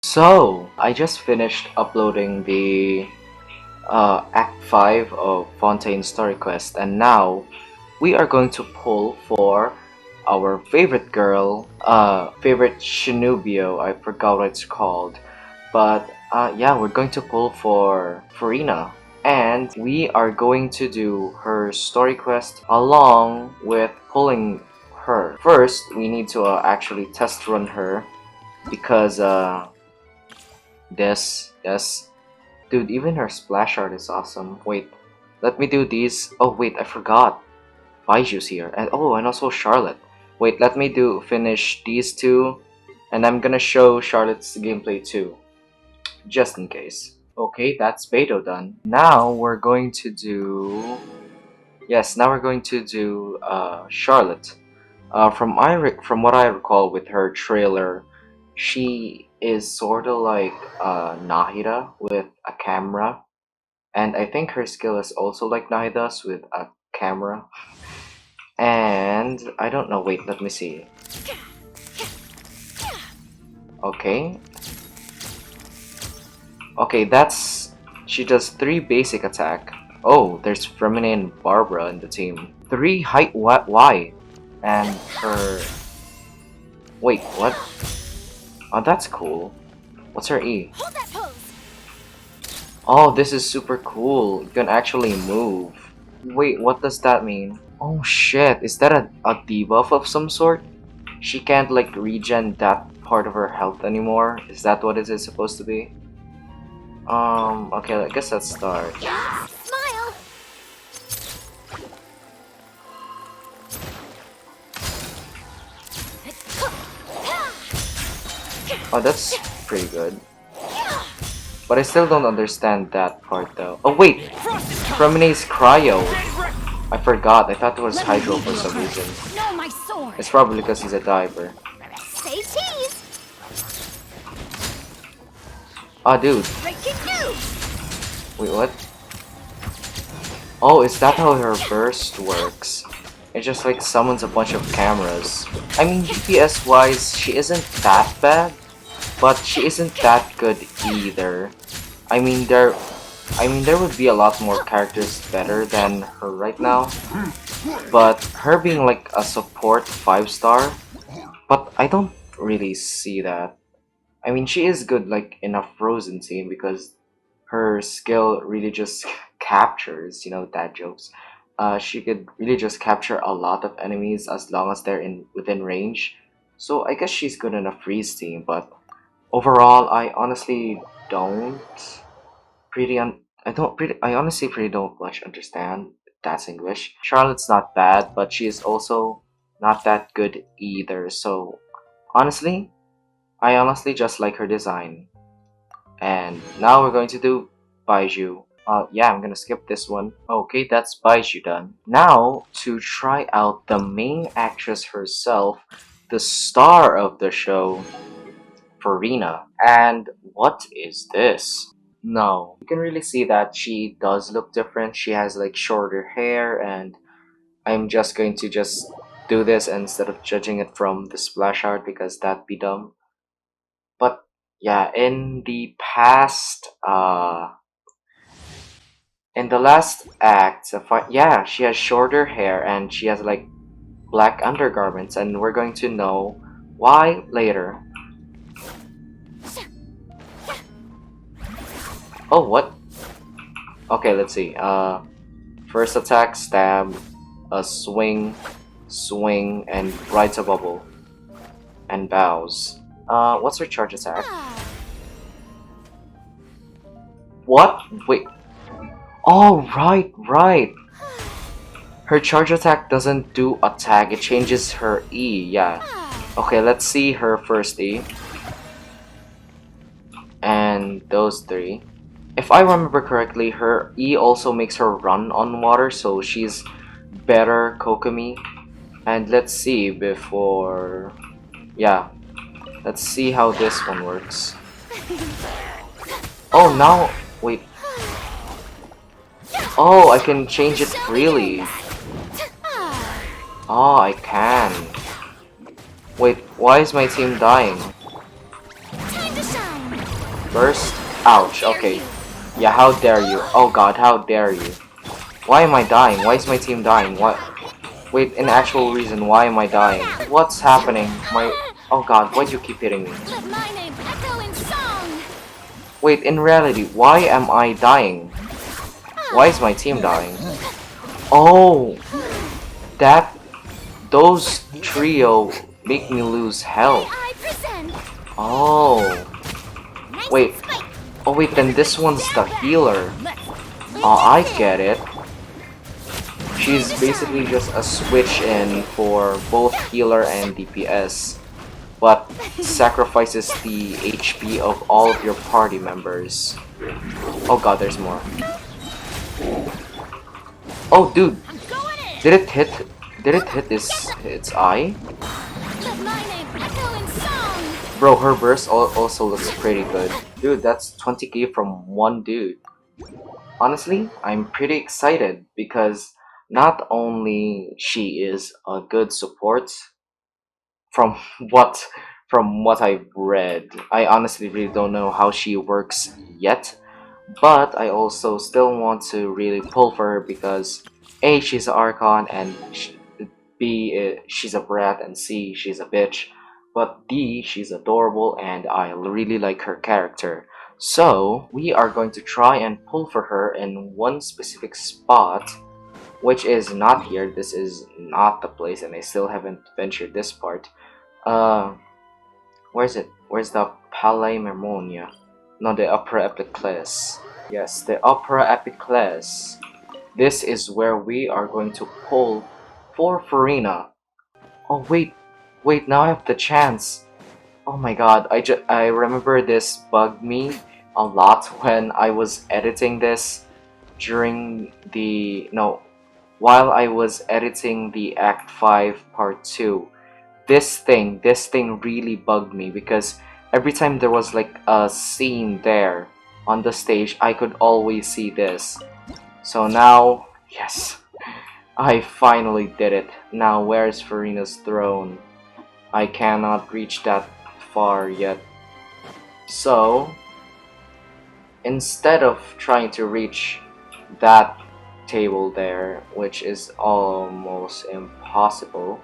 So, I just finished uploading the Act 5 of Fontaine Story Quest, and now we are going to pull for our favorite girl, favorite Shinubio. I forgot what it's called, but yeah, we're going to pull for Farina, and we are going to do her story quest along with pulling her. First, we need to actually test run her because this. Dude, even her splash art is awesome. Wait, let me do these. Oh wait, I forgot. Baiju's here. And oh, and also Charlotte. Wait, let me finish these two. And I'm gonna show Charlotte's gameplay too. Just in case. Okay, that's Beto done. Now we're going to do... Yes, now we're going to do Charlotte. From what I recall with her trailer, she is sort of like Nahida with a camera, and I think her skill is also like Nahida's with a camera. And I don't know. Wait, let me see. Okay, okay, that's she does 3 basic attack. Oh, there's Femine and Barbara in the team. 3 height. What? Why? And her. Wait, what? Oh, that's cool. What's her E? Hold that pose. Oh, this is super cool. You can actually move. Wait, what does that mean? Oh shit, is that a debuff of some sort? She can't like regen that part of her health anymore? Is that what it is supposed to be? Okay, I guess let's start. Smile. Oh, that's pretty good. But I still don't understand that part though. Oh wait! Fremine's Cryo! I forgot, I thought it was Hydro for some reason. No, my sword. It's probably because he's a diver. Say cheese. Ah, dude. Breaking news. Wait, what? Oh, is that how her burst works? It just like summons a bunch of cameras. I mean, DPS wise, she isn't that bad, but she isn't that good either. I mean, there would be a lot more characters better than her right now, but her being like a support 5-star, but I don't really see that. I mean, she is good like in a Frozen team because her skill really just captures, dad jokes. She could really just capture a lot of enemies as long as they're in within range. So I guess she's good in a freeze team, but overall, I honestly don't pretty un I don't pretty I honestly pretty don't much understand that's English. Charlotte's not bad, but she is also not that good either. So honestly, I honestly just like her design. And now we're going to do Baiju. Yeah, I'm gonna skip this one. Okay, that's Baiju done. Now, to try out the main actress herself, the star of the show, Farina. And what is this? No, you can really see that she does look different. She has like shorter hair, and I'm just going to just do this instead of judging it from the splash art because that'd be dumb. But yeah, in the last act, yeah, she has shorter hair and she has like black undergarments, and we're going to know why later. Oh, what? Okay, let's see. First attack, stab, swing, swing, and rides a bubble, and bows. What's her charge attack? What? Wait. Oh, right. Her charge attack doesn't do attack, it changes her E, yeah. Okay, let's see her first E. And those 3. If I remember correctly, her E also makes her run on water, so she's better Kokomi. And let's see before... Yeah, let's see how this one works. Oh, now... Wait. Oh, I can change it freely. Oh, I can. Wait, why is my team dying? Time to shine. Burst. Ouch, okay. Yeah, how dare you? Oh god, how dare you? Why am I dying? Why is my team dying? What? Wait, an actual reason, why am I dying? What's happening? Oh god, why do you keep hitting me? Let my name echo in song. Wait, in reality, why am I dying? Why is my team dying? Oh, that... Those trio make me lose health. I present. Oh. Nice Wait. spike. Oh wait, then this one's the healer. Let's Oh, I get it. She's basically just a switch in for both healer and DPS, but sacrifices the HP of all of your party members. Oh god, there's more. Oh dude, I'm going in. did it hit? Did it hit its eye? Let my name echo in song. Bro, her burst also looks pretty good. Dude, that's 20k from one dude. Honestly, I'm pretty excited because not only she is a good support from what from what I've read. I honestly really don't know how she works yet, but I also still want to really pull for her because A, she's an Archon, and B, she's a brat, and C, she's a bitch. But D, she's adorable, and I really like her character. So, we are going to try and pull for her in one specific spot, which is not here. This is not the place, and I still haven't ventured this part. Where's it? Where's the Palais Mermonia? No, the Opera Epiclese. Yes, the Opera Epiclese. This is where we are going to pull for Farina. Oh wait, now I have the chance. Oh my god, I remember this bugged me a lot when I was editing this during the while I was editing the Act 5 Part 2. This thing really bugged me because every time there was like a scene there on the stage, I could always see this. So now, yes, I finally did it. Now where's Farina's throne? I cannot reach that far yet. So, instead of trying to reach that table there, which is almost impossible.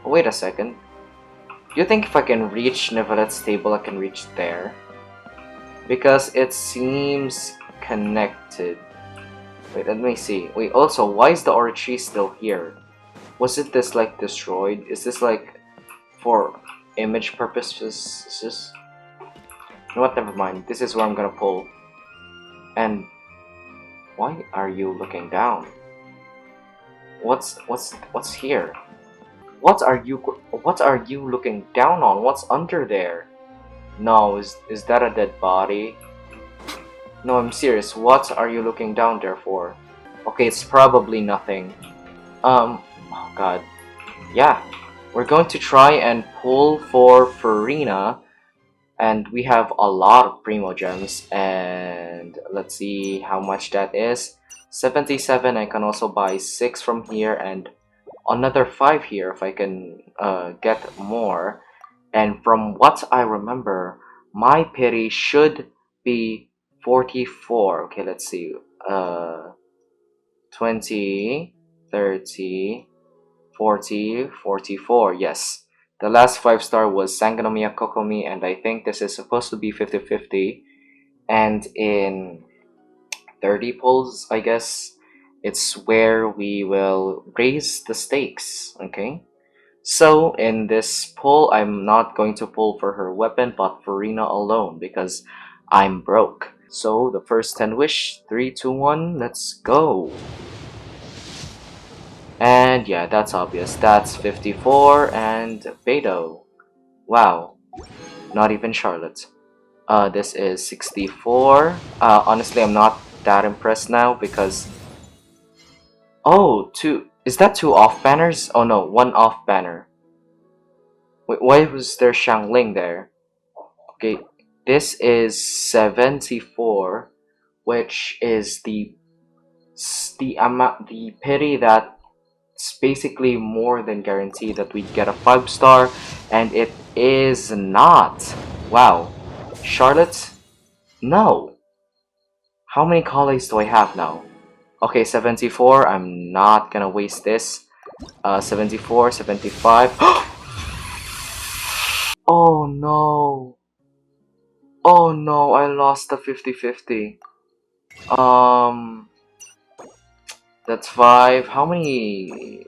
Wait a second. Do you think if I can reach Nevalet's table, I can reach there? Because it seems connected. Wait, let me see. Wait, also, why is the Aura Tree still here? Was it this like destroyed? Is this like for image purposes? You know what? Never mind. This is where I'm gonna pull. And why are you looking down? What's here? What are you looking down on? What's under there? No, is that a dead body? No, I'm serious. What are you looking down there for? Okay, it's probably nothing. Oh god. Yeah. We're going to try and pull for Farina, and we have a lot of Primo Gems, and let's see how much that is. 77. I can also buy 6 from here and another 5 here if I can get more. And from what I remember, my pity should be 44. Okay, let's see. 20, 30, 40, 44. Yes. The last 5-star was Sangonomiya Kokomi, and I think this is supposed to be 50-50. And in 30 pulls, I guess, it's where we will raise the stakes, okay? So, in this pull, I'm not going to pull for her weapon, but Farina alone, because I'm broke. So, the first 10 wish, 3, 2, 1, let's go! And yeah, that's obvious. That's 54 and Beto. Wow, not even Charlotte. This is 64. Honestly, I'm not that impressed now because... Oh, is that 2 off banners? Oh no, 1 off banner. Wait, why was there Xiangling there? Okay, this is 74, which is the pity that it's basically more than guaranteed that we get a 5-star, and it is not. Wow. Charlotte, No. How many colleagues do I have now? Okay, 74. I'm not gonna waste this. 74, 75. Oh no. Oh no, I lost the 50-50. Um, that's 5. How many?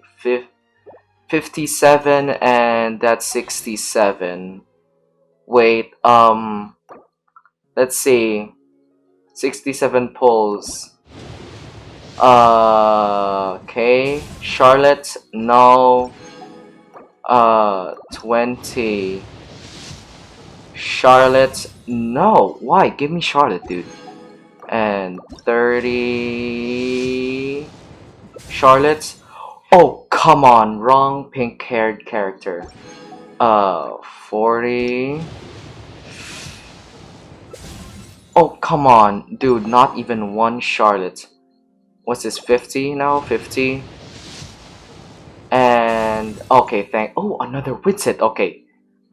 57 and that's 67. Wait, let's see. 67 pulls. Okay. Charlotte, no. 20. Charlotte, no. Why? Give me Charlotte, dude. And 30. Charlotte. Oh, come on. Wrong pink haired character. 40. Oh, come on. Dude, not even one Charlotte. What's this? 50 now? 50. And okay, oh, another Witsit. Okay,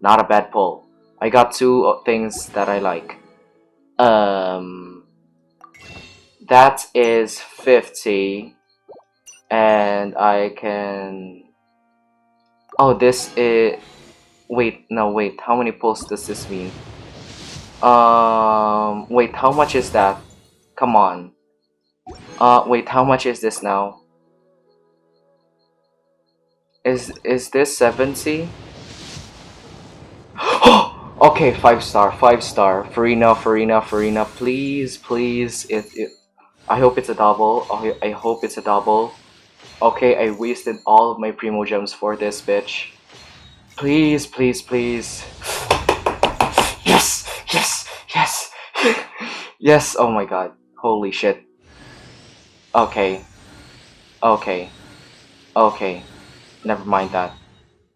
not a bad pull. I got two things that I like. That is 50, and I can. Oh, this is. Wait, no, wait. How many pulls does this mean? Wait. How much is that? Come on. Wait. How much is this now? Is this 70? Okay, 5 star, 5 star. Farina, Farina, Farina, please, please. I hope it's a double. I hope it's a double. Okay, I wasted all of my Primo Gems for this bitch. Please, please, please. Yes, yes, yes. Yes, oh my god. Holy shit. Okay. Okay. Okay. Never mind that.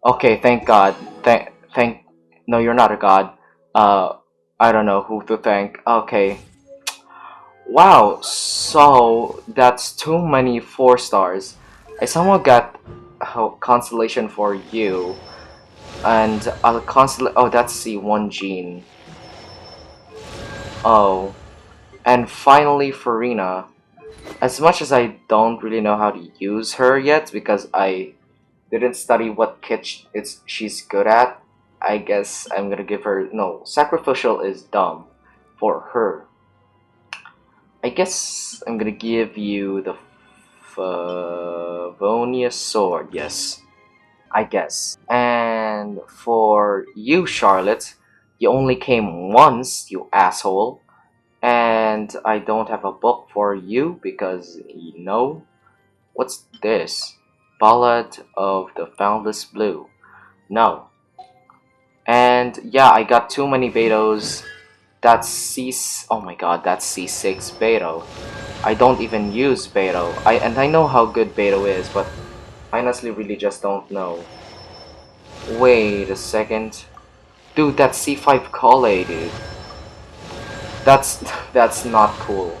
Okay, thank god. Thank no, you're not a god. I don't know who to thank. Okay. Wow, so that's too many 4 stars. I somehow got a constellation for you. And I'll constellation. Oh, that's the one gene. Oh. And finally, Farina. As much as I don't really know how to use her yet because I didn't study what kit she's good at, I guess I'm gonna give her. No, sacrificial is dumb for her. I guess I'm gonna give you the Favonius sword, yes. I guess. And for you, Charlotte, you only came once, you asshole. And I don't have a book for you because, you know, what's this? Ballad of the Boundless Blue. No. And yeah, I got too many Betos. That's C. Oh my god, that's C6 Beto. I don't even use Beto. I know how good Beto is, but I honestly really just don't know. Wait a second. Dude, that's C5 Kale, dude. That's not cool.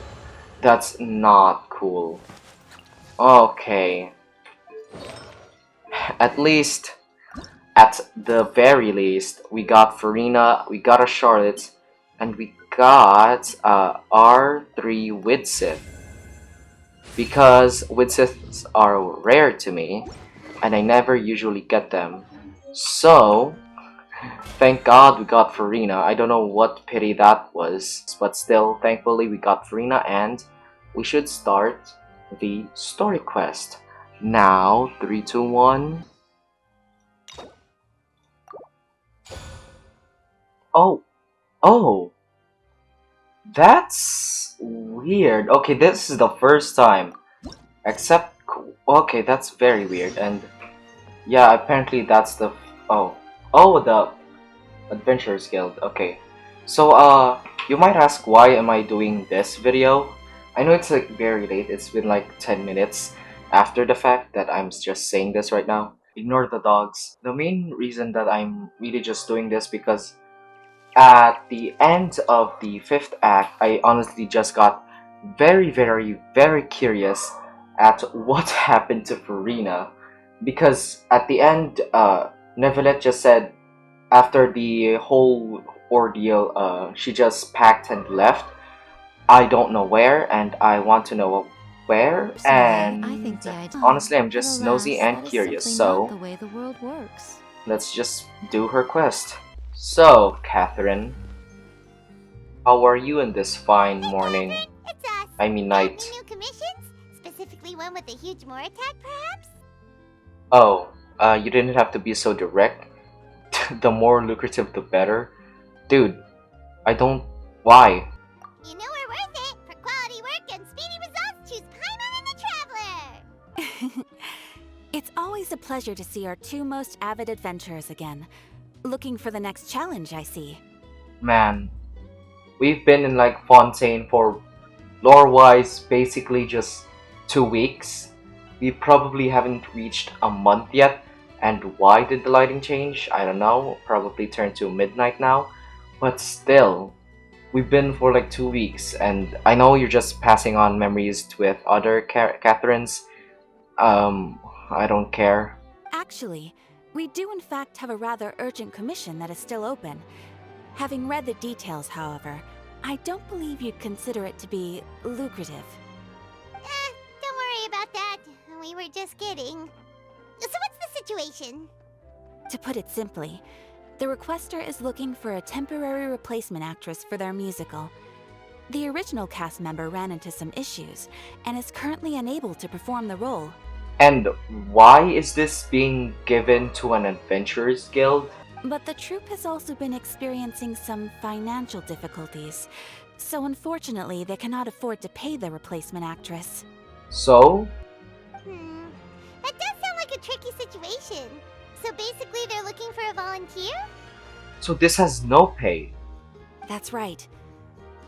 That's not cool. Okay. At least, at the very least, we got Farina, we got a Charlotte, and we got R3 Widsith. Because Widsiths are rare to me, and I never usually get them. So, thank God we got Farina. I don't know what pity that was, but still, thankfully we got Farina, and we should start the story quest. Now, 3, 2, 1. Oh, oh, that's weird. Okay, this is the first time. Except, okay, that's very weird. And yeah, apparently that's the, oh, oh, the Adventurers Guild. Okay, so you might ask why am I doing this video? I know it's like very late. It's been like 10 minutes after the fact that I'm just saying this right now. Ignore the dogs. The main reason that I'm really just doing this because at the end of the 5th act, I honestly just got very, very, very curious at what happened to Farina. Because at the end, Nevelet just said, after the whole ordeal. She just packed and left. I don't know where, and I want to know where. Personally, I And think the idea. honestly, I'm But just alas, nosy and that is curious, simply not the so way the world works. let's just do her quest. So, Catherine, how are you in this fine Hey, morning? Catherine, it's us. I mean, Any night. new commissions? Specifically one with a huge more attack, perhaps? Oh, you didn't have to be so direct. The more lucrative, the better. Dude, I don't. Why? You know we're worth it. For quality work and speedy results, choose Paimon and the Traveler. It's always a pleasure to see our two most avid adventurers again. Looking for the next challenge, I see. Man, we've been in like Fontaine for lore wise basically just 2 weeks. We probably haven't reached a month yet. And why did the lighting change? I don't know. Probably turned to midnight now. But still, we've been for like 2 weeks, and I know you're just passing on memories with other Catherines. I don't care. Actually, we do in fact have a rather urgent commission that is still open. Having read the details, however, I don't believe you'd consider it to be lucrative. Don't worry about that. We were just kidding. So what's the situation? To put it simply, the requester is looking for a temporary replacement actress for their musical. The original cast member ran into some issues and is currently unable to perform the role. And why is this being given to an adventurers guild? But the troupe has also been experiencing some financial difficulties, so unfortunately they cannot afford to pay the replacement actress. So, That does sound like a tricky situation. So basically they're looking for a volunteer? so this has no pay. That's right.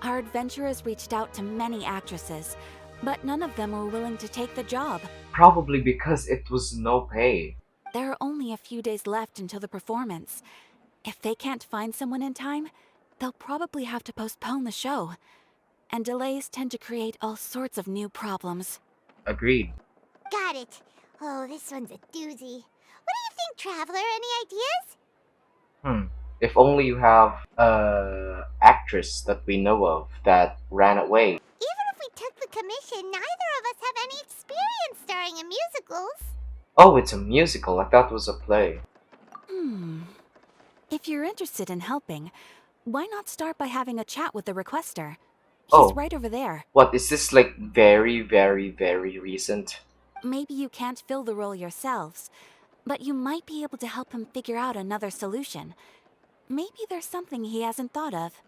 Our adventurers reached out to many actresses, but none of them were willing to take the job. Probably because it was no pay. There are only a few days left until the performance. If they can't find someone in time, they'll probably have to postpone the show. And delays tend to create all sorts of new problems. Agreed. Got it. Oh, this one's a doozy. What do you think, Traveler? Any ideas? If only you have actress that we know of that ran away. Even if we took the commission, neither of us have any experience starring in musicals. Oh, it's a musical. I thought it was a play. If you're interested in helping, why not start by having a chat with the requester? He's Oh. right over there. What is this like very, very, very recent? Maybe you can't fill the role yourselves, but you might be able to help him figure out another solution. Maybe there's something he hasn't thought of.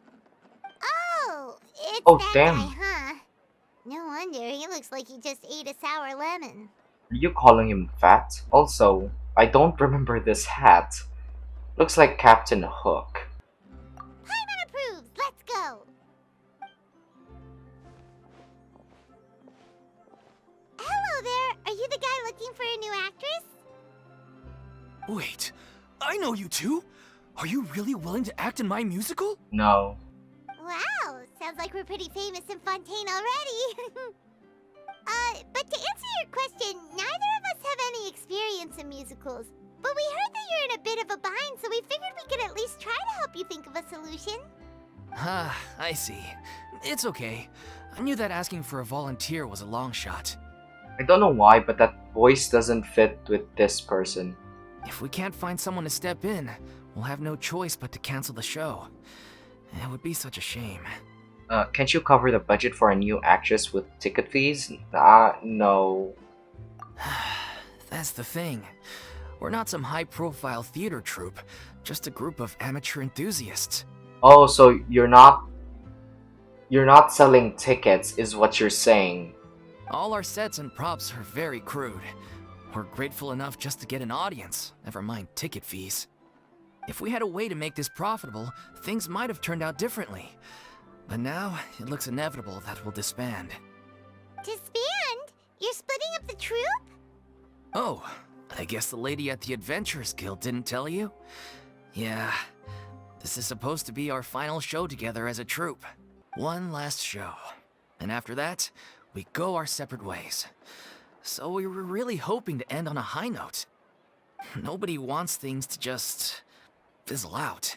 Oh, it's Oh, that damn. guy, huh? No wonder, he looks like he just ate a sour lemon. Are you calling him fat? Also, I don't remember this hat. Looks like Captain Hook. Paimon approves, let's go! Hello there, are you the guy looking for a new actress? Wait, I know you two. Are you really willing to act in my musical? No. Wow, sounds like we're pretty famous in Fontaine already. But to answer your question, neither of us have any experience in musicals. But we heard that you're in a bit of a bind, so we figured we could at least try to help you think of a solution. Ah, I see. It's okay. I knew that asking for a volunteer was a long shot. I don't know why, but that voice doesn't fit with this person. If we can't find someone to step in, we'll have no choice but to cancel the show. It would be such a shame. Can't you cover the budget for a new actress with ticket fees? No. That's the thing. We're not some high-profile theater troupe, just a group of amateur enthusiasts. Oh, so you're not selling tickets, is what you're saying. All our sets and props are very crude. We're grateful enough just to get an audience, never mind ticket fees. If we had a way to make this profitable, things might have turned out differently. But now, it looks inevitable that we'll disband. Disband? You're splitting up the troupe? Oh, I guess the lady at the Adventurers Guild didn't tell you? Yeah, this is supposed to be our final show together as a troupe. One last show. And after that, we go our separate ways. So we were really hoping to end on a high note. Nobody wants things to just fizzle out.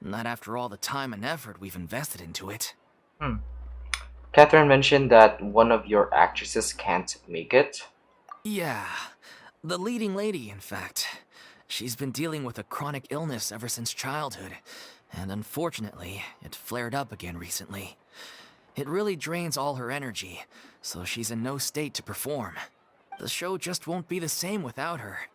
Not after all the time and effort we've invested into it. Catherine mentioned that one of your actresses can't make it. Yeah, the leading lady, in fact. She's been dealing with a chronic illness ever since childhood, and unfortunately, it flared up again recently. It really drains all her energy, so she's in no state to perform. The show just won't be the same without her.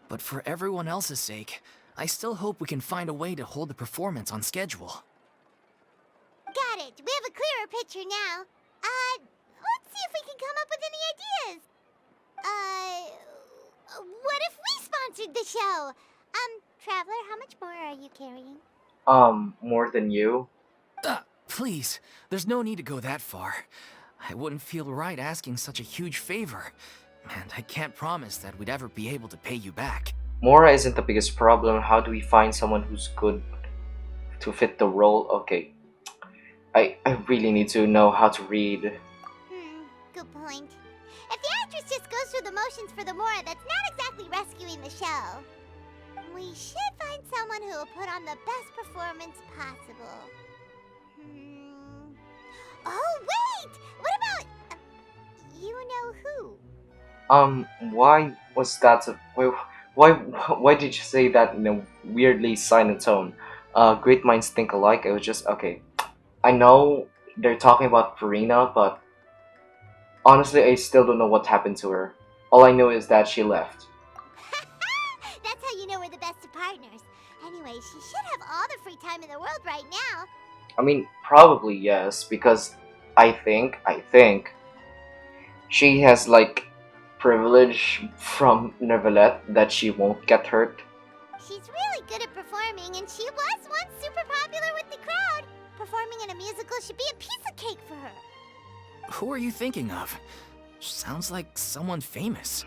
But for everyone else's sake, I still hope we can find a way to hold the performance on schedule. Got it. We have a clearer picture now. Let's see if we can come up with any ideas. What if we sponsored the show? Traveler, how much more are you carrying? More than you? Please, there's no need to go that far. I wouldn't feel right asking such a huge favor, and I can't promise that we'd ever be able to pay you back. Mora isn't the biggest problem. How do we find someone who's good to fit the role? Okay. I really need to know how to read. Good point. If the actress just goes through the motions for the Mora, that's not exactly rescuing the show. We should find someone who will put on the best performance possible. Oh, wait! What about... you know who? Why was that why did you say that in a weirdly silent tone? Great minds think alike. It was just, okay. I know they're talking about Farina, but honestly, I still don't know what happened to her. All I know is that she left. That's how you know we're the best of partners. Anyway, she should have all the free time in the world right now. I mean, probably yes, because I think she has like privilege from Neuvillette that she won't get hurt. She's really good at performing, and she was once super popular with the crowd. Performing in a musical should be a piece of cake for her. Who are you thinking of? Sounds like someone famous.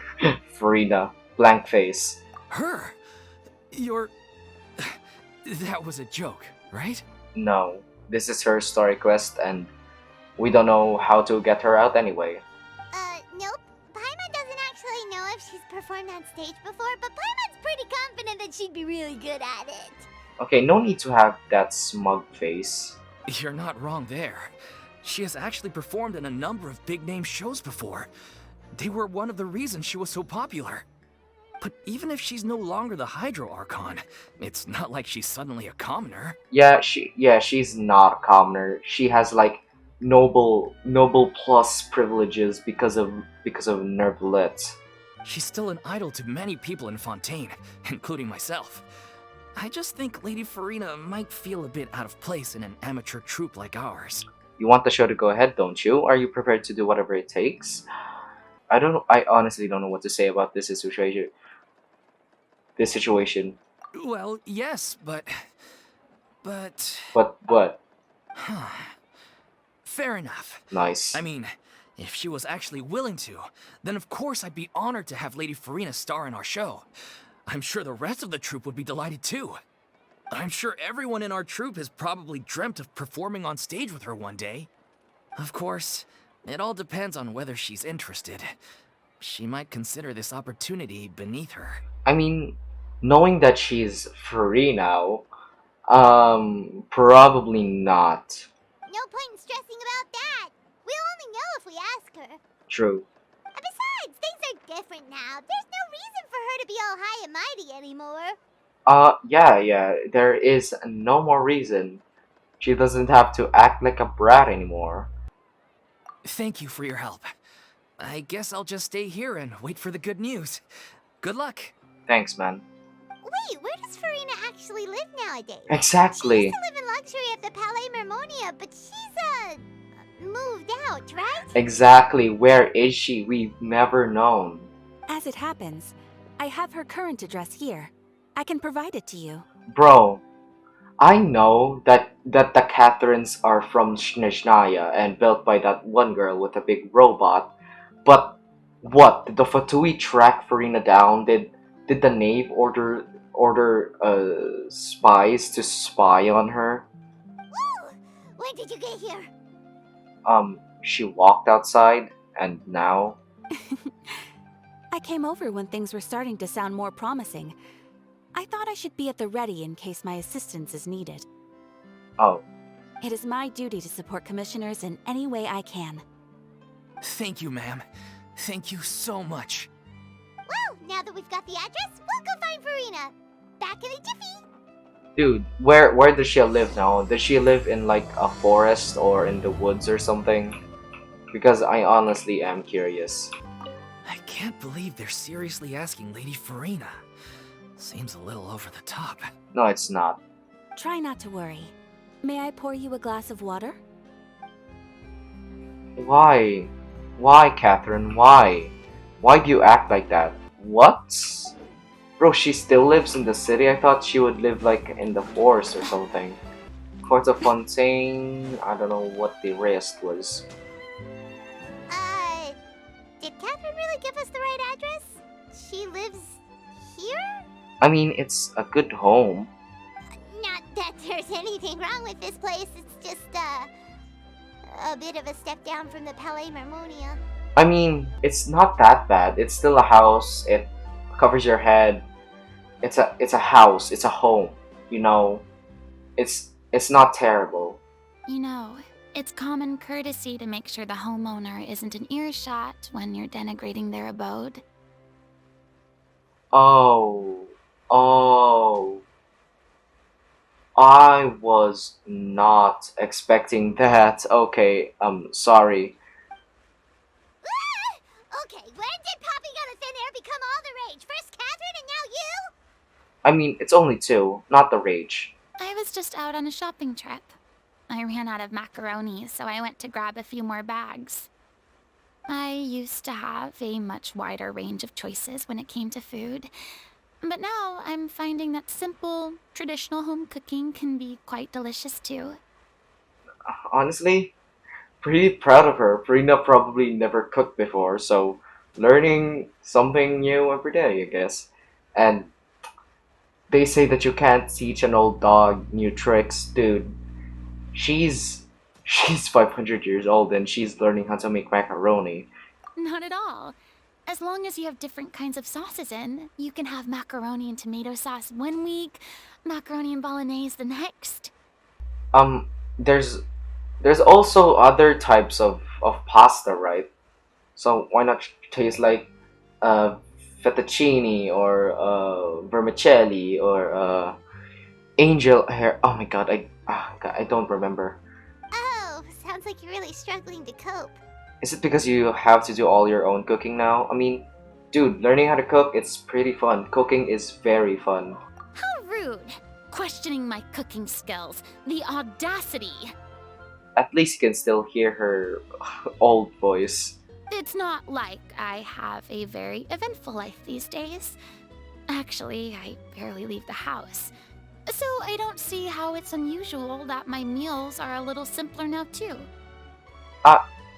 Farina, blank face. Her? You're... That was a joke, right? No, this is her story quest, and we don't know how to get her out anyway. Nope. Paimon doesn't actually know if she's performed on stage before, but Paimon's pretty confident that she'd be really good at it. Okay, no need to have that smug face. You're not wrong there. She has actually performed in a number of big-name shows before. They were one of the reasons she was so popular. But even if she's no longer the Hydro Archon, it's not like she's suddenly a commoner. She's not a commoner. She has like noble plus privileges because of Neuvillette. She's still an idol to many people in Fontaine, including myself. I just think Lady Farina might feel a bit out of place in an amateur troupe like ours. You want the show to go ahead, don't you? Are you prepared to do whatever it takes? I honestly don't know what to say about this situation. Well, yes, but... But what? Fair enough. Nice. I mean, if she was actually willing to, then of course I'd be honored to have Lady Farina star in our show. I'm sure the rest of the troupe would be delighted too. I'm sure everyone in our troupe has probably dreamt of performing on stage with her one day. Of course, it all depends on whether she's interested. She might consider this opportunity beneath her. I mean, knowing that she's free now, probably not. No point in stressing about that. We'll only know if we ask her. True. Besides, things are different now. There's no reason for her to be all high and mighty anymore. Yeah, there is no more reason. She doesn't have to act like a brat anymore. Thank you for your help. I guess I'll just stay here and wait for the good news. Good luck. Thanks, man. Wait, where does Farina actually live nowadays? Exactly. She used to live in luxury at the Palais Mermonia, but she's, moved out, right? Exactly. Where is she? We've never known. As it happens, I have her current address here. I can provide it to you. Bro, I know that the Catherines are from Snezhnaya and built by that one girl with a big robot, but what? Did the Fatui track Farina down? Did the knave order spies to spy on her? Woo! When did you get here? She walked outside, and now... I came over when things were starting to sound more promising. I thought I should be at the ready in case my assistance is needed. Oh, It is my duty to support commissioners in any way I can. Thank you, ma'am. Thank you so much. Well, now that we've got the address, we'll go find Farina. Back in a jiffy. dude, where does she live now? Does she live in like a forest or in the woods or something? Because I honestly am curious. I can't believe they're seriously asking Lady Farina. Seems a little over the top. No, it's not. Try not to worry. May I pour you a glass of water? Why? Why, Catherine? Why? Why do you act like that? What? Bro, she still lives in the city? I thought she would live like in the forest or something. Court of Fontaine, I don't know what the rest was. Did Catherine really give us the right address? She lives here? I mean, it's a good home. Not that there's anything wrong with this place. It's just, a bit of a step down from the Palais Marmonia. I mean, it's not that bad. It's still a house. It covers your head. It's a house. It's a home. You know, it's not terrible. You know, it's common courtesy to make sure the homeowner isn't in earshot when you're denigrating their abode. Oh, I was not expecting that. Okay, sorry. Okay, when did Poppy Got a Thin Air become all the rage? First Catherine and now you? I mean, it's only two, not the rage. I was just out on a shopping trip. I ran out of macaroni, so I went to grab a few more bags. I used to have a much wider range of choices when it came to food, but now I'm finding that simple, traditional home cooking can be quite delicious too. Honestly, pretty proud of her. Farina probably never cooked before, so learning something new every day, I guess. And they say that you can't teach an old dog new tricks, dude. She's 500 years old and she's learning how to make macaroni. Not at all. As long as you have different kinds of sauces in, you can have macaroni and tomato sauce one week, macaroni and bolognese the next. There's also other types of pasta, right? So why not taste like fettuccine or vermicelli or angel hair? Oh my god, I don't remember. Oh, sounds like you're really struggling to cope. Is it because you have to do all your own cooking now? I mean, dude, learning how to cook, it's pretty fun. Cooking is very fun. How rude! Questioning my cooking skills. The audacity! At least you can still hear her old voice. It's not like I have a very eventful life these days. Actually, I barely leave the house. So I don't see how it's unusual that my meals are a little simpler now too.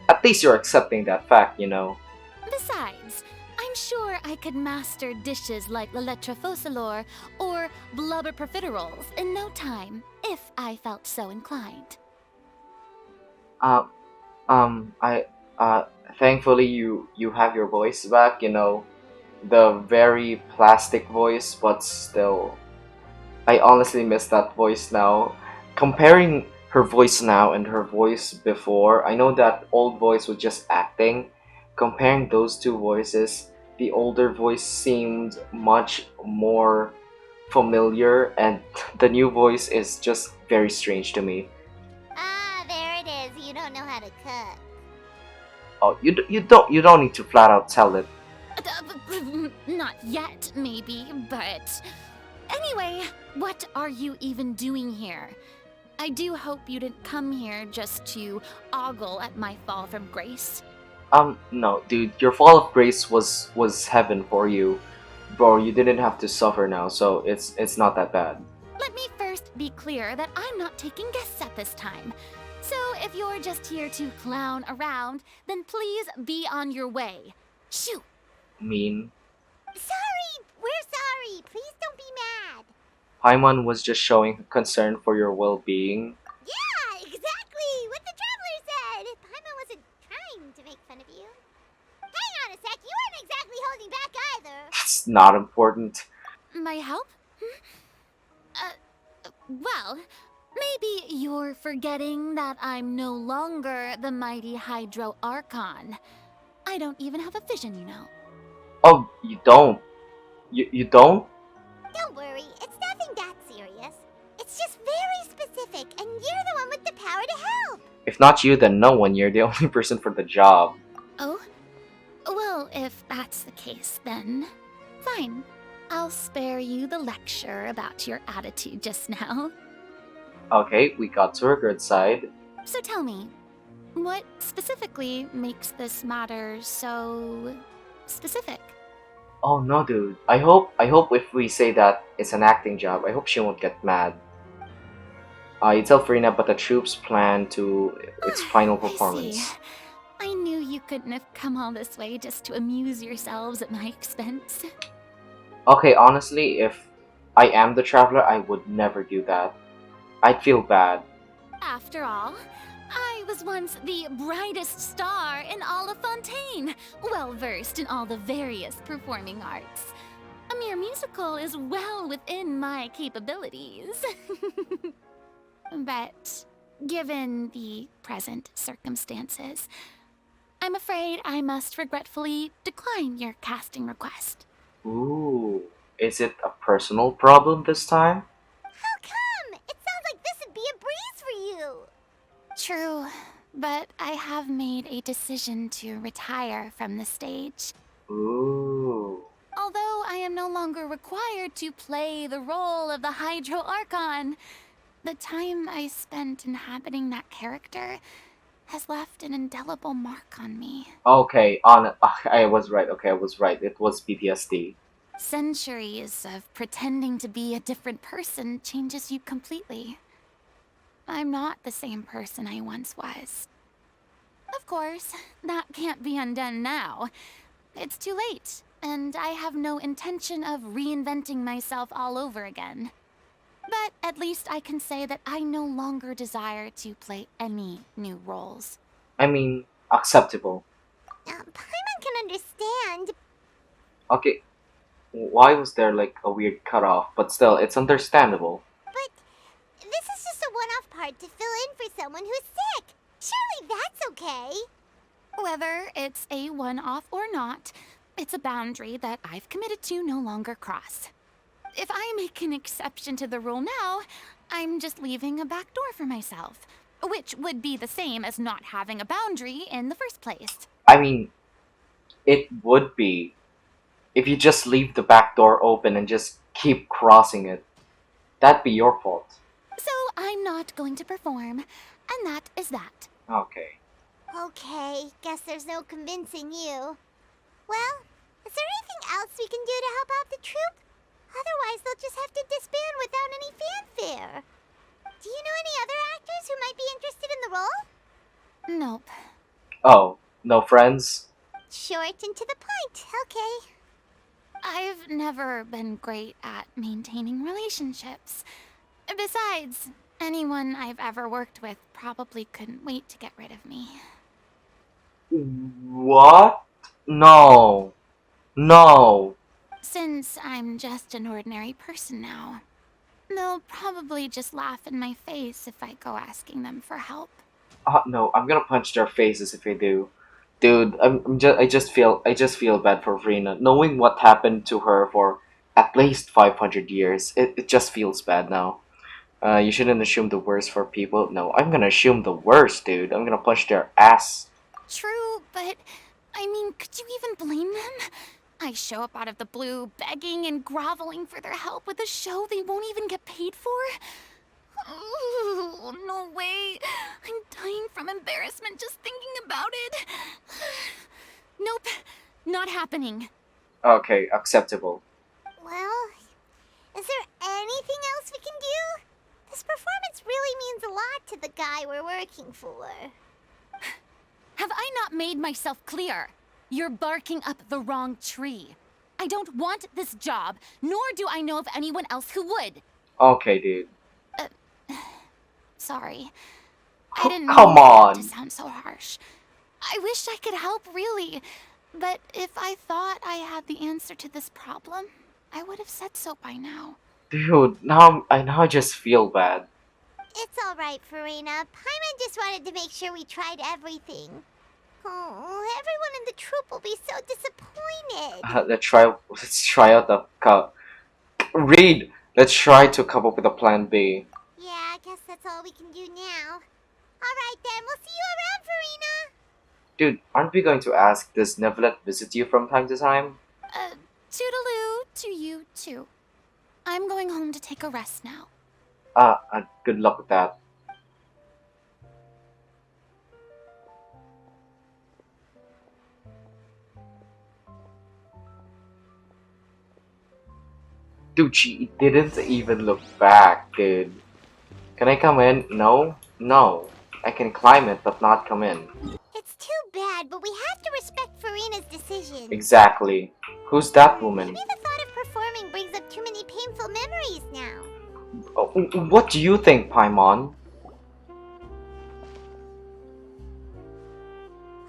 At least you're accepting that fact, you know. Besides, I'm sure I could master dishes like la lettre focilor or blubber profiteroles in no time, if I felt so inclined. Thankfully you have your voice back, you know. The very plastic voice, but still. I honestly miss that voice now. Comparing her voice now and her voice before, I know that old voice was just acting. Comparing those two voices, the older voice seemed much more familiar, and the new voice is just very strange to me. Ah, there it is. You don't know how to cook. Oh, you don't need to flat out tell it. Not yet, maybe, but... Anyway, what are you even doing here? I do hope you didn't come here just to ogle at my fall from grace. No, dude, your fall of grace was heaven for you. Bro, you didn't have to suffer now, so it's not that bad. Let me first be clear that I'm not taking guests at this time. So if you're just here to clown around, then please be on your way. Shoo! Mean. Sorry! We're sorry! Please don't be mad! Paimon was just showing concern for your well-being. Yeah, exactly! What the Traveler said! Paimon wasn't trying to make fun of you. Hang on a sec, you weren't exactly holding back either! It's not important. My help? Well, maybe you're forgetting that I'm no longer the mighty Hydro Archon. I don't even have a vision, you know. Oh, you don't? You don't? Don't worry, it's nothing that serious. It's just very specific, and you're the one with the power to help. If not you, then no one. You're the only person for the job. Oh? Well, if that's the case, then fine. I'll spare you the lecture about your attitude just now. Okay, we got to her good side. So tell me, what specifically makes this matter so specific? Oh no, dude. I hope if we say that it's an acting job, I hope she won't get mad. You tell Farina about the troops' plan to its final I performance. see. I knew you couldn't have come all this way just to amuse yourselves at my expense. Okay, honestly, if I am the traveler, I would never do that. I'd feel bad. After all, I was once the brightest star in all of Fontaine, well versed in all the various performing arts. A mere musical is well within my capabilities. But given the present circumstances, I'm afraid I must regretfully decline your casting request. Ooh, is it a personal problem this time? How come? It sounds like this would be a breeze for you. True, but I have made a decision to retire from the stage. Ooh. Although I am no longer required to play the role of the Hydro Archon, the time I spent inhabiting that character has left an indelible mark on me. Okay, I was right. Okay, I was right. It was PTSD. Centuries of pretending to be a different person changes you completely. I'm not the same person I once was. Of course, that can't be undone now. It's too late, and I have no intention of reinventing myself all over again. But at least I can say that I no longer desire to play any new roles. I mean, acceptable. Paimon can understand. Okay, why was there like a weird cutoff? But still, it's understandable. But this is just a one-off part to fill in for someone who's sick. Surely that's okay. Whether it's a one-off or not, it's a boundary that I've committed to no longer cross. If I make an exception to the rule now, I'm just leaving a back door for myself, which would be the same as not having a boundary in the first place. I mean, it would be if you just leave the back door open and just keep crossing it. That'd be your fault. So I'm not going to perform, and that is that. Okay. Okay, guess there's no convincing you. Well, is there anything else we can do to help out the troupe? Otherwise, they'll just have to disband without any fanfare. Do you know any other actors who might be interested in the role? Nope. Oh, no friends? Short and to the point, okay. I've never been great at maintaining relationships. Besides, anyone I've ever worked with probably couldn't wait to get rid of me. What? No. No. Since I'm just an ordinary person now, they'll probably just laugh in my face if I go asking them for help. No, I'm gonna punch their faces if I do. Dude, I just feel bad for Rena. Knowing what happened to her for at least 500 years, it just feels bad now. You shouldn't assume the worst for people. No, I'm gonna assume the worst, dude. I'm gonna punch their ass. True, but I mean, could you even blame them? I show up out of the blue, begging and groveling for their help with a show they won't even get paid for? Ooh, no way. I'm dying from embarrassment just thinking about it. Nope, not happening. Okay, acceptable. Well, is there anything else we can do? This performance really means a lot to the guy we're working for. Have I not made myself clear? You're barking up the wrong tree. I don't want this job, nor do I know of anyone else who would. Okay, dude. Sorry. I didn't Come mean on. to sound so harsh. I wish I could help, really. But if I thought I had the answer to this problem, I would have said so by now. Dude, now I just feel bad. It's alright, Farina. Paimon just wanted to make sure we tried everything. Oh, everyone in the troop will be so disappointed. Let's try out the Reed. Let's try to come up with a plan B. Yeah, I guess that's all we can do now. Alright then, we'll see you around, Farina! Dude, aren't we going to ask does Neverlet visit you from time to time? Toodaloo to you too. I'm going home to take a rest now. Good luck with that. Dude, she didn't even look back, dude. Can I come in? No? No. I can climb it, but not come in. It's too bad, but we have to respect Farina's decision. Exactly. Who's that woman? Maybe the thought of performing brings up too many painful memories now. Oh, what do you think, Paimon?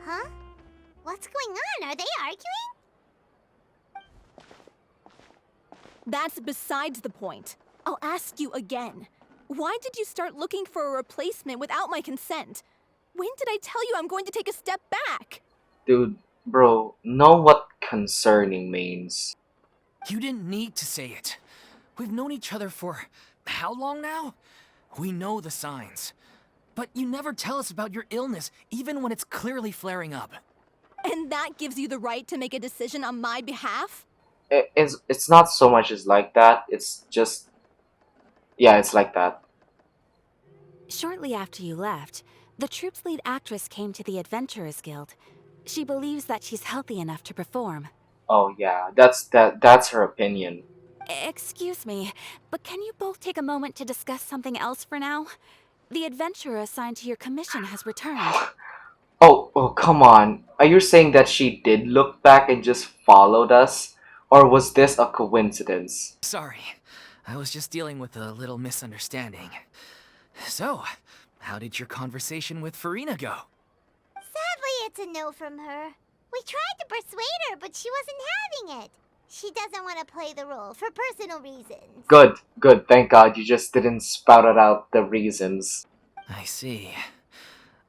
Huh? What's going on? Are they arguing? That's besides the point. I'll ask you again. Why did you start looking for a replacement without my consent? When did I tell you I'm going to take a step back? Dude, bro, know what concerning means. You didn't need to say it. We've known each other for how long now? We know the signs. But you never tell us about your illness, even when it's clearly flaring up. And that gives you the right to make a decision on my behalf? It's not so much as like that. It's just, yeah, it's like that. Shortly after you left, the troupe's lead actress came to the Adventurers Guild. She believes that she's healthy enough to perform. Oh yeah, that's her opinion. Excuse me, but can you both take a moment to discuss something else for now? The adventurer assigned to your commission has returned. Oh, come on. Are you saying that she did look back and just followed us? Or was this a coincidence? Sorry, I was just dealing with a little misunderstanding. So, how did your conversation with Farina go? Sadly, it's a no from her. We tried to persuade her, but she wasn't having it. She doesn't want to play the role for personal reasons. Good. Thank God you just didn't spout it out the reasons. I see.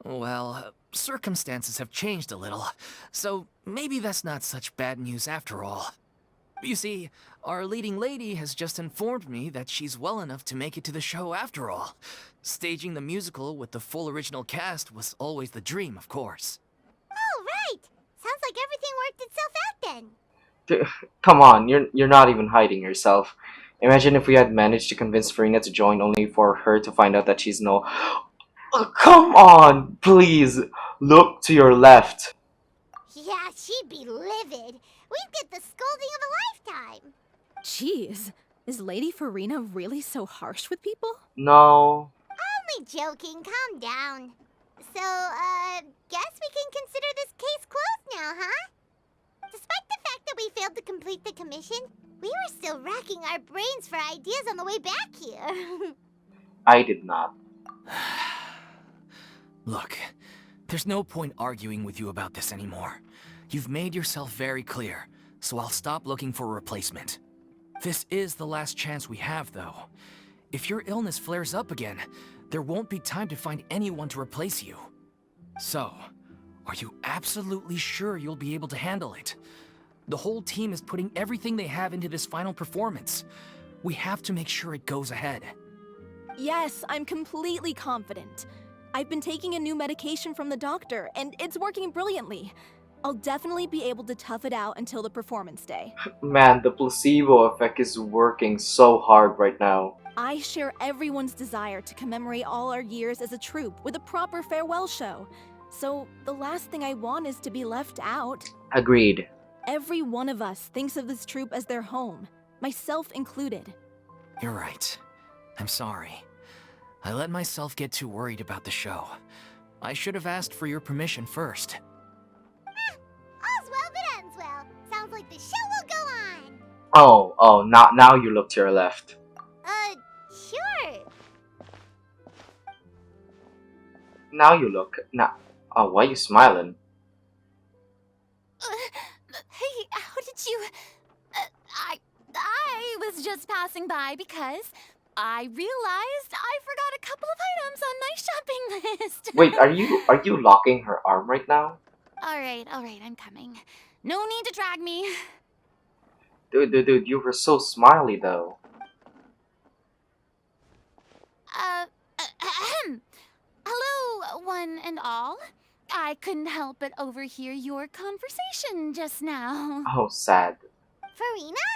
Well, circumstances have changed a little, so maybe that's not such bad news after all. You see, our leading lady has just informed me that she's well enough to make it to the show after all. Staging the musical with the full original cast was always the dream, of course. Oh, right! Sounds like everything worked itself out then. Come on, you're not even hiding yourself. Imagine if we had managed to convince Farina to join only for her to find out that she's no... Oh, come on! Please, look to your left. Yeah, she'd be livid. We'd get the scolding of a lifetime. Jeez, is Lady Farina really so harsh with people? No. Only joking, calm down. So, guess we can consider this case closed now, huh? Despite the fact that we failed to complete the commission, we were still racking our brains for ideas on the way back here. I did not. Look, there's no point arguing with you about this anymore. You've made yourself very clear, so I'll stop looking for a replacement. This is the last chance we have, though. If your illness flares up again, there won't be time to find anyone to replace you. So, are you absolutely sure you'll be able to handle it? The whole team is putting everything they have into this final performance. We have to make sure it goes ahead. Yes, I'm completely confident. I've been taking a new medication from the doctor, and it's working brilliantly. I'll definitely be able to tough it out until the performance day. Man, the placebo effect is working so hard right now. I share everyone's desire to commemorate all our years as a troupe with a proper farewell show. So, the last thing I want is to be left out. Agreed. Every one of us thinks of this troupe as their home, myself included. You're right. I'm sorry. I let myself get too worried about the show. I should have asked for your permission first. All's well that ends well. Sounds like the show will go on. Oh, now you look to your left. Sure. Now you look. Oh, why are you smiling? Hey, how did you... I was just passing by because I realized I forgot a couple of items on my shopping list. Wait, are you locking her arm right now? All right, I'm coming. No need to drag me. Dude, you were so smiley though. Ahem. Hello, one and all. I couldn't help but overhear your conversation just now. Oh, sad. Farina?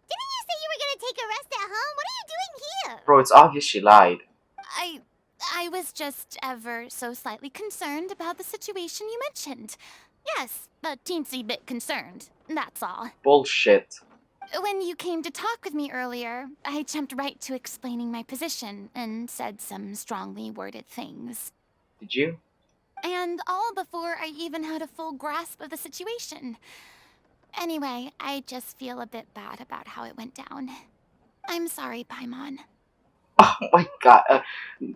Didn't you say you were gonna take a rest at home? What are you doing here? Bro, it's obvious she lied. I was just ever so slightly concerned about the situation you mentioned. Yes, a teensy bit concerned, that's all. Bullshit. When you came to talk with me earlier, I jumped right to explaining my position and said some strongly worded things. Did you? And all before I even had a full grasp of the situation. Anyway, I just feel a bit bad about how it went down. I'm sorry, Paimon. Oh my god.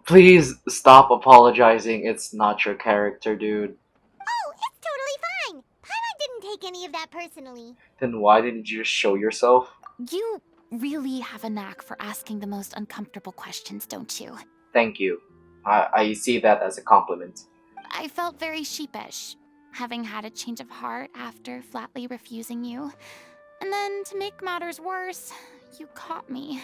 Please stop apologizing. It's not your character, dude. Oh, it's totally fine. Paimon didn't take any of that personally. Then why didn't you just show yourself? You really have a knack for asking the most uncomfortable questions, don't you? Thank you. I see that as a compliment. I felt very sheepish, having had a change of heart after flatly refusing you. And then, to make matters worse, you caught me.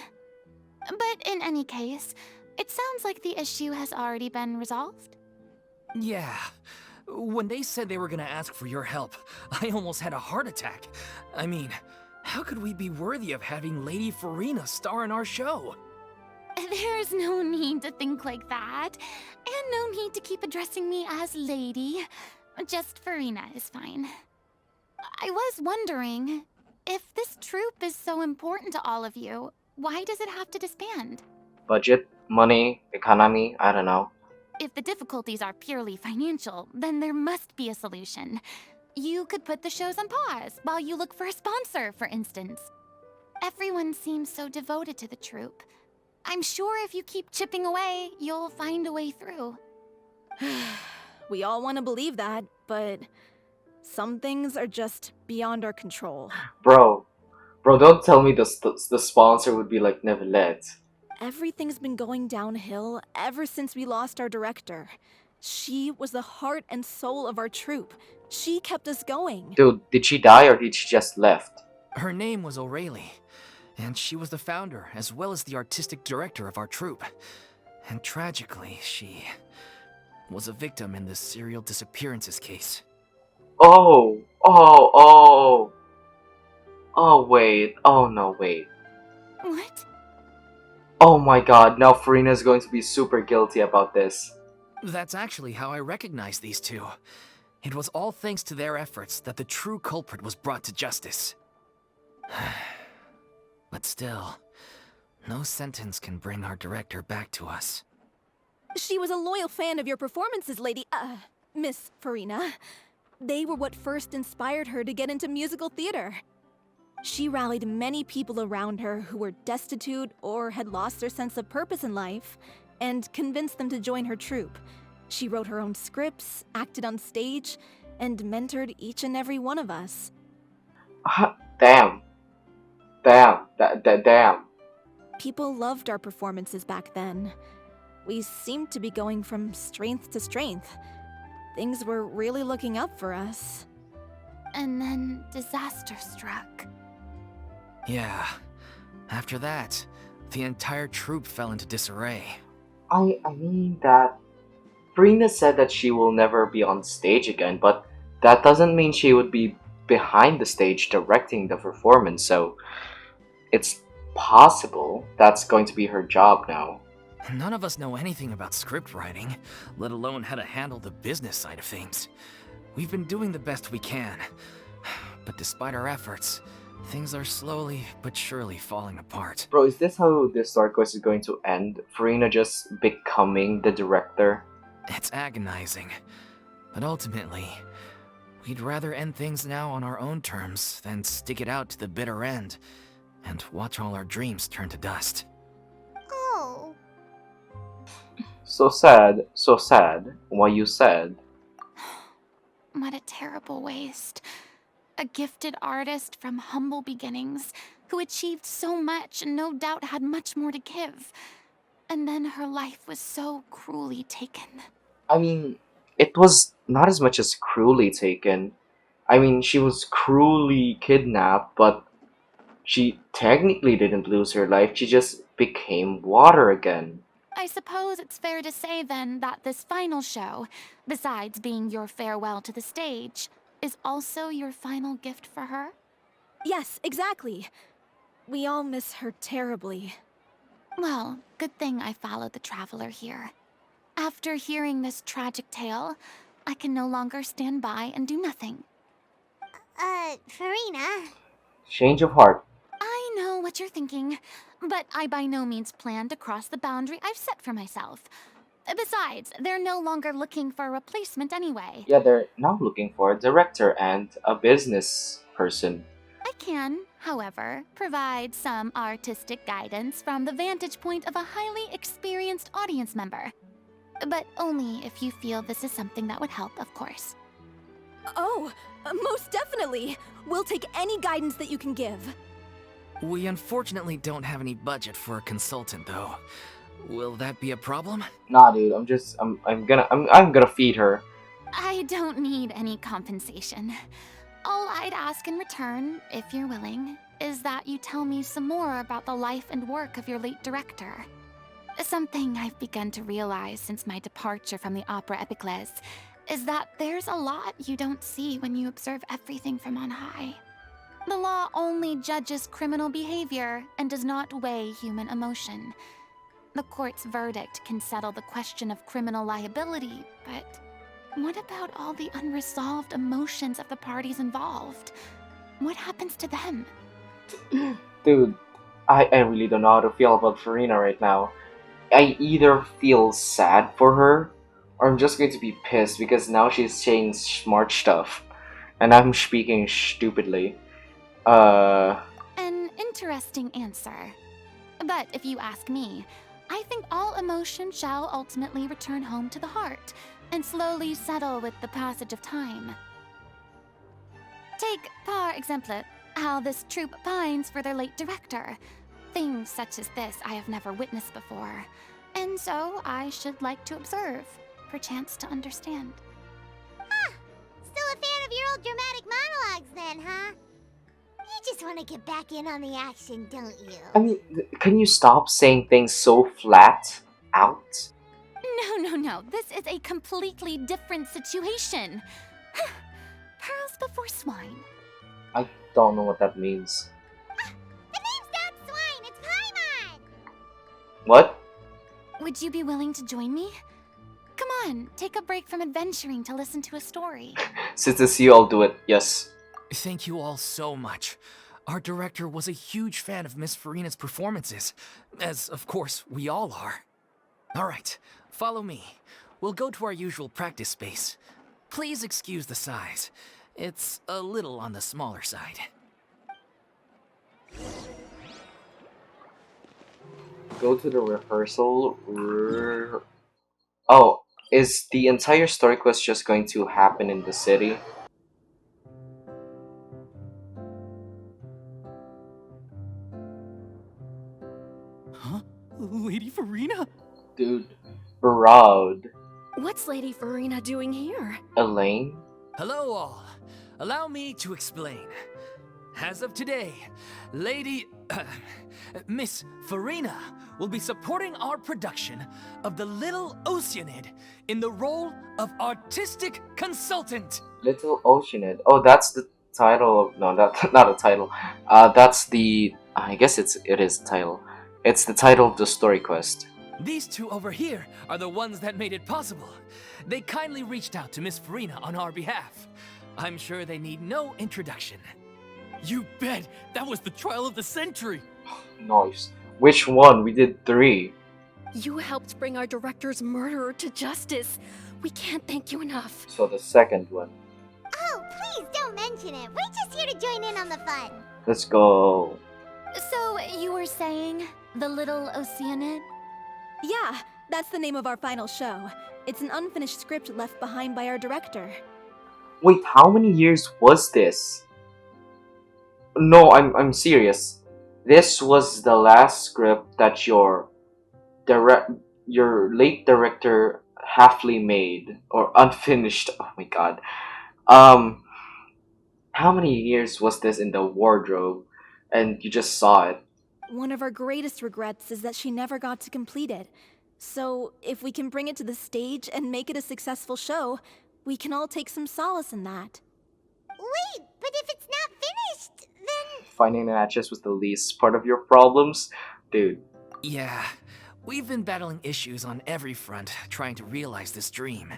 But in any case, it sounds like the issue has already been resolved. Yeah. When they said they were gonna ask for your help, I almost had a heart attack. I mean, how could we be worthy of having Lady Farina star in our show? There's no need to think like that, and no need to keep addressing me as Lady. Just Farina is fine. I was wondering, if this troupe is so important to all of you, why does it have to disband? Budget? Money? Economy? I don't know. If the difficulties are purely financial, then there must be a solution. You could put the shows on pause while you look for a sponsor, for instance. Everyone seems so devoted to the troupe. I'm sure if you keep chipping away, you'll find a way through. We all want to believe that, but some things are just beyond our control. Bro, don't tell me the sponsor would be like Neuvillette. Everything's been going downhill ever since we lost our director. She was the heart and soul of our troupe. She kept us going. Dude, did she die or did she just left? Her name was O'Reilly, and she was the founder as well as the artistic director of our troupe. And tragically, she was a victim in this serial disappearances case. Oh, wait. Oh, no, wait. What? Oh my god, now Farina's going to be super guilty about this. That's actually how I recognized these two. It was all thanks to their efforts that the true culprit was brought to justice. But still, no sentence can bring our director back to us. She was a loyal fan of your performances, Miss Farina. They were what first inspired her to get into musical theater. She rallied many people around her who were destitute or had lost their sense of purpose in life, and convinced them to join her troupe. She wrote her own scripts, acted on stage, and mentored each and every one of us. Damn. Damn. People loved our performances back then. We seemed to be going from strength to strength. Things were really looking up for us. And then disaster struck. Yeah. After that, the entire troupe fell into disarray. I mean that Farina said that she will never be on stage again, but that doesn't mean she would be behind the stage directing the performance, so it's possible that's going to be her job now. None of us know anything about script writing, let alone how to handle the business side of things. We've been doing the best we can, but despite our efforts, things are slowly but surely falling apart. Bro, is this how this Dark Quest is going to end? Farina just becoming the director? It's agonizing, but ultimately, we'd rather end things now on our own terms than stick it out to the bitter end and watch all our dreams turn to dust. Oh. So sad, so sad. What you said. What a terrible waste. A gifted artist from humble beginnings, who achieved so much and no doubt had much more to give. And then her life was so cruelly taken. I mean, it was not as much as cruelly taken. I mean, she was cruelly kidnapped, but she technically didn't lose her life. She just became water again. I suppose it's fair to say then that this final show, besides being your farewell to the stage, is also your final gift for her? Yes, exactly. We all miss her terribly. Well, good thing I followed the traveler here. After hearing this tragic tale, I can no longer stand by and do nothing. Farina. Change of heart. I know what you're thinking, but I by no means plan to cross the boundary I've set for myself. Besides, they're no longer looking for a replacement anyway. Yeah, they're now looking for a director and a business person. I can, however, provide some artistic guidance from the vantage point of a highly experienced audience member. But only if you feel this is something that would help, of course. Oh, most definitely. We'll take any guidance that you can give. We unfortunately don't have any budget for a consultant, though. Will that be a problem? Nah, dude, I'm gonna feed her. I don't need any compensation. All I'd ask in return, if you're willing, is that you tell me some more about the life and work of your late director. Something I've begun to realize since my departure from the Opera Epiclese is that there's a lot you don't see when you observe everything from on high. The law only judges criminal behavior and does not weigh human emotion. The court's verdict can settle the question of criminal liability, but what about all the unresolved emotions of the parties involved? What happens to them? Dude, I really don't know how to feel about Farina right now. I either feel sad for her, or I'm just going to be pissed because now she's saying smart stuff, and I'm speaking stupidly. An interesting answer. But if you ask me, I think all emotion shall ultimately return home to the heart and slowly settle with the passage of time. Take, par exemple, how this troupe pines for their late director. Things such as this I have never witnessed before, and so I should like to observe, perchance to understand. Still a fan of your old dramatic monologues then, huh? You just want to get back in on the action, don't you? I mean, can you stop saying things so flat out? No. This is a completely different situation. Pearls before swine. I don't know what that means. The name's not Swine, it's Paimon! What? Would you be willing to join me? Come on, take a break from adventuring to listen to a story. Since it's you, I'll do it. Yes. Thank you all so much. Our director was a huge fan of Miss Farina's performances, as of course we all are. Alright, follow me. We'll go to our usual practice space. Please excuse the size. It's a little on the smaller side. Go to the rehearsal. Oh, is the entire story quest just going to happen in the city? Huh? Lady Farina? Dude, Barad. What's Lady Farina doing here? Elaine? Hello all. Allow me to explain. As of today, Miss Farina will be supporting our production of The Little Oceanid in the role of artistic consultant. Little Oceanid. Oh, that's the title of... No, that's not a title. That's the... I guess it is the title. It's the title of the story quest. These two over here are the ones that made it possible. They kindly reached out to Miss Farina on our behalf. I'm sure they need no introduction. You bet! That was the trial of the century! Nice. Which one? We did 3. You helped bring our director's murderer to justice. We can't thank you enough. So the second one. Oh, please don't mention it. We're just here to join in on the fun. Let's go. So, you were saying The Little Oceanid? Yeah, that's the name of our final show. It's an unfinished script left behind by our director. Wait, how many years was this? No, I'm serious. this was the last script that direct your late director halfly made or unfinished. Oh my god. Um, how many years was this in the wardrobe, and you just saw it? One of our greatest regrets is that she never got to complete it. So, if we can bring it to the stage and make it a successful show, we can all take some solace in that. Wait, but if it's not finished, then... Finding the matches was the least part of your problems, dude. Yeah, we've been battling issues on every front trying to realize this dream.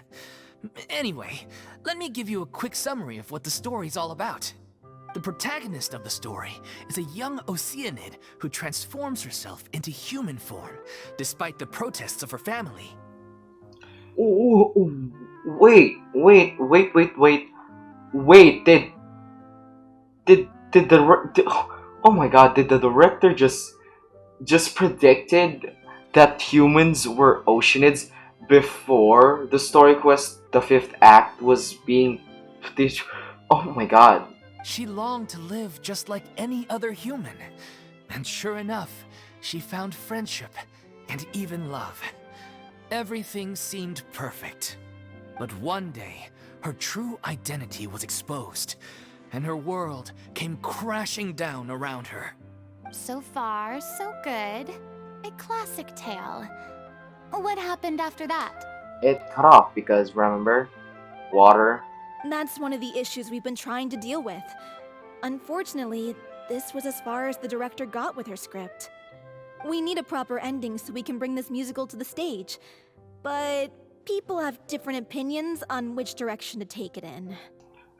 Anyway, let me give you a quick summary of what the story's all about. The protagonist of the story is a young Oceanid who transforms herself into human form, despite the protests of her family. Ooh, ooh, wait. Oh my god, did the director just predicted that humans were Oceanids before the story quest, the fifth act, was being... Oh my god. She longed to live just like any other human. And sure enough, she found friendship and even love. Everything seemed perfect. But one day, her true identity was exposed, and her world came crashing down around her. So far, so good. A classic tale. What happened after that? It cut off because, remember? Water. That's one of the issues we've been trying to deal with. Unfortunately, this was as far as the director got with her script. We need a proper ending so we can bring this musical to the stage. But people have different opinions on which direction to take it in.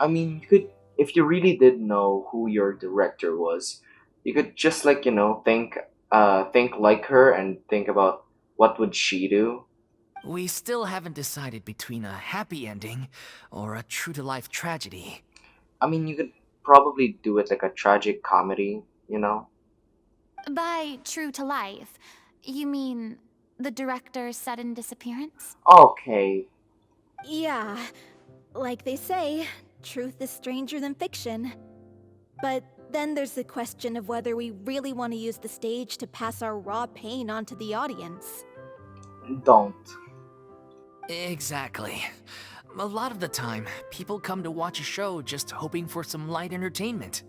I mean, you could, if you really did know who your director was, you could just think like her and think about what would she do. We still haven't decided between a happy ending or a true-to-life tragedy. I mean, you could probably do it like a tragic comedy, you know? By true to life, you mean the director's sudden disappearance? Okay. Yeah, like they say, truth is stranger than fiction. But then there's the question of whether we really want to use the stage to pass our raw pain onto the audience. Don't. Exactly. A lot of the time, people come to watch a show just hoping for some light entertainment.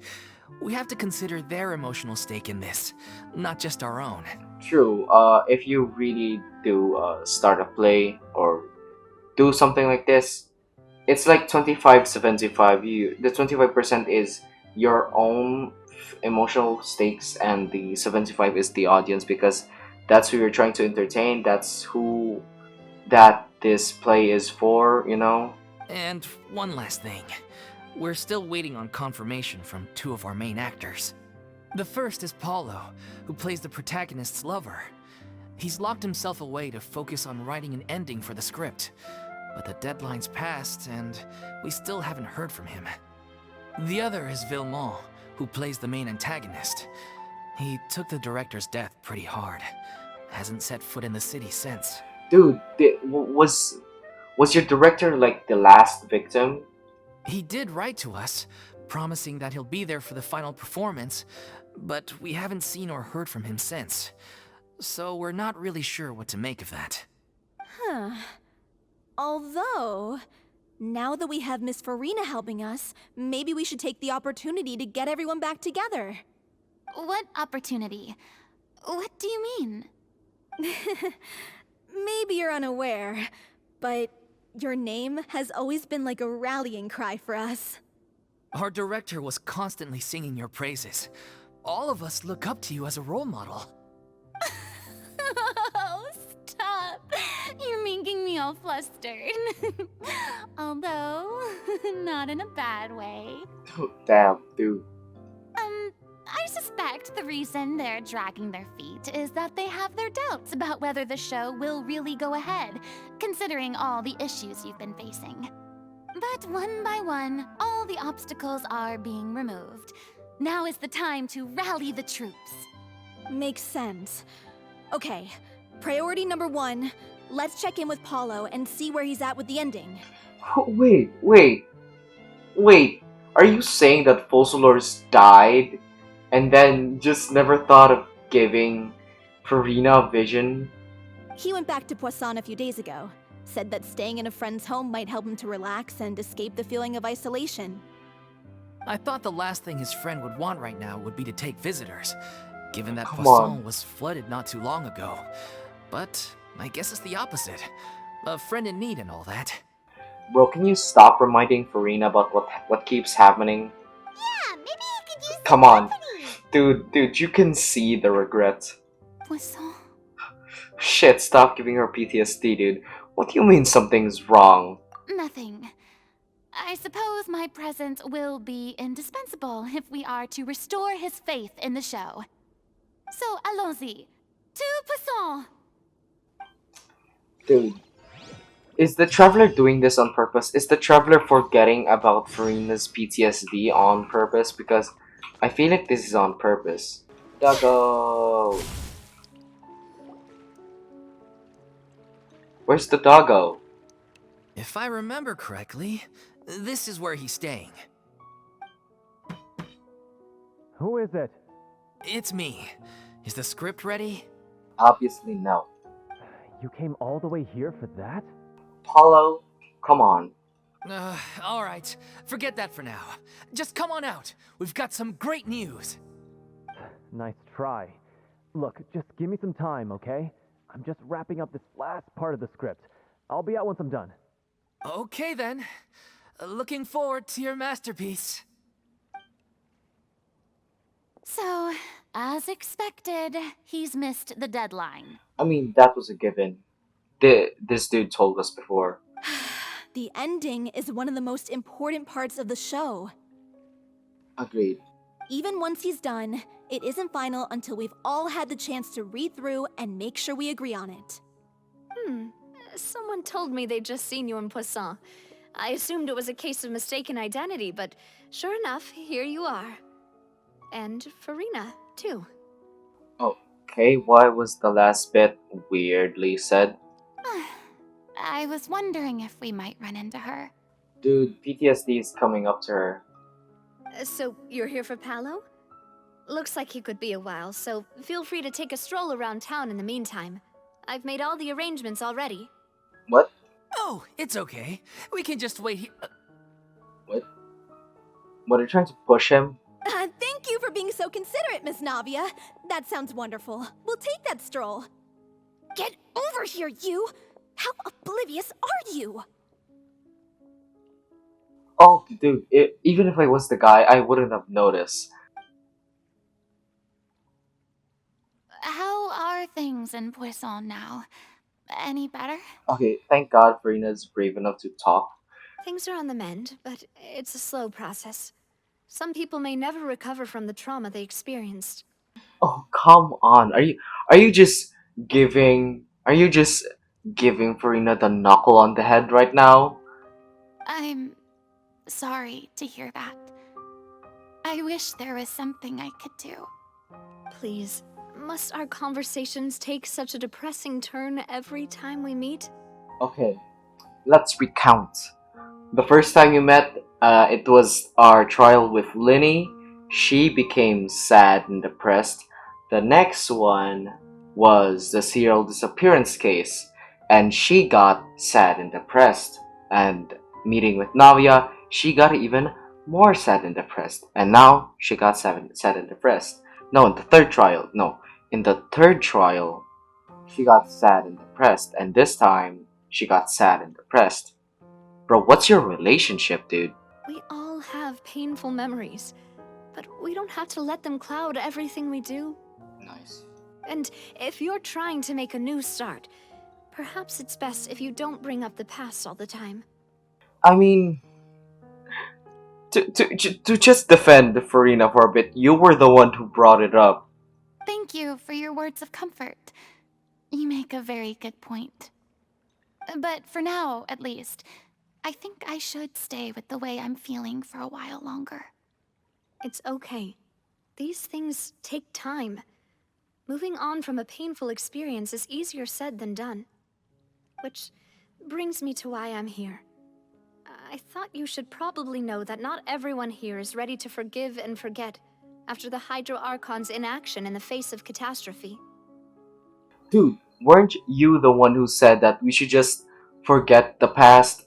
We have to consider their emotional stake in this, not just our own. True, if you really do start a play or do something like this, it's like 25-75. The 25% is your own emotional stakes, and the 75 is the audience, because that's who you're trying to entertain. That's who this play is for, you know? And one last thing. We're still waiting on confirmation from two of our main actors. The first is Paulo, who plays the protagonist's lover. He's locked himself away to focus on writing an ending for the script, but the deadline's passed and we still haven't heard from him. The other is Villemont, who plays the main antagonist. He took the director's death pretty hard. Hasn't set foot in the city since. Dude, was your director like the last victim? He did write to us, promising that he'll be there for the final performance, but we haven't seen or heard from him since. So we're not really sure what to make of that. Huh. Although, now that we have Miss Farina helping us, maybe we should take the opportunity to get everyone back together. What opportunity? What do you mean? Maybe you're unaware, but your name has always been like a rallying cry for us. Our director was constantly singing your praises. All of us look up to you as a role model. Oh, stop! You're making me all flustered. Although, not in a bad way. Damn, dude. I suspect the reason they're dragging their feet is that they have their doubts about whether the show will really go ahead, considering all the issues you've been facing. But one by one, all the obstacles are being removed. Now is the time to rally the troops. Makes sense. Okay, priority number 1, let's check in with Paulo and see where he's at with the ending. Wait. Are you saying that Fossilors died and then just never thought of giving Farina a vision. He went back to Poisson a few days ago. Said that staying in a friend's home might help him to relax and escape the feeling of isolation. I thought the last thing his friend would want right now would be to take visitors, given that Come Poisson on. was flooded not too long ago. But I guess it's the opposite. A friend in need and all that. Bro, can you stop reminding Farina about what keeps happening? Yeah, maybe he could use some Come on. company. Dude, you can see the regret. Poisson. Shit, stop giving her PTSD, dude. What do you mean something's wrong? Nothing. I suppose my presence will be indispensable if we are to restore his faith in the show. So, allons-y. To Poisson! Dude. Is the Traveler doing this on purpose? Is the Traveler forgetting about Farina's PTSD on purpose? Because I feel like this is on purpose. Doggo! Where's the doggo? If I remember correctly, this is where he's staying. Who is it? It's me. Is the script ready? Obviously no. You came all the way here for that? Paulo, come on. Alright. Forget that for now. Just come on out. We've got some great news. Nice try. Look, just give me some time, okay? I'm just wrapping up this last part of the script. I'll be out once I'm done. Okay then. Looking forward to your masterpiece. So, as expected, he's missed the deadline. I mean, that was a given. This dude told us before. The ending is one of the most important parts of the show. Agreed. Even once he's done, it isn't final until we've all had the chance to read through and make sure we agree on it. Someone told me they'd just seen you in Poisson. I assumed it was a case of mistaken identity, but sure enough, here you are. And Farina, too. Okay, why was the last bit weirdly said? I was wondering if we might run into her. Dude, PTSD is coming up to her. So, you're here for Paolo? Looks like he could be a while, so feel free to take a stroll around town in the meantime. I've made all the arrangements already. What? Oh, it's okay. We can just wait here. What? What, are you trying to push him? Thank you for being so considerate, Miss Navia. That sounds wonderful. We'll take that stroll. Get over here, you! How oblivious are you? Oh, dude, even if I was the guy, I wouldn't have noticed. How are things in Poisson now? Any better? Okay, thank God Farina's brave enough to talk. Things are on the mend, but it's a slow process. Some people may never recover from the trauma they experienced. Oh, come on. Are you just giving Farina the knuckle on the head right now? I'm sorry to hear that. I wish there was something I could do. Please, must our conversations take such a depressing turn every time we meet? Okay, let's recount. The first time you met, it was our trial with Linny. She became sad and depressed. The next one was the serial disappearance case, and she got sad and depressed. And meeting with Navia, she got even more sad and depressed. And now she got sad and depressed. No, in the third trial, she got sad and depressed, and this time she got sad and depressed. Bro, what's your relationship, dude? We all have painful memories, but we don't have to let them cloud everything we do. Nice. And if you're trying to make a new start, perhaps it's best if you don't bring up the past all the time. I mean, to just defend Farina for a bit, you were the one who brought it up. Thank you for your words of comfort. You make a very good point. But for now, at least, I think I should stay with the way I'm feeling for a while longer. It's okay. These things take time. Moving on from a painful experience is easier said than done. Which brings me to why I'm here. I thought you should probably know that not everyone here is ready to forgive and forget, after the Hydro Archon's inaction in the face of catastrophe. Dude, weren't you the one who said that we should just forget the past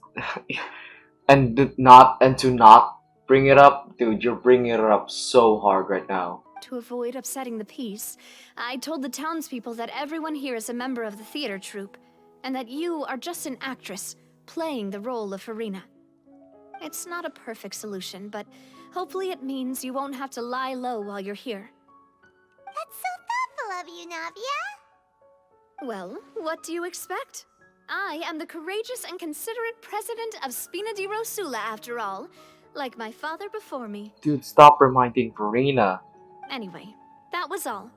and to not bring it up? Dude, you're bringing it up so hard right now. To avoid upsetting the peace, I told the townspeople that everyone here is a member of the theater troupe, and that you are just an actress playing the role of Farina. It's not a perfect solution, but hopefully it means you won't have to lie low while you're here. That's so thoughtful of you, Navia. Well, what do you expect? I am the courageous and considerate president of Spina di Rosula, after all, like my father before me. Dude, stop reminding Verena. Anyway, that was all.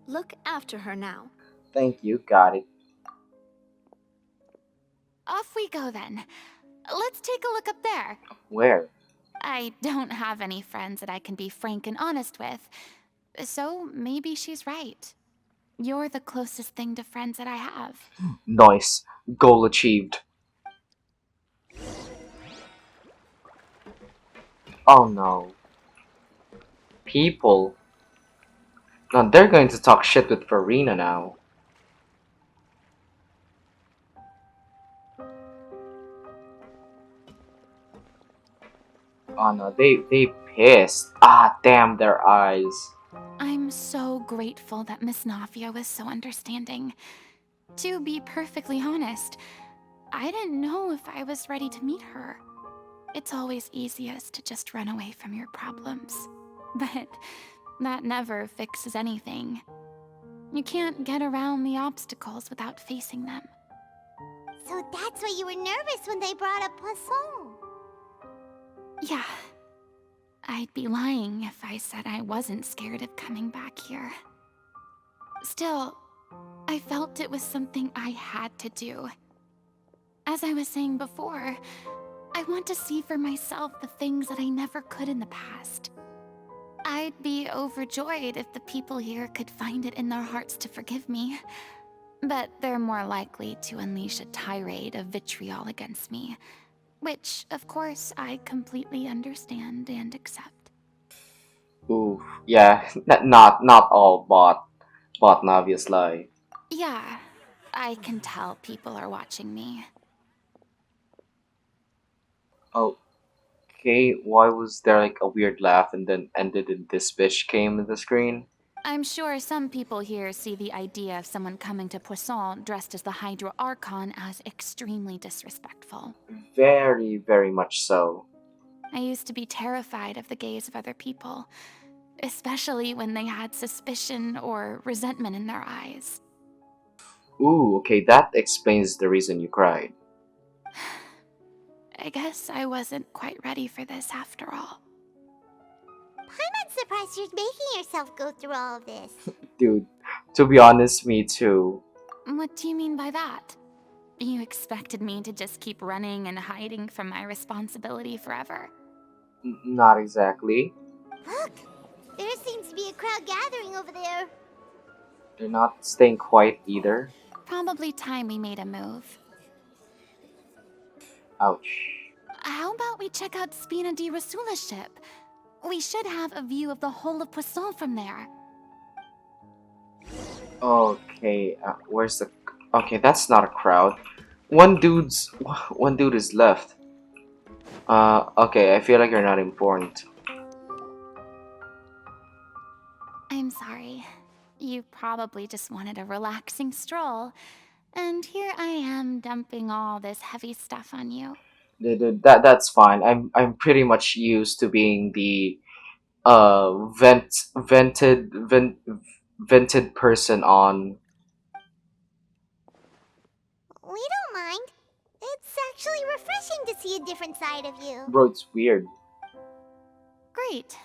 Look after her now. Thank you, got it. Off we go then. Let's take a look up there. Where? I don't have any friends that I can be frank and honest with, so maybe she's right. You're the closest thing to friends that I have. Nice. Goal achieved. Oh no. People. Now they're going to talk shit with Verena now. Oh no, they pissed. Ah, damn their eyes. I'm so grateful that Miss Navia was so understanding. To be perfectly honest, I didn't know if I was ready to meet her. It's always easiest to just run away from your problems. But that never fixes anything. You can't get around the obstacles without facing them. So that's why you were nervous when they brought up Poisson. Yeah. I'd be lying if I said I wasn't scared of coming back here. Still, I felt it was something I had to do. As I was saying before, I want to see for myself the things that I never could in the past. I'd be overjoyed if the people here could find it in their hearts to forgive me. But they're more likely to unleash a tirade of vitriol against me. Which, of course, I completely understand and accept. Ooh, yeah, not all bought Navia's lie. Yeah, I can tell people are watching me. Okay, why was there like a weird laugh and then ended in this bitch came in the screen? I'm sure some people here see the idea of someone coming to Poisson dressed as the Hydro Archon as extremely disrespectful. Very, very much so. I used to be terrified of the gaze of other people, especially when they had suspicion or resentment in their eyes. Ooh, okay, that explains the reason you cried. I guess I wasn't quite ready for this after all. I'm not surprised you're making yourself go through all of this. Dude, to be honest, me too. What do you mean by that? You expected me to just keep running and hiding from my responsibility forever? Not exactly. Look! There seems to be a crowd gathering over there. They're not staying quiet either. Probably time we made a move. Ouch. How about we check out Spina di Rosula's ship? We should have a view of the whole of Poisson from there. Okay, where's the... Okay, that's not a crowd. One dude is left. Okay, I feel like you're not important. I'm sorry. You probably just wanted a relaxing stroll. And here I am dumping all this heavy stuff on you. That's fine. I'm pretty much used to being the vented person on. We don't mind. It's actually refreshing to see a different side of you. Bro, it's weird. Great.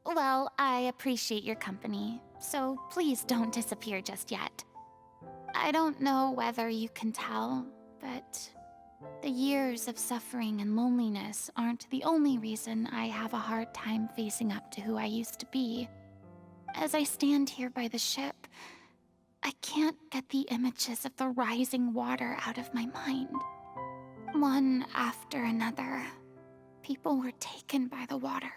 Well, I appreciate your company, so please don't disappear just yet. I don't know whether you can tell, but the years of suffering and loneliness aren't the only reason I have a hard time facing up to who I used to be. As I stand here by the ship, I can't get the images of the rising water out of my mind. One after another, people were taken by the water.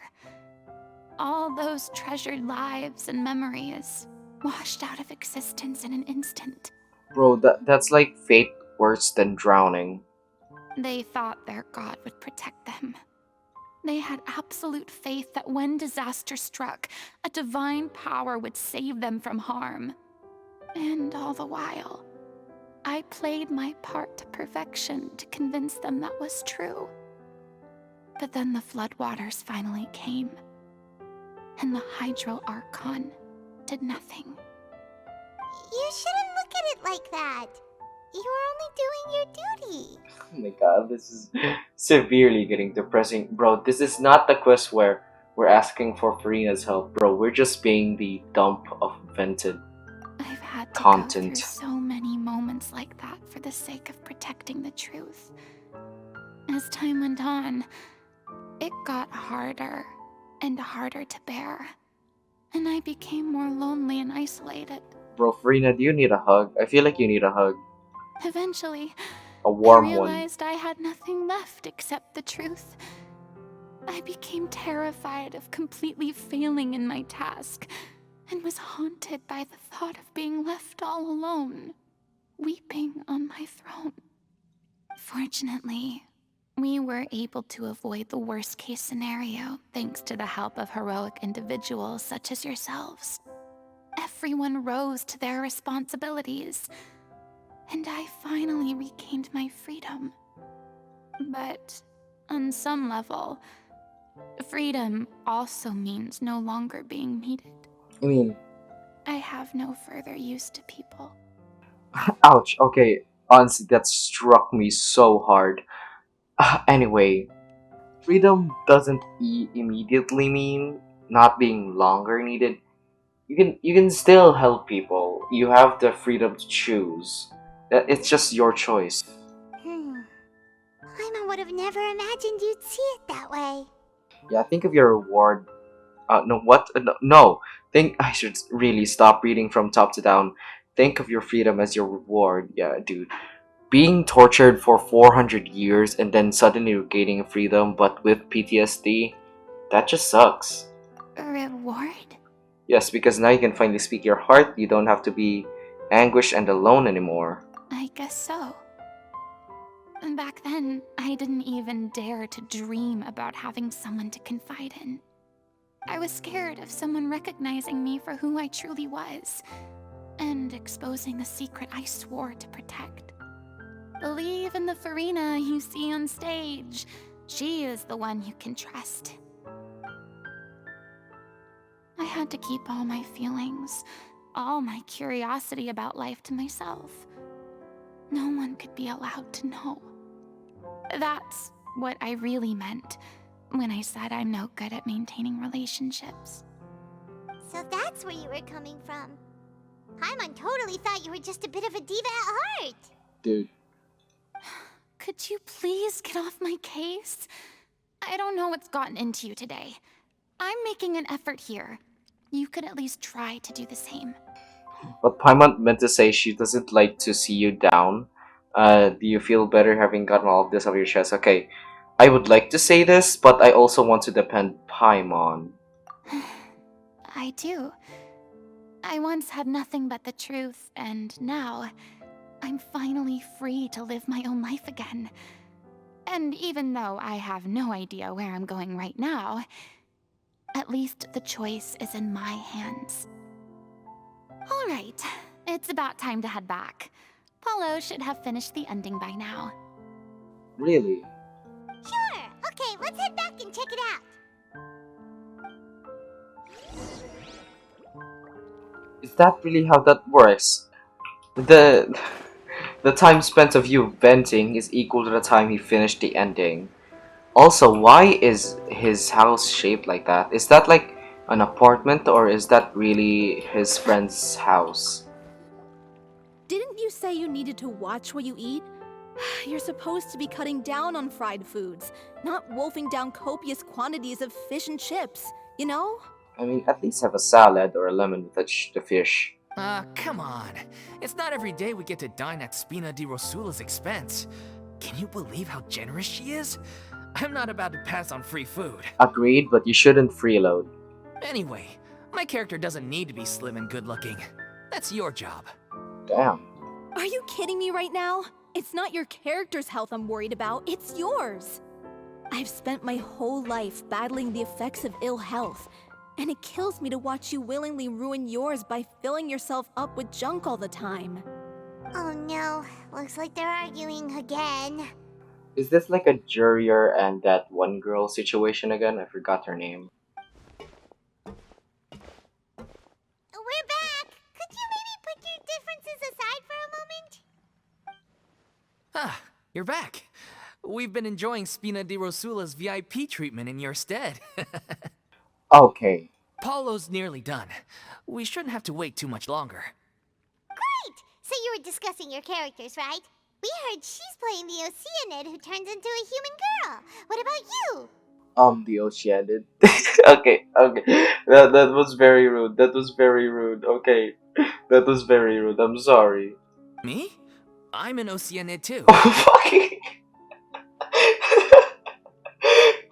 All those treasured lives and memories washed out of existence in an instant. Bro, that's like fate worse than drowning. They thought their god would protect them. They had absolute faith that when disaster struck, a divine power would save them from harm. And all the while, I played my part to perfection to convince them that was true. But then the floodwaters finally came, and the Hydro Archon did nothing. You shouldn't look at it like that. You were only doing your duty. Oh my god, this is severely getting depressing. Bro, this is not the quest where we're asking for Furina's help, bro. We're just being the dump of vented I've had to content. go through so many moments like that for the sake of protecting the truth. As time went on, it got harder and harder to bear, and I became more lonely and isolated. Bro, Furina, do you need a hug? I feel like you need a hug. Eventually, A warm I one. realized I had nothing left except the truth. I became terrified of completely failing in my task, and was haunted by the thought of being left all alone, weeping on my throne. Fortunately, we were able to avoid the worst-case scenario thanks to the help of heroic individuals such as yourselves. Everyone rose to their responsibilities, and I finally regained my freedom. But on some level, freedom also means no longer being needed. I mean, I have no further use to people. ouch. Okay, honestly, that struck me so hard. Anyway, freedom doesn't immediately mean not being longer needed. You can still help people. You have the freedom to choose. It's just your choice. Paimon would have never imagined you'd see it that way. Yeah, think of your reward. No, what? No. Think I should really stop reading from top to down. Think of your freedom as your reward. Yeah, dude. Being tortured for 400 years and then suddenly regaining freedom, but with PTSD, that just sucks. Reward? Yes, because now you can finally speak your heart. You don't have to be anguished and alone anymore. I guess so. Back then, I didn't even dare to dream about having someone to confide in. I was scared of someone recognizing me for who I truly was, and exposing the secret I swore to protect. Believe in the Furina you see on stage. She is the one you can trust. I had to keep all my feelings, all my curiosity about life to myself. No one could be allowed to know. That's what I really meant when I said I'm no good at maintaining relationships. So that's where you were coming from. Paimon totally thought you were just a bit of a diva at heart. Dude. Could you please get off my case? I don't know what's gotten into you today. I'm making an effort here. You could at least try to do the same. But Paimon meant to say she doesn't like to see you down. Do you feel better having gotten all of this off your chest? Okay, I would like to say this, but I also want to defend Paimon. I do. I once had nothing but the truth, and now I'm finally free to live my own life again. And even though I have no idea where I'm going right now, at least the choice is in my hands. All right, it's about time to head back. Paulo should have finished the ending by now. Really? Sure. Okay, let's head back and check it out. Is that really how that works? The time spent of you venting is equal to the time he finished the ending. Also, why is his house shaped like that? Is that like an apartment, or is that really his friend's house? Didn't you say you needed to watch what you eat? You're supposed to be cutting down on fried foods, not wolfing down copious quantities of fish and chips, you know? I mean, at least have a salad or a lemon with the fish. Come on. It's not every day we get to dine at Spina di Rosula's expense. Can you believe how generous she is? I'm not about to pass on free food. Agreed, but you shouldn't freeload. Anyway, my character doesn't need to be slim and good-looking. That's your job. Damn. Are you kidding me right now? It's not your character's health I'm worried about, it's yours. I've spent my whole life battling the effects of ill health, and it kills me to watch you willingly ruin yours by filling yourself up with junk all the time. Oh no, looks like they're arguing again. Is this like a Jurier and that one girl situation again? I forgot her name. We're back! Could you maybe put your differences aside for a moment? Ah, you're back. We've been enjoying Spina di Rosula's VIP treatment in your stead. Okay. Paulo's nearly done. We shouldn't have to wait too much longer. Great! So you were discussing your characters, right? We heard she's playing the Oceanid who turns into a human girl. What about you? The Oceanid. Okay. That was very rude. That was very rude. Okay. That was very rude. I'm sorry. Me? I'm an Oceanid too. Oh, fucking.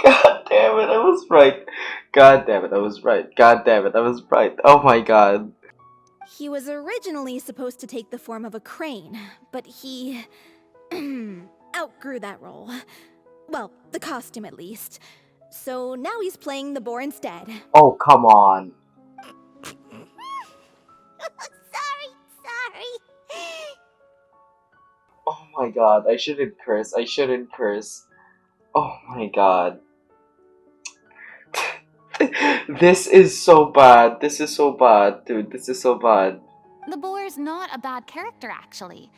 God damn it, I was right. God damn it, I was right. God damn it, I was right. Oh my god. He was originally supposed to take the form of a crane, but he outgrew that role. Well, the costume at least. So now he's playing the boar instead. Oh, come on. Sorry. Oh my god, I shouldn't curse. I shouldn't curse. Oh my god. This is so bad. This is so bad, dude. This is so bad. The boar's not a bad character, actually.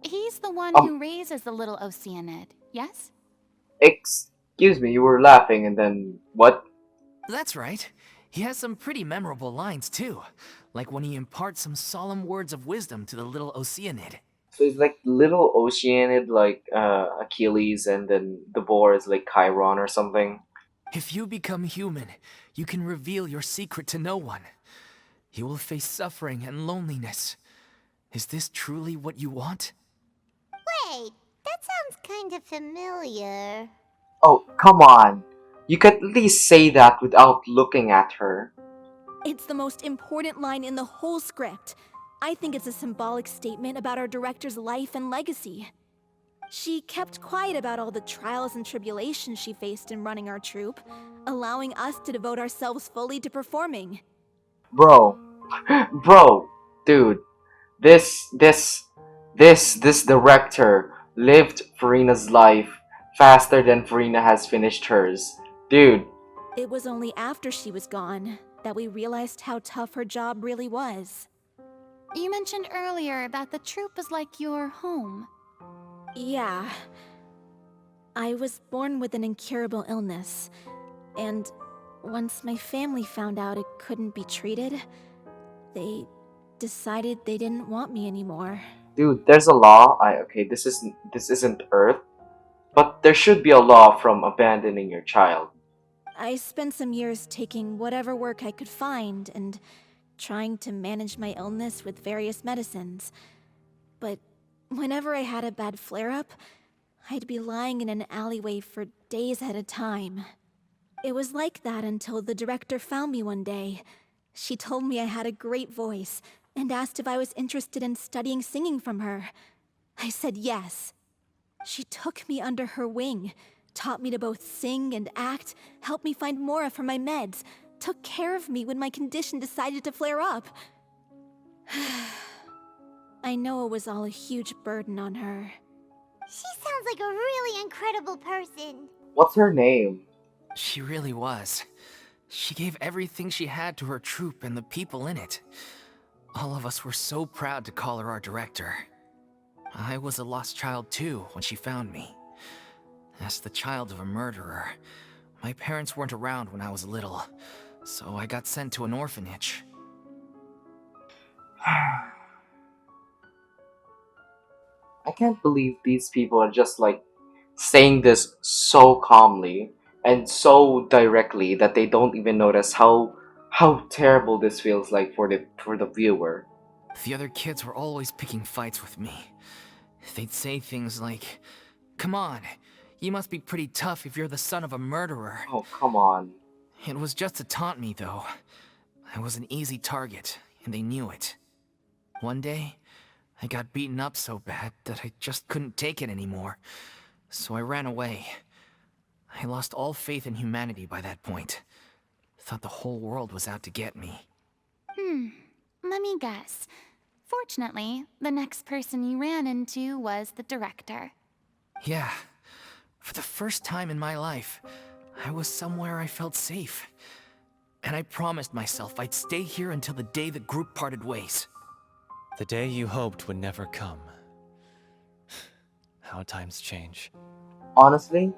He's the one who raises the little Oceanid, yes? Excuse me, you were laughing and then what? That's right. He has some pretty memorable lines too. Like when he imparts some solemn words of wisdom to the little Oceanid. So it's like little Oceanid, like Achilles, and then the boar is like Chiron or something. If you become human, you can reveal your secret to no one. You will face suffering and loneliness. Is this truly what you want? Wait, that sounds kind of familiar. Oh, come on. You could at least say that without looking at her. It's the most important line in the whole script. I think it's a symbolic statement about our director's life and legacy. She kept quiet about all the trials and tribulations she faced in running our troupe, allowing us to devote ourselves fully to performing. Bro, dude, this director lived Farina's life faster than Farina has finished hers. Dude. It was only after she was gone that we realized how tough her job really was. You mentioned earlier that the troupe is like your home. Yeah. I was born with an incurable illness, and once my family found out it couldn't be treated, they decided they didn't want me anymore. Dude, there's a law. Okay, this isn't Earth, but there should be a law from abandoning your child. I spent some years taking whatever work I could find and trying to manage my illness with various medicines. But whenever I had a bad flare-up, I'd be lying in an alleyway for days at a time. It was like that until the director found me one day. She told me I had a great voice and asked if I was interested in studying singing from her. I said yes. She took me under her wing, taught me to both sing and act, helped me find Mora for my meds, took care of me when my condition decided to flare up. I know it was all a huge burden on her. She sounds like a really incredible person. What's her name? She really was. She gave everything she had to her troupe and the people in it. All of us were so proud to call her our director. I was a lost child too when she found me. As the child of a murderer, my parents weren't around when I was little, so I got sent to an orphanage. I can't believe these people are just like saying this so calmly and so directly that they don't even notice how terrible this feels like for the viewer. The other kids were always picking fights with me. They'd say things like, "Come on, you must be pretty tough if you're the son of a murderer." Oh, come on. It was just to taunt me, though. I was an easy target, and they knew it. One day, I got beaten up so bad that I just couldn't take it anymore, so I ran away. I lost all faith in humanity by that point. Thought the whole world was out to get me. Let me guess. Fortunately, the next person you ran into was the director. Yeah. For the first time in my life, I was somewhere I felt safe. And I promised myself I'd stay here until the day the group parted ways. The day you hoped would never come. How times change. Honestly,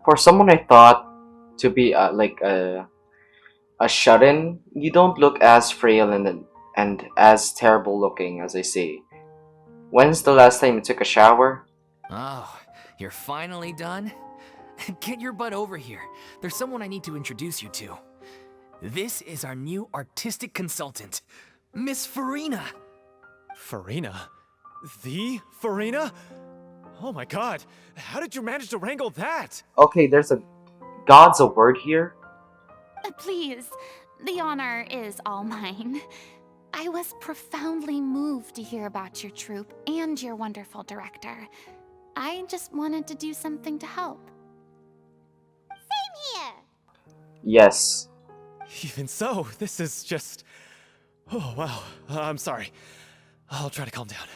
for someone I thought to be like a shut-in, you don't look as frail and as terrible looking as I say. When's the last time you took a shower? Oh, you're finally done? Get your butt over here. There's someone I need to introduce you to. This is our new artistic consultant, Miss Farina. Farina? The Farina? Oh my god, how did you manage to wrangle that? Okay, there's a God's a word here. Please, the honor is all mine. I was profoundly moved to hear about your troupe and your wonderful director. I just wanted to do something to help. Same here. Yes. Even so, this is just... Oh, wow. I'm sorry. I'll try to calm down.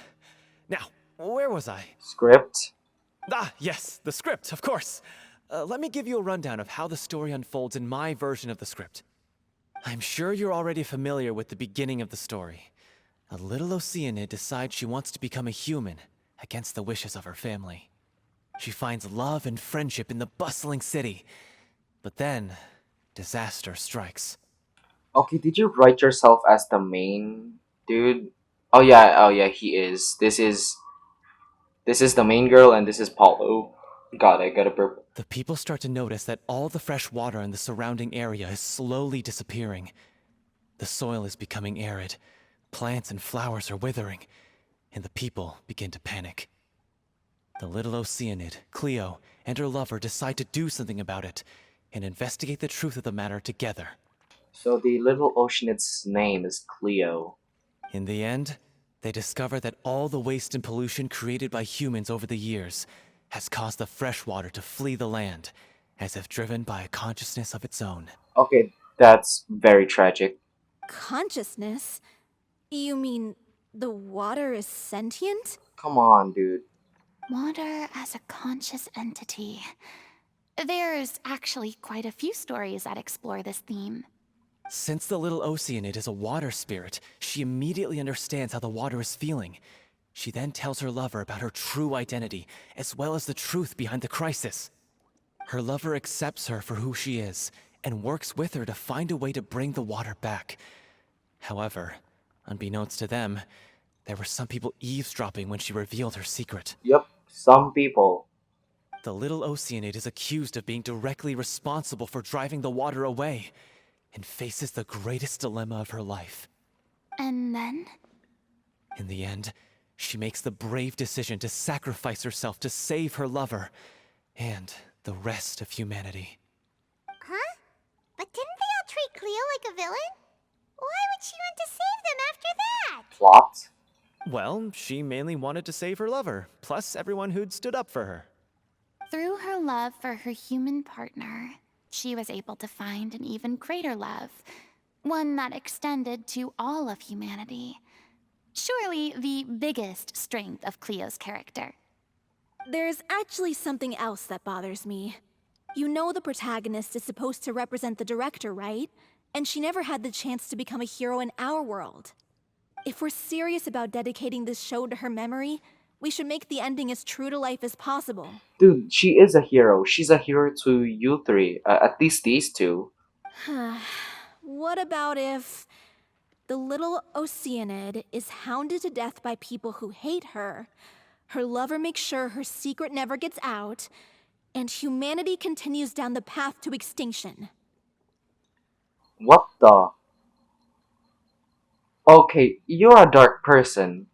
Now, where was I? Script. Ah, yes, the script, of course. Let me give you a rundown of how the story unfolds in my version of the script. I'm sure you're already familiar with the beginning of the story. A little Oceanid decides she wants to become a human, against the wishes of her family. She finds love and friendship in the bustling city. But then, disaster strikes. Okay, did you write yourself as the main dude? Oh yeah, he is. This is the main girl and this is Paulo. God, I got a burp. The people start to notice that all the fresh water in the surrounding area is slowly disappearing. The soil is becoming arid, plants and flowers are withering, and the people begin to panic. The little Oceanid, Cleo, and her lover decide to do something about it, and investigate the truth of the matter together. So the little Oceanid's name is Cleo. In the end, they discover that all the waste and pollution created by humans over the years has caused the fresh water to flee the land, as if driven by a consciousness of its own. Okay, that's very tragic. Consciousness? You mean the water is sentient? Come on, dude. Water as a conscious entity. There's actually quite a few stories that explore this theme. Since the little Oceanid is a water spirit, she immediately understands how the water is feeling. She then tells her lover about her true identity, as well as the truth behind the crisis. Her lover accepts her for who she is, and works with her to find a way to bring the water back. However, unbeknownst to them, there were some people eavesdropping when she revealed her secret. Yep, some people. The little Oceanid is accused of being directly responsible for driving the water away, and faces the greatest dilemma of her life. And then? In the end, she makes the brave decision to sacrifice herself to save her lover, and the rest of humanity. Huh? But didn't they all treat Cleo like a villain? Why would she want to save them after that? Plot? Well, she mainly wanted to save her lover, plus everyone who'd stood up for her. Through her love for her human partner, she was able to find an even greater love, one that extended to all of humanity. Surely the biggest strength of Cleo's character. There's actually something else that bothers me. You know the protagonist is supposed to represent the director, right? And she never had the chance to become a hero in our world. If we're serious about dedicating this show to her memory, we should make the ending as true to life as possible. Dude, she is a hero. She's a hero to you three. At least these two. What about if the little Oceanid is hounded to death by people who hate her, her lover makes sure her secret never gets out, and humanity continues down the path to extinction? What the? Okay, you're a dark person.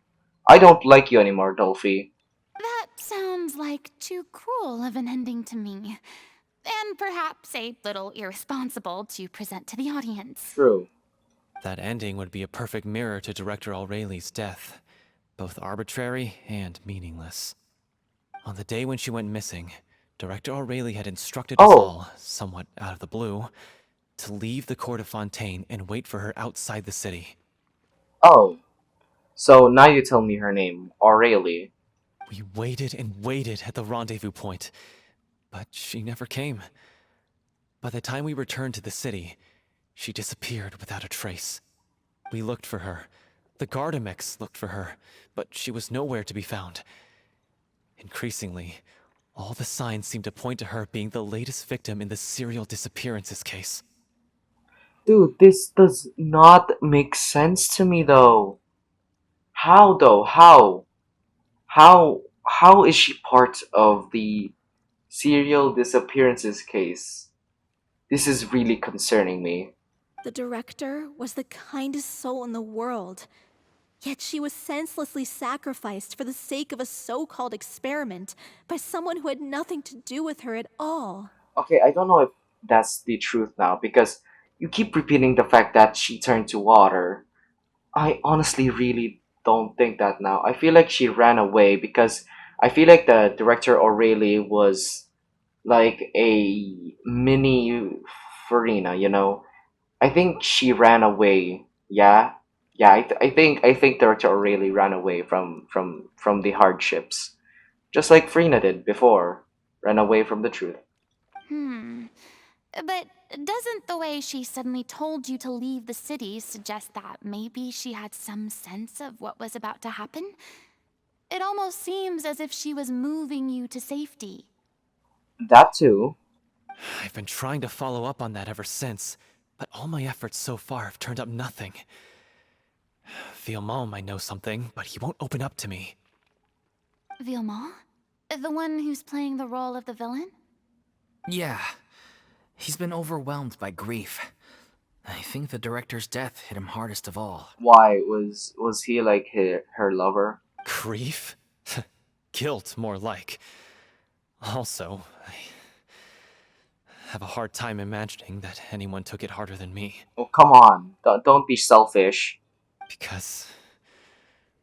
I don't like you anymore, Dolphy. That sounds like too cruel of an ending to me. and perhaps a little irresponsible to present to the audience. True. That ending would be a perfect mirror to Director O'Reilly's death, both arbitrary and meaningless. On the day when she went missing, Director O'Reilly had instructed us Oh. all, somewhat out of the blue, to leave the court of Fontaine and wait for her outside the city. Oh. So now you tell me her name, Aurelie. We waited and waited at the rendezvous point, but she never came. By the time we returned to the city, she disappeared without a trace. We looked for her. The Gardamex looked for her, but she was nowhere to be found. Increasingly, all the signs seemed to point to her being the latest victim in the serial disappearances case. Dude, this does not make sense to me though. How though? How is she part of the serial disappearances case? This is really concerning me. The director was the kindest soul in the world. Yet she was senselessly sacrificed for the sake of a so-called experiment by someone who had nothing to do with her at all. Okay, I don't know if that's the truth now because you keep repeating the fact that she turned to water. I honestly really don't think that now. I feel like she ran away because I feel like the director O'Reilly was like a mini Farina, you know? I think she ran away. Yeah, yeah. I think Director O'Reilly ran away from the hardships, just like Frina did before, ran away from the truth. But doesn't the way she suddenly told you to leave the city suggest that maybe she had some sense of what was about to happen? It almost seems as if she was moving you to safety. That too. I've been trying to follow up on that ever since, but all my efforts so far have turned up nothing. Villemont might know something, but he won't open up to me. Villemont? The one who's playing the role of the villain? Yeah. He's been overwhelmed by grief. I think the director's death hit him hardest of all. Why was he like her lover? Grief? Guilt, more like. Also, I have a hard time imagining that anyone took it harder than me. Oh come on! Don't be selfish. Because,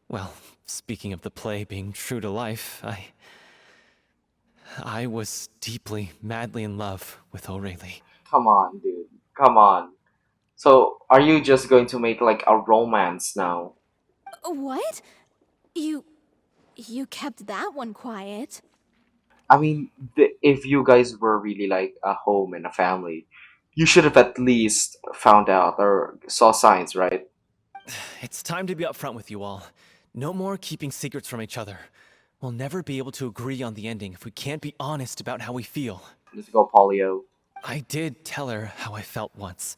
well, speaking of the play being true to life, I was deeply, madly in love with O'Reilly. Come on, dude. Come on. So are you just going to make like a romance now? What? You kept that one quiet. I mean, if you guys were really like a home and a family, you should have at least found out or saw signs, right? It's time to be upfront with you all. No more keeping secrets from each other. We'll never be able to agree on the ending if we can't be honest about how we feel. Let's go, Polio. I did tell her how I felt once,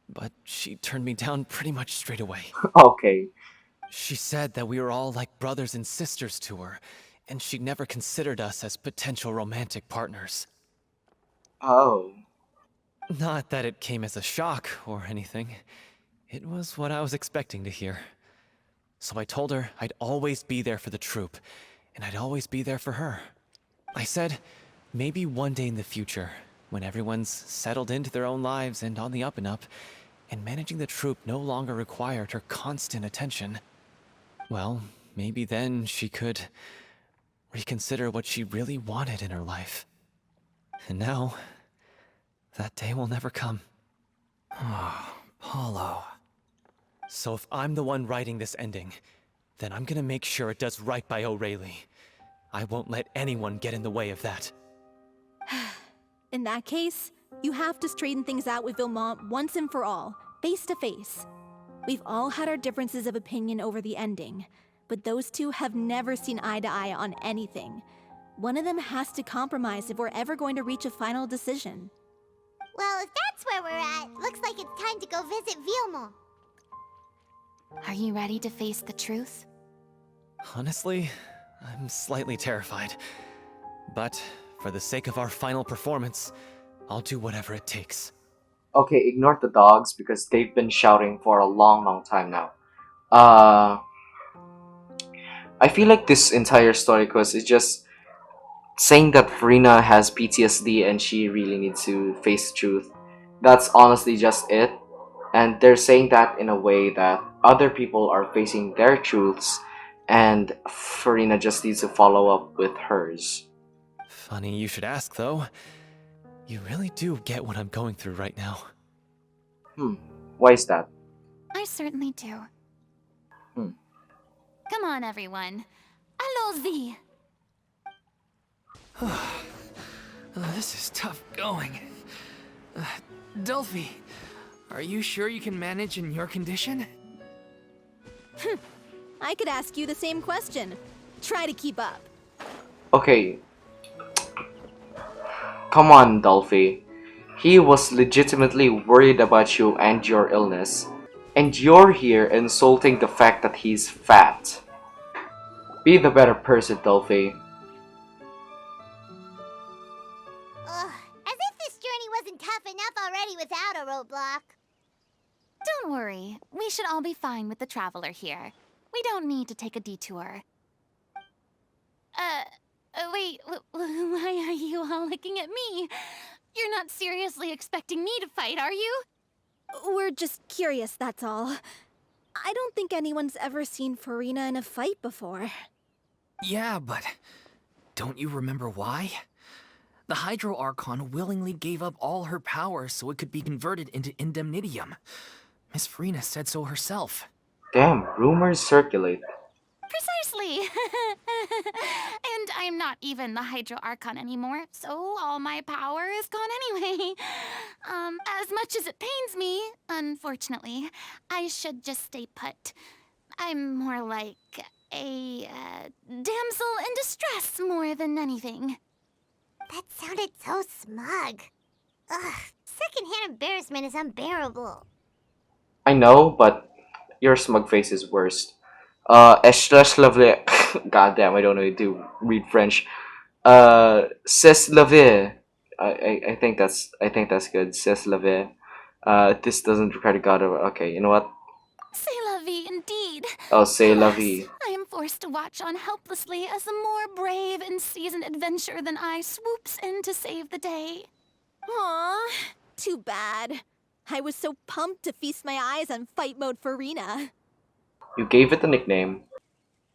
but she turned me down pretty much straight away. Okay. She said that we were all like brothers and sisters to her, and she'd never considered us as potential romantic partners. Oh. Not that it came as a shock or anything. It was what I was expecting to hear. So I told her I'd always be there for the troupe, and I'd always be there for her. I said, maybe one day in the future, when everyone's settled into their own lives and on the up and up, and managing the troupe no longer required her constant attention, well, maybe then she could reconsider what she really wanted in her life. And now, that day will never come. Oh, Paulo. So if I'm the one writing this ending, then I'm gonna make sure it does right by O'Reilly. I won't let anyone get in the way of that. In that case, you have to straighten things out with Villemont once and for all, face to face. We've all had our differences of opinion over the ending, but those two have never seen eye to eye on anything. One of them has to compromise if we're ever going to reach a final decision. Well, if that's where we're at, looks like it's time to go visit Vilmo. Are you ready to face the truth? Honestly, I'm slightly terrified. But for the sake of our final performance, I'll do whatever it takes. Okay, ignore the dogs because they've been shouting for a long time now. I feel like this entire story quest is just saying that Farina has PTSD and she really needs to face the truth. That's honestly just it. And they're saying that in a way that other people are facing their truths and Farina just needs to follow up with hers. Funny you should ask, though. You really do get what I'm going through right now. Why is that? I certainly do. Hmm. Come on, everyone. Allons-y! This is tough going. Delphi, are you sure you can manage in your condition? I could ask you the same question. Try to keep up. Okay. Come on, Dolphy. He was legitimately worried about you and your illness. And you're here insulting the fact that he's fat. Be the better person, Dolphy. Ugh, as if this journey wasn't tough enough already without a roadblock. Don't worry. We should all be fine with the traveler here. We don't need to take a detour. Wait, why are you all looking at me? You're not seriously expecting me to fight, are you? We're just curious, that's all. I don't think anyone's ever seen Farina in a fight before. Yeah, but don't you remember why? The Hydro Archon willingly gave up all her power so it could be converted into Indemnitium. Miss Farina said so herself. Damn, rumors circulate. Precisely! And I'm not even the Hydro Archon anymore, so all my power is gone anyway. As much as it pains me, unfortunately, I should just stay put. I'm more like a damsel in distress more than anything. That sounded so smug. Ugh, secondhand embarrassment is unbearable. I know, but your smug face is worst. Estrès lovely. Goddamn, I don't know how to read French. C'est la vie. I think that's good. C'est la vie. This doesn't require God. Okay, you know what? C'est la vie, indeed. Oh, c'est la Alas, vie. I am forced to watch on helplessly as a more brave and seasoned adventurer than I swoops in to save the day. Aw, too bad. I was so pumped to feast my eyes on fight mode Farina. You gave it a nickname.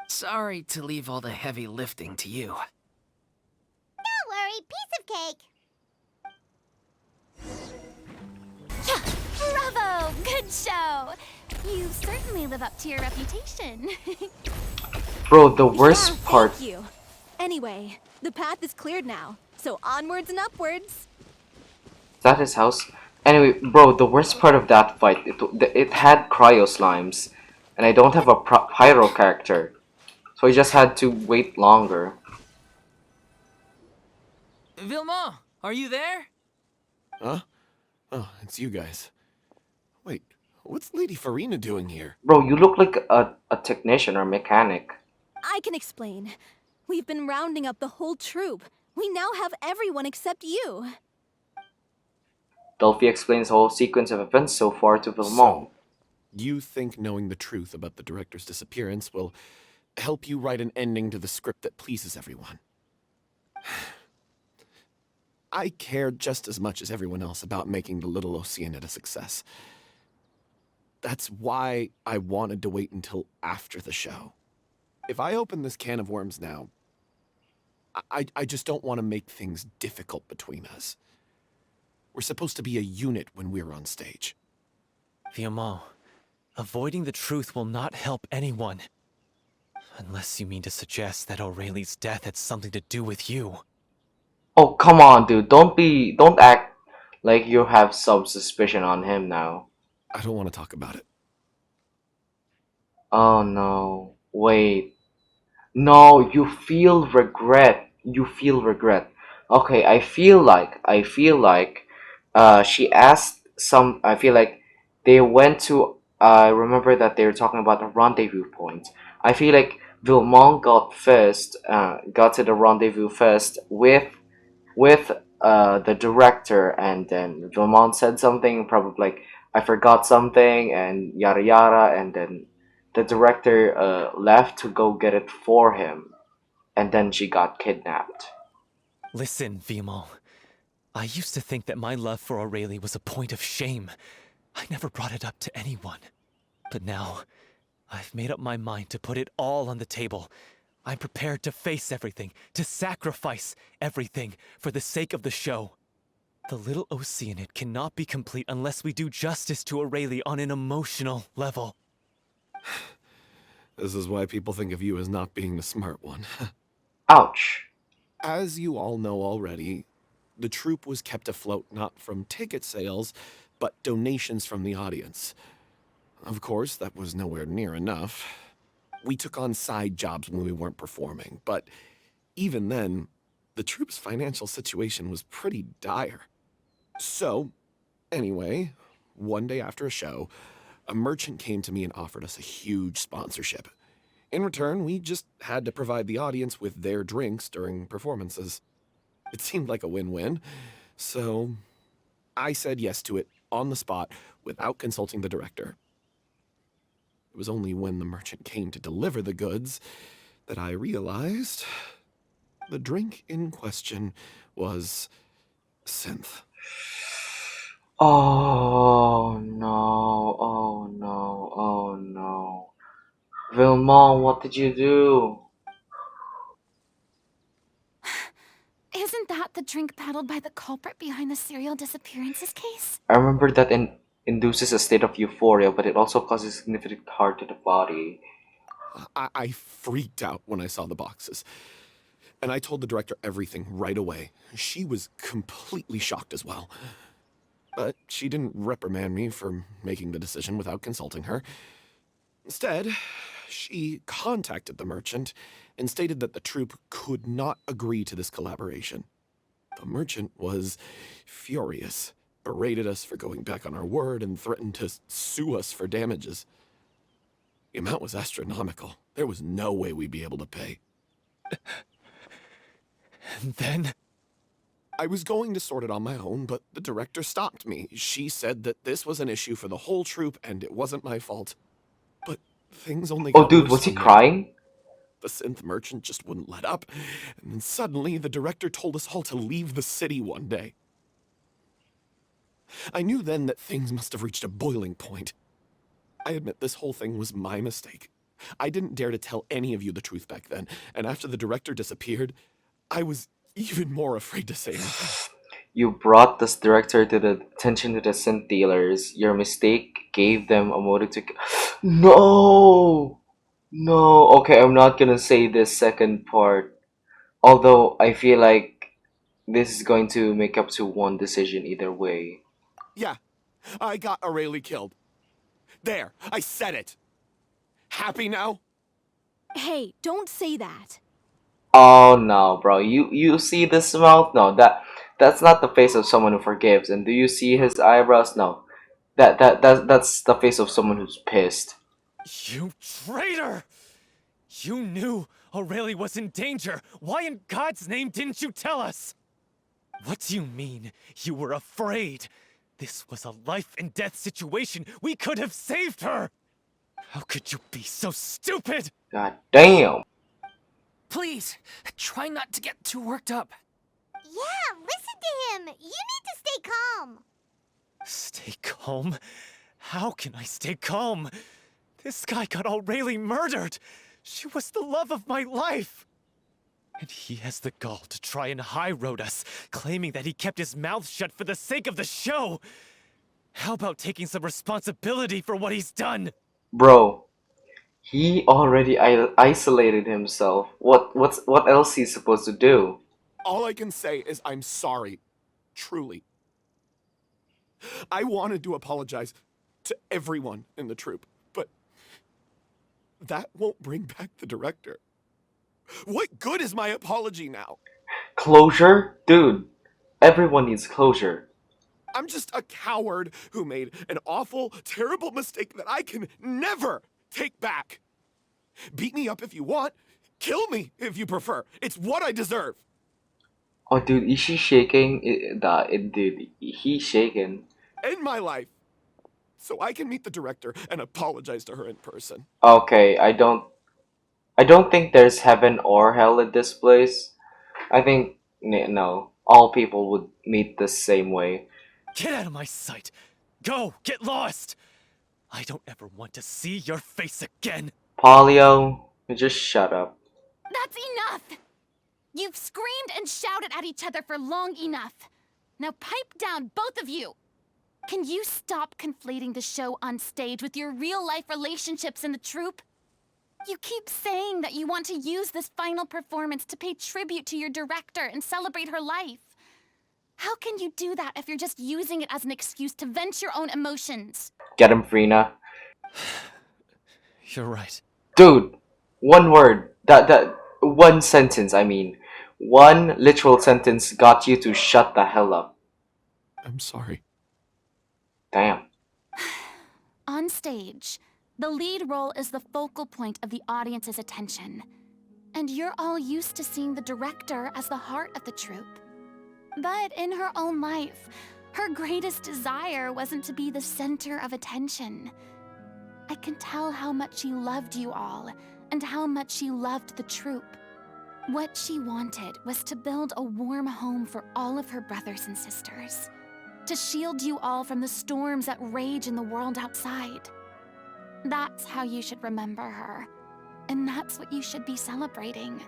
Sorry to leave all the heavy lifting to you. Don't worry, piece of cake. Bravo! Good show! You certainly live up to your reputation. Bro, the worst Yeah, part. Thank you. Anyway, the path is cleared now, so onwards and upwards. Is that his house? Anyway, bro, the worst part of that fight, it had cryo slimes, and I don't have a pyro character, so I just had to wait longer. Vilma, are you there? Huh? Oh, it's you guys. Wait, what's Lady Farina doing here? Bro, you look like a technician or mechanic. I can explain. We've been rounding up the whole troop. We now have everyone except you. Dolphy explains the whole sequence of events so far to Vilmont. So, you think knowing the truth about the director's disappearance will help you write an ending to the script that pleases everyone? I care just as much as everyone else about making the Little Oceanid a success. That's why I wanted to wait until after the show. If I open this can of worms now, I just don't want to make things difficult between us. We're supposed to be a unit when we're on stage. Viamont, avoiding the truth will not help anyone. Unless you mean to suggest that Aurelie's death had something to do with you. Oh, come on, dude. Don't act like you have some suspicion on him now. I don't want to talk about it. Oh no. Wait. No, you feel regret. You feel regret. Okay, I feel like she asked some. I feel like they went to. I remember that they were talking about a rendezvous point. I feel like Vilmont got to the rendezvous first with the director, and then Vilmont said something, probably like I forgot something, and yada yada, and then the director left to go get it for him, and then she got kidnapped. Listen, Vimo. I used to think that my love for Aurelie was a point of shame. I never brought it up to anyone. But now, I've made up my mind to put it all on the table. I'm prepared to face everything, to sacrifice everything for the sake of the show. The Little Oceanid cannot be complete unless we do justice to Aurelie on an emotional level. This is why people think of you as not being the smart one. Ouch. As you all know already, the troupe was kept afloat not from ticket sales, but donations from the audience. Of course, that was nowhere near enough. We took on side jobs when we weren't performing, but even then, the troupe's financial situation was pretty dire. So, anyway, one day after a show, a merchant came to me and offered us a huge sponsorship. In return, we just had to provide the audience with their drinks during performances. It seemed like a win-win, so I said yes to it on the spot without consulting the director. It was only when the merchant came to deliver the goods that I realized the drink in question was synth. Oh no, oh no, oh no. Vilmon, what did you do? Isn't that the drink peddled by the culprit behind the serial disappearances case? I remember that induces a state of euphoria, but it also causes significant harm to the body. I freaked out when I saw the boxes. And I told the director everything right away. She was completely shocked as well. But she didn't reprimand me for making the decision without consulting her. Instead, she contacted the merchant and stated that the troupe could not agree to this collaboration. The merchant was furious, berated us for going back on our word, and threatened to sue us for damages. The amount was astronomical. There was no way we'd be able to pay. And then? I was going to sort it on my own, but the director stopped me. She said that this was an issue for the whole troupe and it wasn't my fault. But things only got Oh dude, worse was he from there. crying? The synth merchant just wouldn't let up, and then suddenly the director told us all to leave the city one day. I knew then that things must have reached a boiling point. I admit this whole thing was my mistake. I didn't dare to tell any of you the truth back then, and after the director disappeared, I was even more afraid to say anything. You brought this director to the attention to the synth dealers. Your mistake gave them a motive to... No! No, okay, I'm not gonna say this second part. Although I feel like this is going to make up to one decision either way. Yeah, I got Aurelie killed. There, I said it. Happy now? Hey, don't say that. Oh no, bro. You see this mouth? No, that's not the face of someone who forgives. And do you see his eyebrows? No. That's the face of someone who's pissed. You traitor! You knew Aurelie was in danger. Why in God's name didn't you tell us? What do you mean you were afraid? This was a life and death situation. We could have saved her. How could you be so stupid? God damn. Please, try not to get too worked up. Yeah, listen to him. You need to stay calm. Stay calm? How can I stay calm? This guy got Aurelie murdered. She was the love of my life. And he has the gall to try and high-road us, claiming that he kept his mouth shut for the sake of the show. How about taking some responsibility for what he's done? Bro, he already isolated himself. What else he's supposed to do? All I can say is I'm sorry. Truly. I wanted to apologize to everyone in the troupe, but that won't bring back the director. What good is my apology now? Closure? Dude, everyone needs closure. I'm just a coward who made an awful, terrible mistake that I can never take back. Beat me up if you want. Kill me if you prefer. It's what I deserve. Oh dude, is she shaking? Dude, he's shaking. End my life so I can meet the director and apologize to her in person. Okay, I don't think there's heaven or hell in this place. I think No, all people would meet the same way. Get out of my sight! Go! Get lost! I don't ever want to see your face again! Polio, just shut up. That's enough! You've screamed and shouted at each other for long enough. Now pipe down, both of you! Can you stop conflating the show on stage with your real-life relationships in the troupe? You keep saying that you want to use this final performance to pay tribute to your director and celebrate her life. How can you do that if you're just using it as an excuse to vent your own emotions? Get him, Frina. You're right. Dude, one word. That one sentence, I mean. One literal sentence got you to shut the hell up. I'm sorry. Damn. On stage, the lead role is the focal point of the audience's attention. And you're all used to seeing the director as the heart of the troupe. But in her own life, her greatest desire wasn't to be the center of attention. I can tell how much she loved you all, and how much she loved the troupe. What she wanted was to build a warm home for all of her brothers and sisters. To shield you all from the storms that rage in the world outside. That's how you should remember her. And that's what you should be celebrating.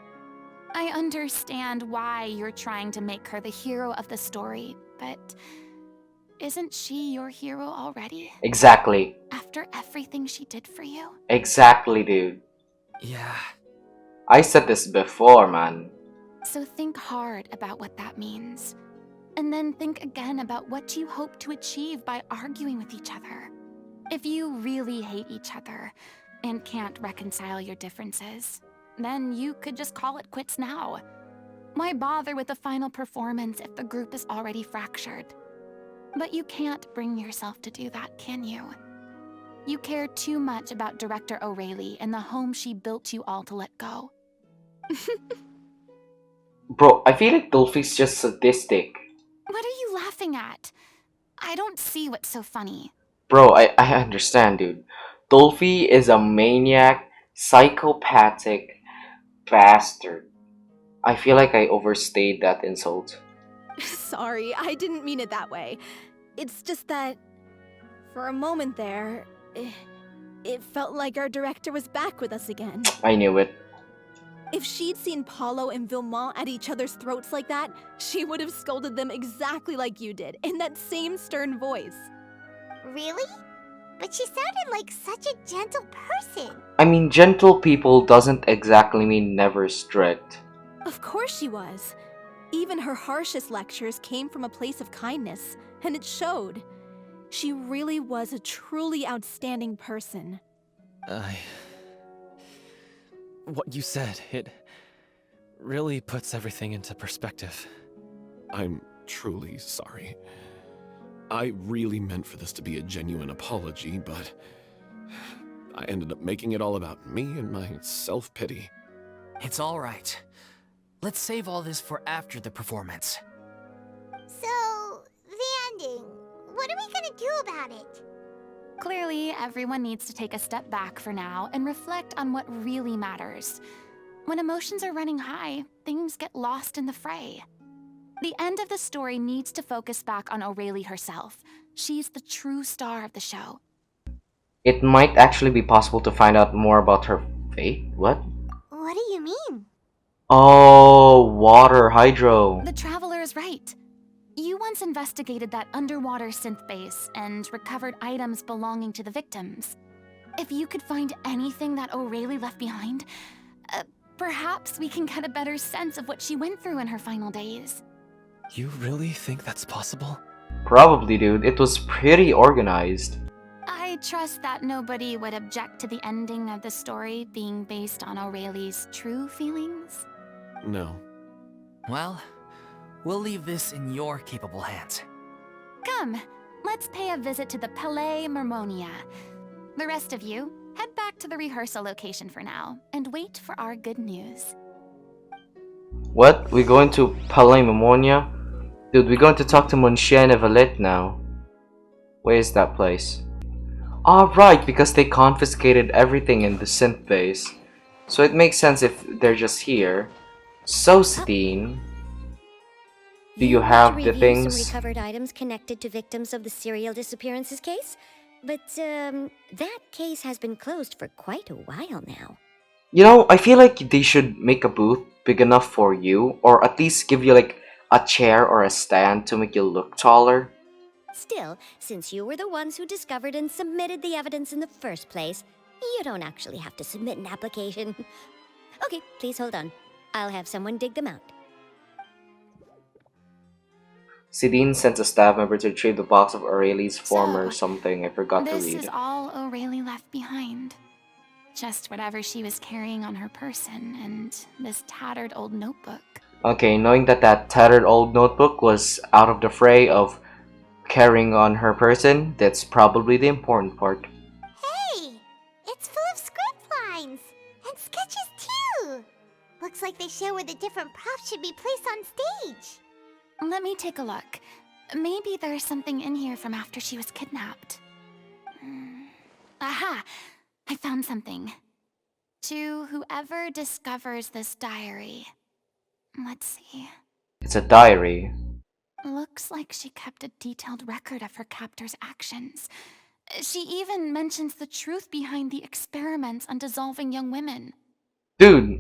I understand why you're trying to make her the hero of the story, but isn't she your hero already? Exactly. After everything she did for you? Exactly, dude. Yeah. I said this before, man. So think hard about what that means. And then think again about what you hope to achieve by arguing with each other. If you really hate each other and can't reconcile your differences, then you could just call it quits now. Why bother with the final performance if the group is already fractured? But you can't bring yourself to do that, can you? You care too much about Director O'Reilly and the home she built you all to let go. Bro, I feel like Dolphy's just sadistic. What are you laughing at? I don't see what's so funny. Bro, I understand, dude. Dolphy is a maniac, psychopathic bastard. I feel like I overstayed that insult. Sorry, I didn't mean it that way. It's just that, for a moment there, it felt like our director was back with us again. I knew it. If she'd seen Paulo and Vilmont at each other's throats like that, she would have scolded them exactly like you did, in that same stern voice. Really? But she sounded like such a gentle person. I mean, gentle people doesn't exactly mean never strict. Of course she was. Even her harshest lectures came from a place of kindness, and it showed. She really was a truly outstanding person. What you said, it really puts everything into perspective. I'm truly sorry. I really meant for this to be a genuine apology, but I ended up making it all about me and my self-pity. It's all right. Let's save all this for after the performance. So, the ending. What are we gonna do about it? Clearly, everyone needs to take a step back for now and reflect on what really matters. When emotions are running high, things get lost in the fray. The end of the story needs to focus back on O'Reilly herself. She's the true star of the show. It might actually be possible to find out more about her fate? What? What do you mean? Oh, water, hydro. The Traveler is right. You once investigated that underwater synth base and recovered items belonging to the victims. If you could find anything that O'Reilly left behind, perhaps we can get a better sense of what she went through in her final days. You really think that's possible? Probably, dude. It was pretty organized. I trust that nobody would object to the ending of the story being based on O'Reilly's true feelings. No. Well, we'll leave this in your capable hands. Come, let's pay a visit to the Palais Mermonia. The rest of you, head back to the rehearsal location for now, and wait for our good news. What? We're going to Palais Mermonia? Dude, we're going to talk to Monsieur Nevalet now. Where is that place? Ah, right, because they confiscated everything in the synth base. So it makes sense if they're just here. So, Steen, Do you want have to the review some things? recovered items connected to victims of the serial disappearances case? But, that case has been closed for quite a while now. You know, I feel like they should make a booth big enough for you, or at least give you like a chair or a stand to make you look taller. Still, since you were the ones who discovered and submitted the evidence in the first place, you don't actually have to submit an application. Okay, please hold on. I'll have someone dig them out. Sidine sent a staff member to retrieve the box of Aurelie's former So, something I forgot to This read. is all O'Reilly left behind. Just whatever she was carrying on her person and this tattered old notebook. Okay, knowing that that tattered old notebook was out of the fray of carrying on her person, that's probably the important part. Hey! It's full of script lines! And sketches too! Looks like they show where the different props should be placed on stage. Let me take a look. Maybe there's something in here from after she was kidnapped. Aha! I found something. To whoever discovers this diary. Let's see. It's a diary. Looks like she kept a detailed record of her captor's actions. She even mentions the truth behind the experiments on dissolving young women. Dude,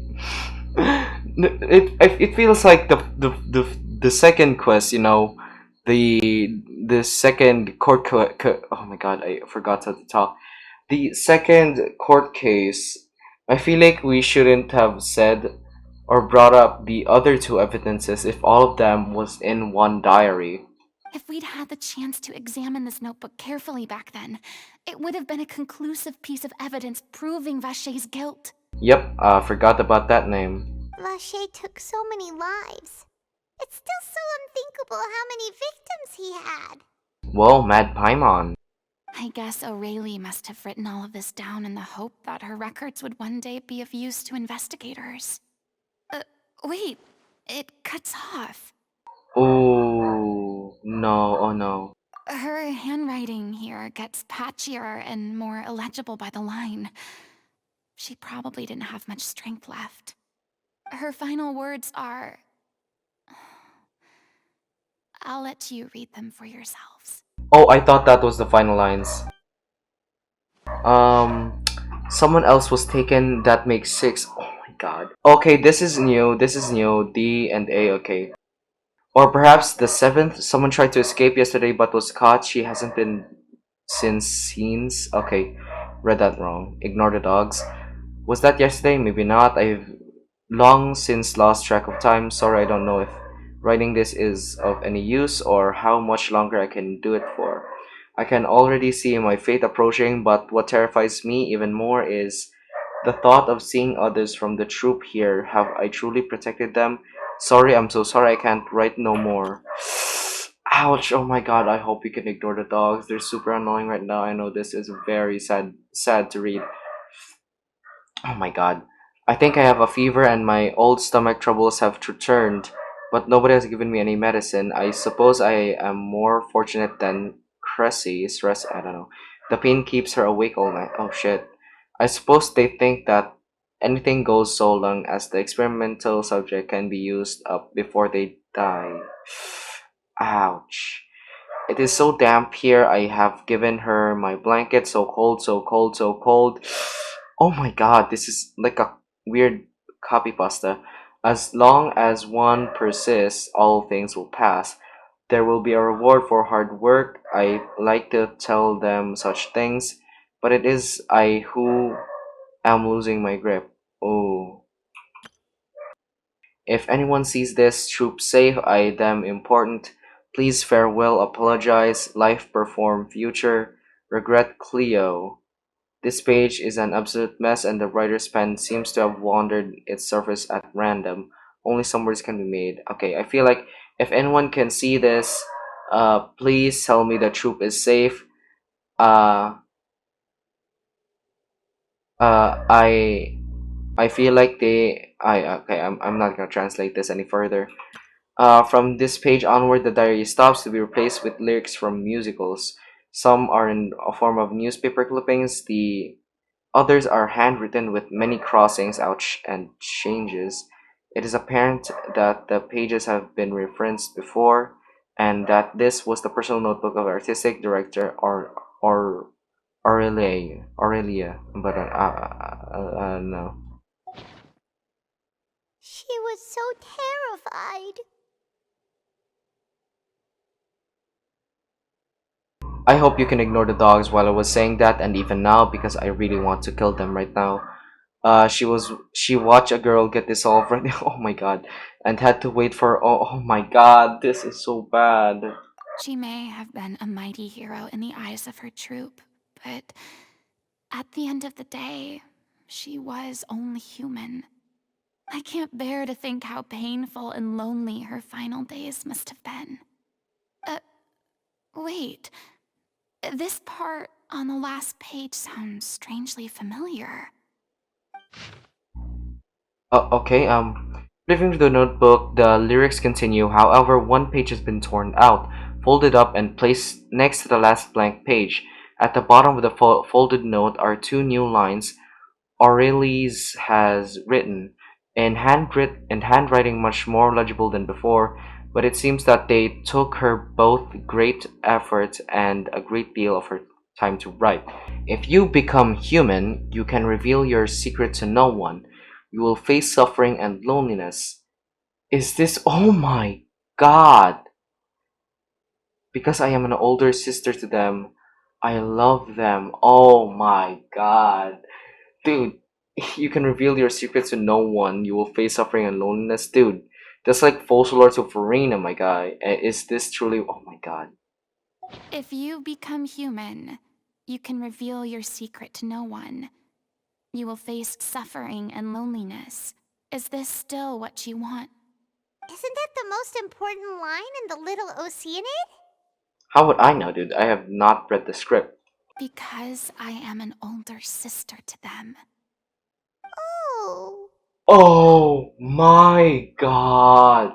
it feels like the second quest, you know, the second oh my god, I forgot how to talk. The second court case, I feel like we shouldn't have said or brought up the other two evidences if all of them was in one diary. If we'd had the chance to examine this notebook carefully back then, it would have been a conclusive piece of evidence proving Vachey's guilt. Yep, forgot about that name. Vache took so many lives. It's still so unthinkable how many victims he had. Whoa, Mad Paimon. I guess O'Reilly must have written all of this down in the hope that her records would one day be of use to investigators. Wait, it cuts off. Oh no, oh no. Her handwriting here gets patchier and more illegible by the line. She probably didn't have much strength left. Her final words are... I'll let you read them for yourselves. Oh, I thought that was the final lines. Someone else was taken. That makes 6. Oh my god. Okay, this is new. This is new. D and A, okay. Or perhaps the 7th. Someone tried to escape yesterday but was caught. She hasn't been since scenes. Okay, read that wrong. Ignore the dogs. Was that yesterday? Maybe not. I've long since lost track of time. Sorry, I don't know if writing this is of any use or how much longer I can do it for. I can already see my fate approaching, but what terrifies me even more is the thought of seeing others from the troop here. Have I truly protected them? Sorry, I'm so sorry I can't write no more. Ouch, oh my god, I hope you can ignore the dogs. They're super annoying right now. I know this is very sad to read. Oh my god. I think I have a fever and my old stomach troubles have returned, but nobody has given me any medicine. I suppose I am more fortunate than Cressy's rest. I don't know. The pain keeps her awake all night. Oh shit. I suppose they think that anything goes so long as the experimental subject can be used up before they die. Ouch. It is so damp here. I have given her my blanket. So cold, so cold, so cold. Oh my god, this is like a weird copy pasta. As long as one persists, all things will pass. There will be a reward for hard work. I like to tell them such things, but it is I who am losing my grip. Oh. If anyone sees this, troop safe, I them important. Please farewell, apologize, life perform, future, regret Cleo. This page is an absolute mess and the writer's pen seems to have wandered its surface at random. Only some words can be made. Okay, I feel like if anyone can see this, please tell me the troop is safe. Uh, I feel like I'm not gonna translate this any further. From this page onward, the diary stops to be replaced with lyrics from musicals. Some are in a form of newspaper clippings, the others are handwritten with many crossings, ouch, and changes. It is apparent that the pages have been referenced before, and that this was the personal notebook of artistic director or Aurelia, but no. She was so terrified. I hope you can ignore the dogs while I was saying that, and even now, because I really want to kill them right now. She watched a girl get dissolved right now. Oh my god, and had to wait for. Oh my god, this is so bad. She may have been a mighty hero in the eyes of her troop, but at the end of the day, she was only human. I can't bear to think how painful and lonely her final days must have been. Wait. This part on the last page sounds strangely familiar. Okay, flipping to the notebook, the lyrics continue. However, one page has been torn out, folded up, and placed next to the last blank page. At the bottom of the folded note are two new lines Aurelies has written, in handwriting much more legible than before, but it seems that they took her both great effort and a great deal of her time to write. If you become human, you can reveal your secret to no one. You will face suffering and loneliness. Is this? Oh my god! Because I am an older sister to them, I love them. Oh my god. Dude, you can reveal your secret to no one. You will face suffering and loneliness. Dude, that's like false lords of Farina, my guy. Is this truly? Oh my god. If you become human, you can reveal your secret to no one. You will face suffering and loneliness. Is this still what you want? Isn't that the most important line in the Little Oceanid? How would I know, dude? I have not read the script. Because I am an older sister to them. Oh. Oh my god.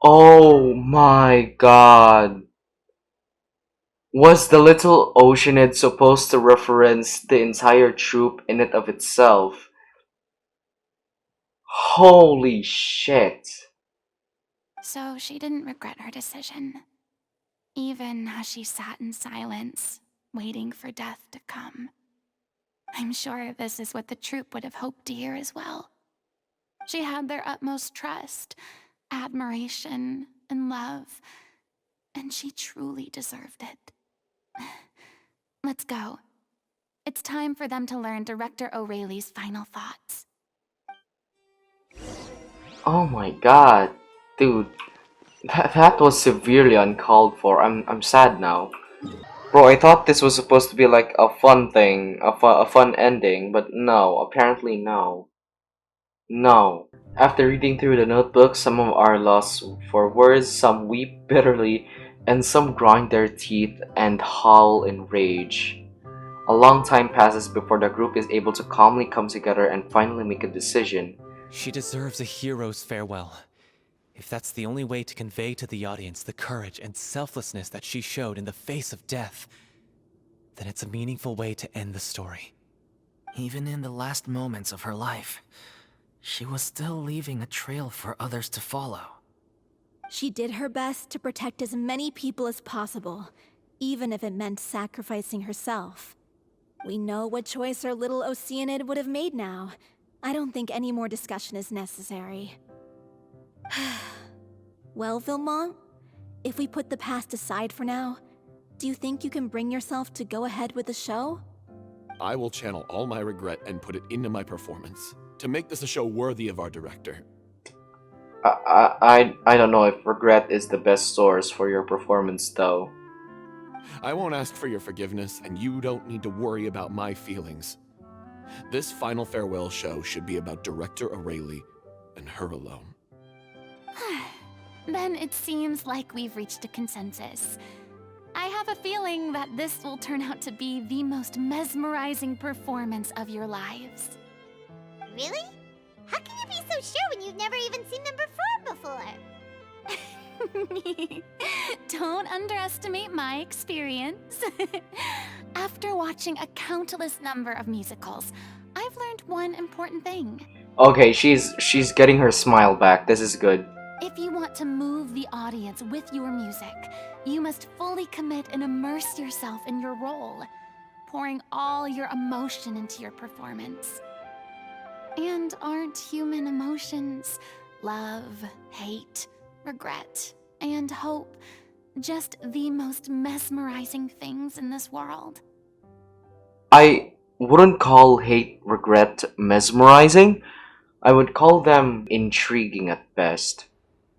Oh my god. Was the Little Oceanid supposed to reference the entire troop in it of itself? Holy shit. So she didn't regret her decision, even as she sat in silence, waiting for death to come. I'm sure this is what the troop would have hoped to hear as well. She had their utmost trust, admiration, and love, and she truly deserved it. Let's go. It's time for them to learn Director O'Reilly's final thoughts. Oh my god. Dude, that was severely uncalled for. I'm sad now. Bro, I thought this was supposed to be like a fun thing, a fun ending, but no, apparently no. No. After reading through the notebook, some are lost for words, some weep bitterly, and some grind their teeth and howl in rage. A long time passes before the group is able to calmly come together and finally make a decision. She deserves a hero's farewell. If that's the only way to convey to the audience the courage and selflessness that she showed in the face of death, then it's a meaningful way to end the story. Even in the last moments of her life, she was still leaving a trail for others to follow. She did her best to protect as many people as possible, even if it meant sacrificing herself. We know what choice our Little Oceanid would have made now. I don't think any more discussion is necessary. Well, Vilmont, if we put the past aside for now, do you think you can bring yourself to go ahead with the show? I will channel all my regret and put it into my performance, to make this a show worthy of our director. I don't know if regret is the best source for your performance, though. I won't ask for your forgiveness, and you don't need to worry about my feelings. This final farewell show should be about Director O'Reilly and her alone. Then it seems like we've reached a consensus. I have a feeling that this will turn out to be the most mesmerizing performance of your lives. Really? How can you be so sure when you've never even seen them perform before? Don't underestimate my experience. After watching a countless number of musicals, I've learned one important thing. Okay, she's getting her smile back. This is good. If you want to move the audience with your music, you must fully commit and immerse yourself in your role, pouring all your emotion into your performance. And aren't human emotions love, hate, regret, and hope just the most mesmerizing things in this world? I wouldn't call hate, regret mesmerizing. I would call them intriguing at best.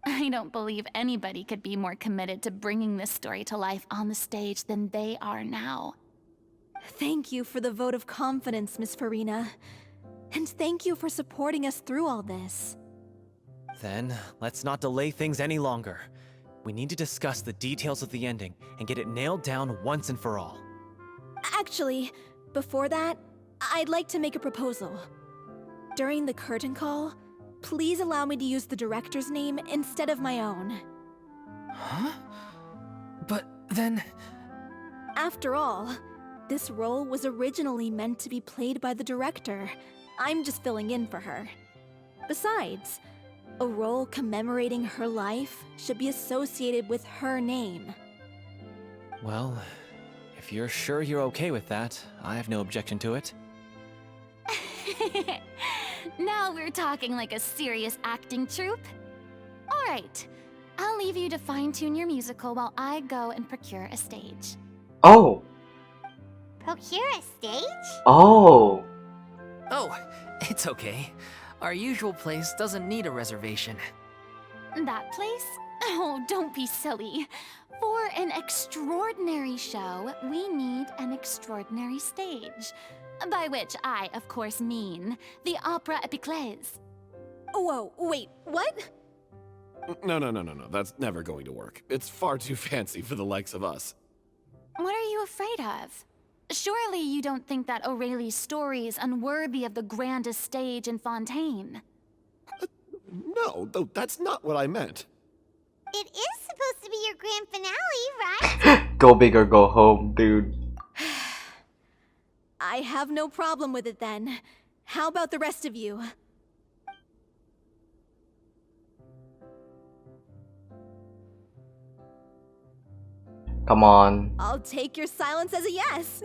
I don't believe anybody could be more committed to bringing this story to life on the stage than they are now. Thank you for the vote of confidence, Miss Farina. And thank you for supporting us through all this. Then, let's not delay things any longer. We need to discuss the details of the ending and get it nailed down once and for all. Actually, before that, I'd like to make a proposal. During the curtain call, please allow me to use the director's name instead of my own. Huh? But then... After all, this role was originally meant to be played by the director. I'm just filling in for her. Besides, a role commemorating her life should be associated with her name. Well, if you're sure you're okay with that, I have no objection to it. Now we're talking like a serious acting troupe. All right, I'll leave you to fine-tune your musical while I go and procure a stage. Oh. Procure a stage? Oh. Oh, it's okay. Our usual place doesn't need a reservation. That place? Oh, don't be silly. For an extraordinary show, we need an extraordinary stage. By which I, of course, mean the Opera Epiclese. Whoa, wait, what? No. That's never going to work. It's far too fancy for the likes of us. What are you afraid of? Surely you don't think that Aurelie's story is unworthy of the grandest stage in Fontaine. No, though that's not what I meant. It is supposed to be your grand finale, right? Go big or go home, dude. I have no problem with it then. How about the rest of you? Come on. I'll take your silence as a yes.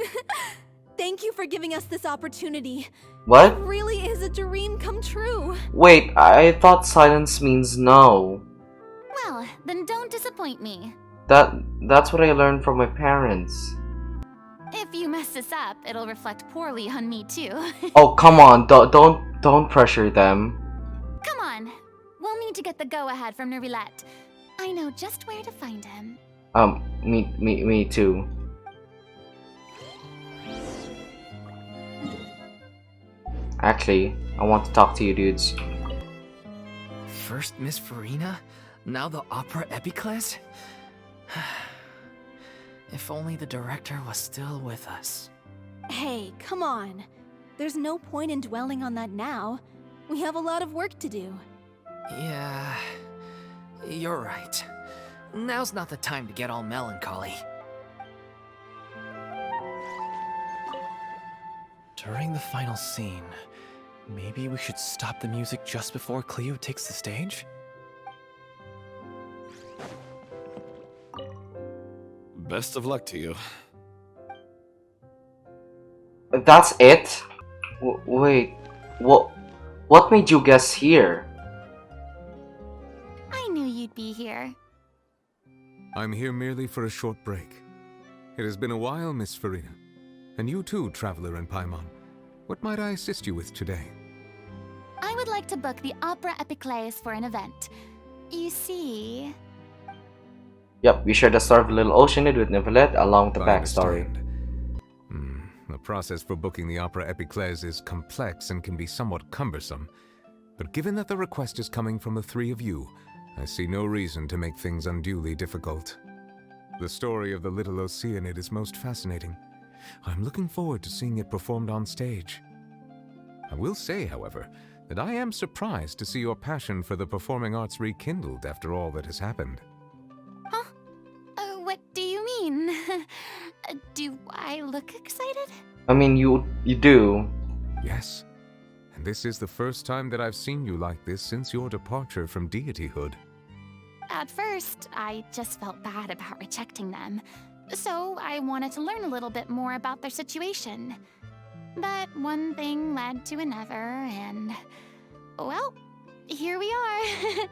Thank you for giving us this opportunity. What? It really is a dream come true. Wait, I thought silence means no. Well, then don't disappoint me. That's what I learned from my parents. If you mess this up, it'll reflect poorly on me too. Oh, come on. Don't pressure them. Come on. We'll need to get the go-ahead from Neuvillette. I know just where to find him. Me too. Actually, I want to talk to you dudes. First Miss Farina, now the Opera Epiclese? If only the director was still with us. Hey, come on. There's no point in dwelling on that now. We have a lot of work to do. Yeah, you're right. Now's not the time to get all melancholy. During the final scene, maybe we should stop the music just before Cleo takes the stage? Best of luck to you. That's it? Wait, what made you guess here? I knew you'd be here. I'm here merely for a short break. It has been a while, Miss Farina. And you too, Traveler in Paimon. What might I assist you with today? I would like to book the Opera Epiclese for an event. You see... Yep, we share the story of Little Oceanid with Neuvillette along with the I backstory. understand. The process for booking the Opera Epiclese is complex and can be somewhat cumbersome. But given that the request is coming from the three of you, I see no reason to make things unduly difficult. The story of the Little Oceanid is most fascinating. I'm looking forward to seeing it performed on stage. I will say, however, that I am surprised to see your passion for the performing arts rekindled after all that has happened. Huh? What do you mean? Do I look excited? I mean, you do. Yes. And this is the first time that I've seen you like this since your departure from deityhood. At first, I just felt bad about rejecting them, so I wanted to learn a little bit more about their situation. But one thing led to another, and, well, here we are.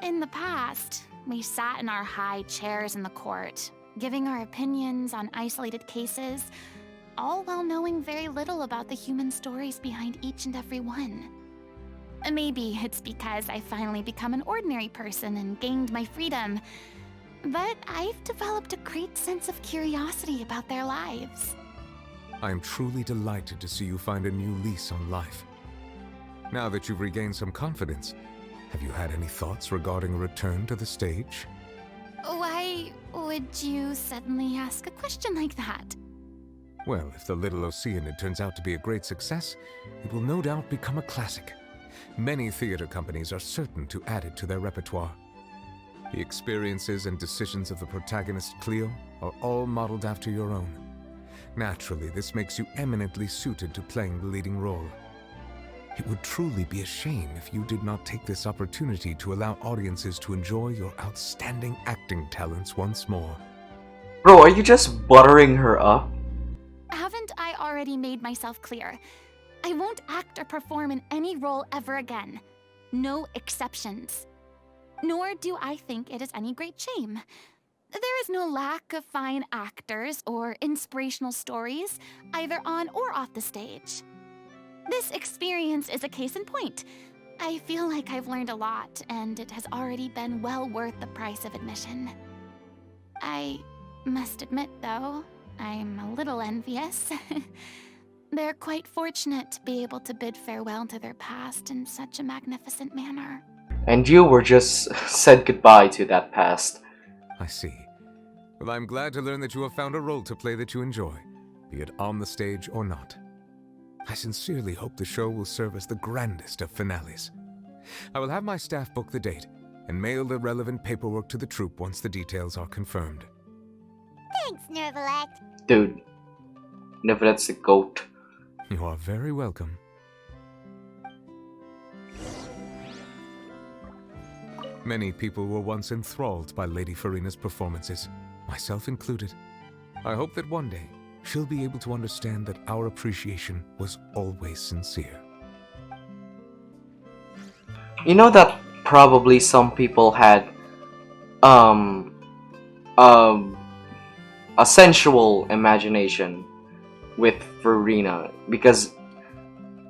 In the past, we sat in our high chairs in the court, giving our opinions on isolated cases, all while knowing very little about the human stories behind each and every one. Maybe it's because I finally become an ordinary person and gained my freedom, but I've developed a great sense of curiosity about their lives. I am truly delighted to see you find a new lease on life. Now that you've regained some confidence, have you had any thoughts regarding a return to the stage? Why would you suddenly ask a question like that? Well, if The Little Oceanid turns out to be a great success, it will no doubt become a classic. Many theater companies are certain to add it to their repertoire. The experiences and decisions of the protagonist Cleo are all modeled after your own. Naturally, this makes you eminently suited to playing the leading role. It would truly be a shame if you did not take this opportunity to allow audiences to enjoy your outstanding acting talents once more. Bro, are you just buttering her up? Haven't I already made myself clear? I won't act or perform in any role ever again. No exceptions. Nor do I think it is any great shame. There is no lack of fine actors or inspirational stories, either on or off the stage. This experience is a case in point. I feel like I've learned a lot, and it has already been well worth the price of admission. I must admit, though, I'm a little envious. They're quite fortunate to be able to bid farewell to their past in such a magnificent manner. And you were just said goodbye to that past. I see. Well, I'm glad to learn that you have found a role to play that you enjoy, be it on the stage or not. I sincerely hope the show will serve as the grandest of finales. I will have my staff book the date and mail the relevant paperwork to the troupe once the details are confirmed. Thanks, Nervalect. Dude, Neverlette's a goat. You are very welcome. Many people were once enthralled by Lady Furina's performances, myself included. I hope that one day she'll be able to understand that our appreciation was always sincere. You know that probably some people had a sensual imagination with Furina because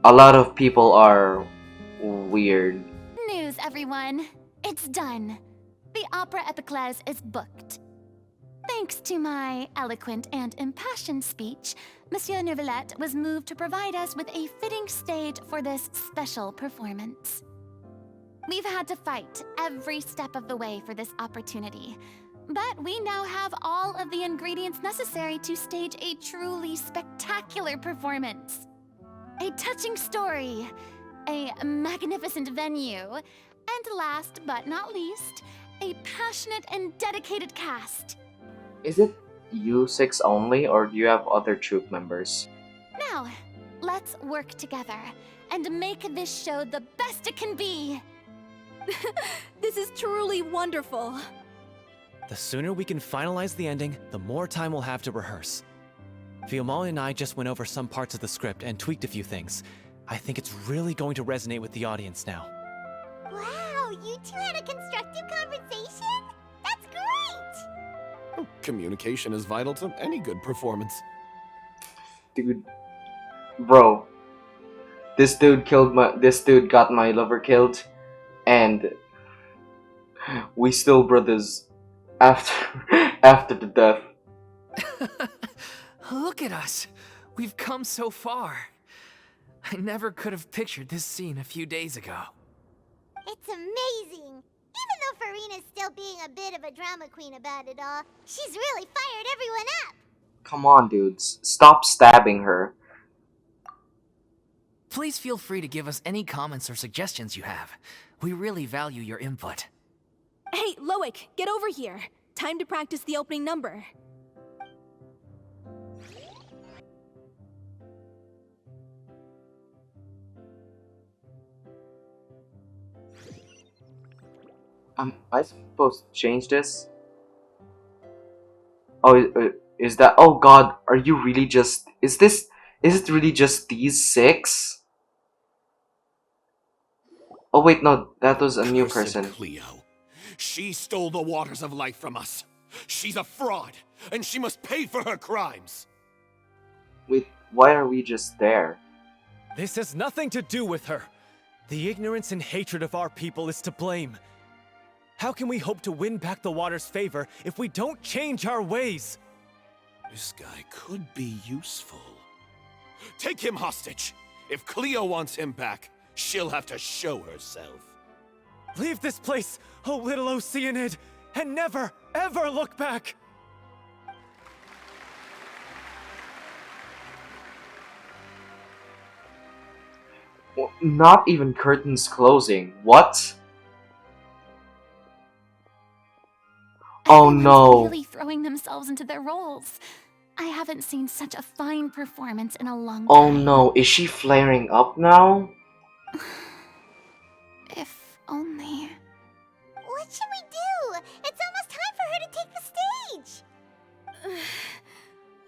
a lot of people are weird. News, everyone. It's done. The Opera Epiclese is booked. Thanks to my eloquent and impassioned speech, Monsieur Neuvillette was moved to provide us with a fitting stage for this special performance. We've had to fight every step of the way for this opportunity, but we now have all of the ingredients necessary to stage a truly spectacular performance. A touching story, a magnificent venue, and last but not least, a passionate and dedicated cast. Is it you six only, or do you have other troupe members? Now, let's work together and make this show the best it can be. This is truly wonderful. The sooner we can finalize the ending, the more time we'll have to rehearse. Fiumali and I just went over some parts of the script and tweaked a few things. I think it's really going to resonate with the audience now. Wow, you two had a constructive conversation? That's great! Communication is vital to any good performance. Dude, bro, this dude got my lover killed, and we still brothers after the death. Look at us. We've come so far. I never could have pictured this scene a few days ago. It's amazing! Even though Furina's still being a bit of a drama queen about it all, she's really fired everyone up! Come on, dudes. Stop stabbing her. Please feel free to give us any comments or suggestions you have. We really value your input. Hey, Loic, get over here. Time to practice the opening number. Am I supposed to change this? Oh, is that? Oh God, are you really just? Is this? Is it really just these six? Oh wait, no, that was a new Cursed person. Cleo. She stole the waters of life from us. She's a fraud, and she must pay for her crimes. Wait, why are we just there? This has nothing to do with her. The ignorance and hatred of our people is to blame. How can we hope to win back the water's favor if we don't change our ways? This guy could be useful. Take him hostage. If Cleo wants him back, she'll have to show herself. Leave this place, oh little Oceanid, and never, ever look back! Well, not even curtains closing. What? Oh Everyone's no. really throwing themselves into their roles. I haven't seen such a fine performance in a long Oh time. no, is she flaring up now? If only. What should we do? It's almost time for her to take the stage.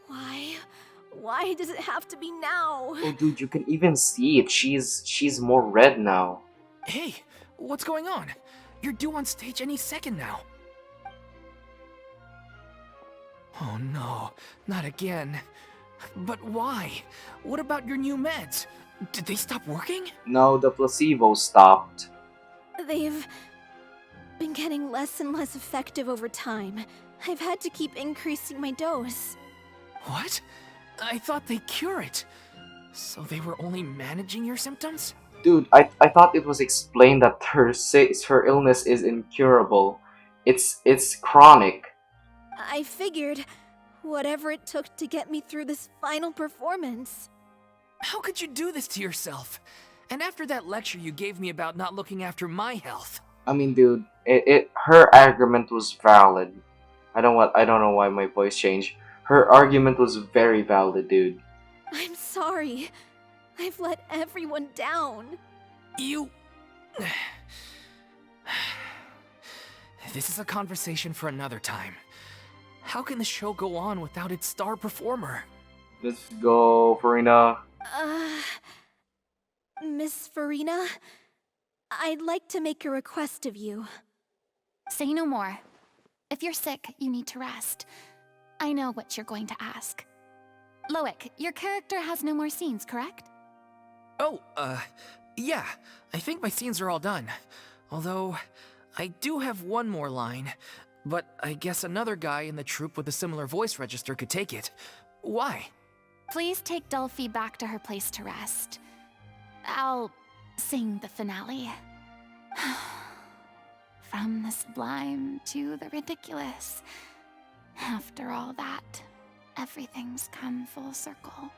Why? Why does it have to be now? Oh dude, you can even see it. She's more red now. Hey, what's going on? You're due on stage any second now. Oh no, not again. But why? What about your new meds? Did they stop working? No, the placebo stopped. They've been getting less and less effective over time. I've had to keep increasing my dose. What? I thought they cure it. So they were only managing your symptoms? Dude, I thought it was explained that her illness is incurable. It's chronic. I figured whatever it took to get me through this final performance. How could you do this to yourself? And after that lecture you gave me about not looking after my health. I mean, dude, her argument was valid. I don't know why my voice changed. Her argument was very valid, dude. I'm sorry. I've let everyone down. You... This is a conversation for another time. How can the show go on without its star performer? Let's go, Farina. Miss Farina, I'd like to make a request of you. Say no more. If you're sick, you need to rest. I know what you're going to ask. Loic, your character has no more scenes, correct? Oh, yeah. I think my scenes are all done. Although, I do have one more line. But I guess another guy in the troupe with a similar voice register could take it. Why? Please take Delphi back to her place to rest. I'll sing the finale. From the sublime to the ridiculous. After all that, everything's come full circle.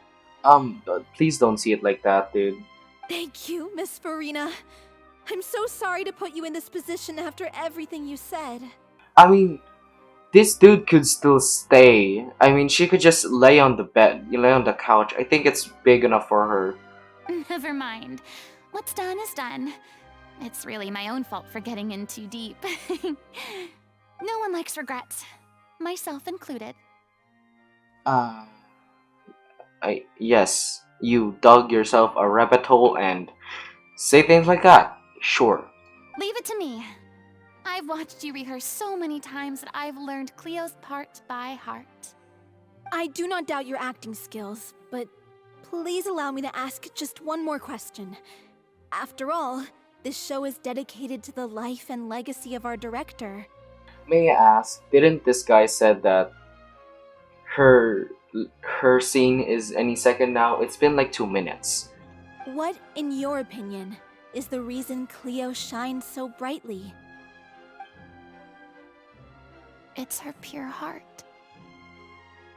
Please don't see it like that, dude. Thank you, Miss Farina. I'm so sorry to put you in this position after everything you said. I mean, this dude could still stay. I mean, she could just lay on the bed, lay on the couch. I think it's big enough for her. Never mind. What's done is done. It's really my own fault for getting in too deep. No one likes regrets. Myself included. Yes, you dug yourself a rabbit hole and say things like that. Sure. Leave it to me. I've watched you rehearse so many times that I've learned Cleo's part by heart. I do not doubt your acting skills, but please allow me to ask just one more question. After all, this show is dedicated to the life and legacy of our director. May I ask, didn't this guy said that her scene is any second now? It's been like 2 minutes. What, in your opinion, is the reason Cleo shines so brightly? It's her pure heart.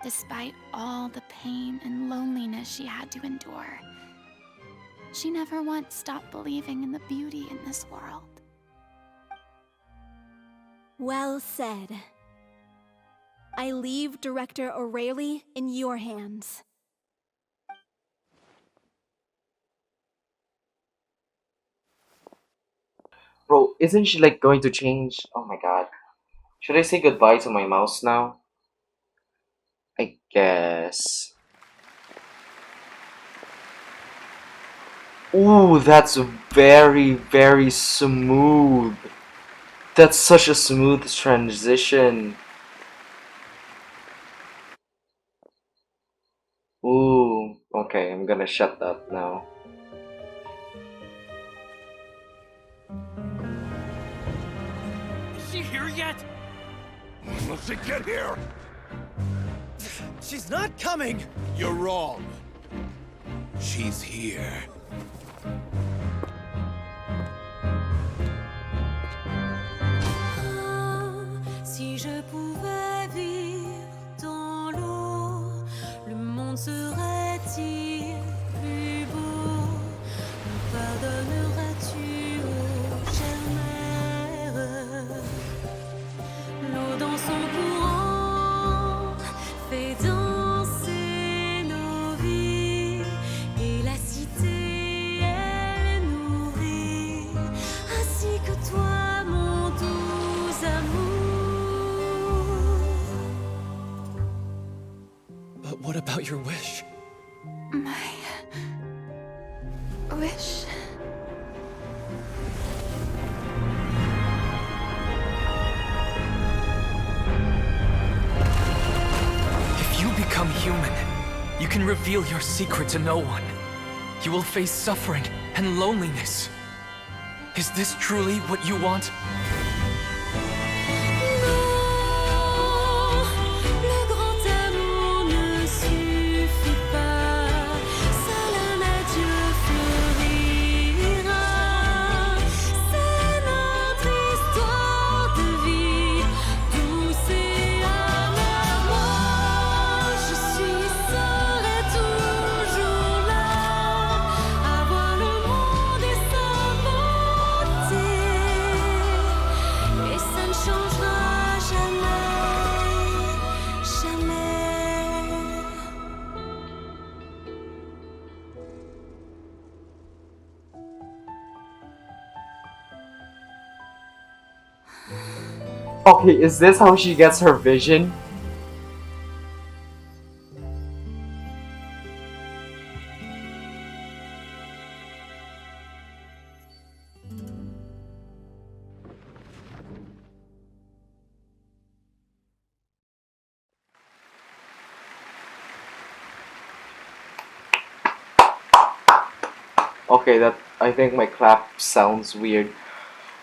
Despite all the pain and loneliness she had to endure, she never once stopped believing in the beauty in this world. Well said. I leave Director O'Reilly in your hands. Bro, isn't she like going to change? Oh my god. Should I say goodbye to my mouse now? I guess. Ooh, that's very, very smooth. That's such a smooth transition. Ooh, okay, I'm gonna shut up now. Is she here yet? When will she get here? She's not coming! You're wrong. She's here. Si je pouvais vivre dans l'eau, le monde serait-il plus beau? Me pardonneras-tu, ô chère mère? L'eau dans son courant fait danser nos vies, et la cité elle nourrit, ainsi que toi, mon doux amour. But what about your wish? My wish. If you become human, you can reveal your secret to no one. You will face suffering and loneliness. Is this truly what you want? Le grand amour ne suffit pas, seul un adieu fleurira. C'est notre histoire de vie, douce et amère. Moi, je suis, serai toujours là, à voir le monde et sa beauté, et ça ne changera jamais, jamais. Okay, is this how she gets her vision? Okay, that I think my clap sounds weird.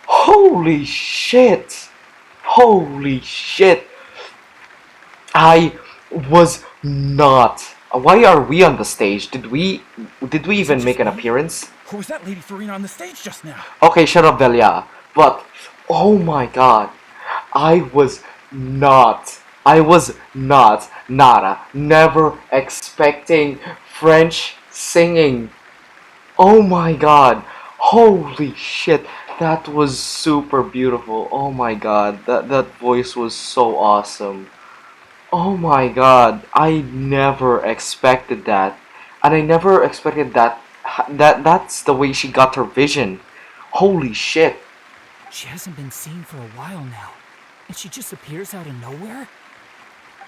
Holy shit! Holy shit! I was not. Why are we on the stage? Did we even make an appearance? Who was that lady Farina on the stage just now? Okay, shut up, Delia. But oh my god, I was not, nada, never expecting French singing. Oh my god, holy shit, that was super beautiful. Oh my god, that voice was so awesome. Oh my god, I never expected that. And I never expected that's the way she got her vision. Holy shit. She hasn't been seen for a while now, and she just appears out of nowhere?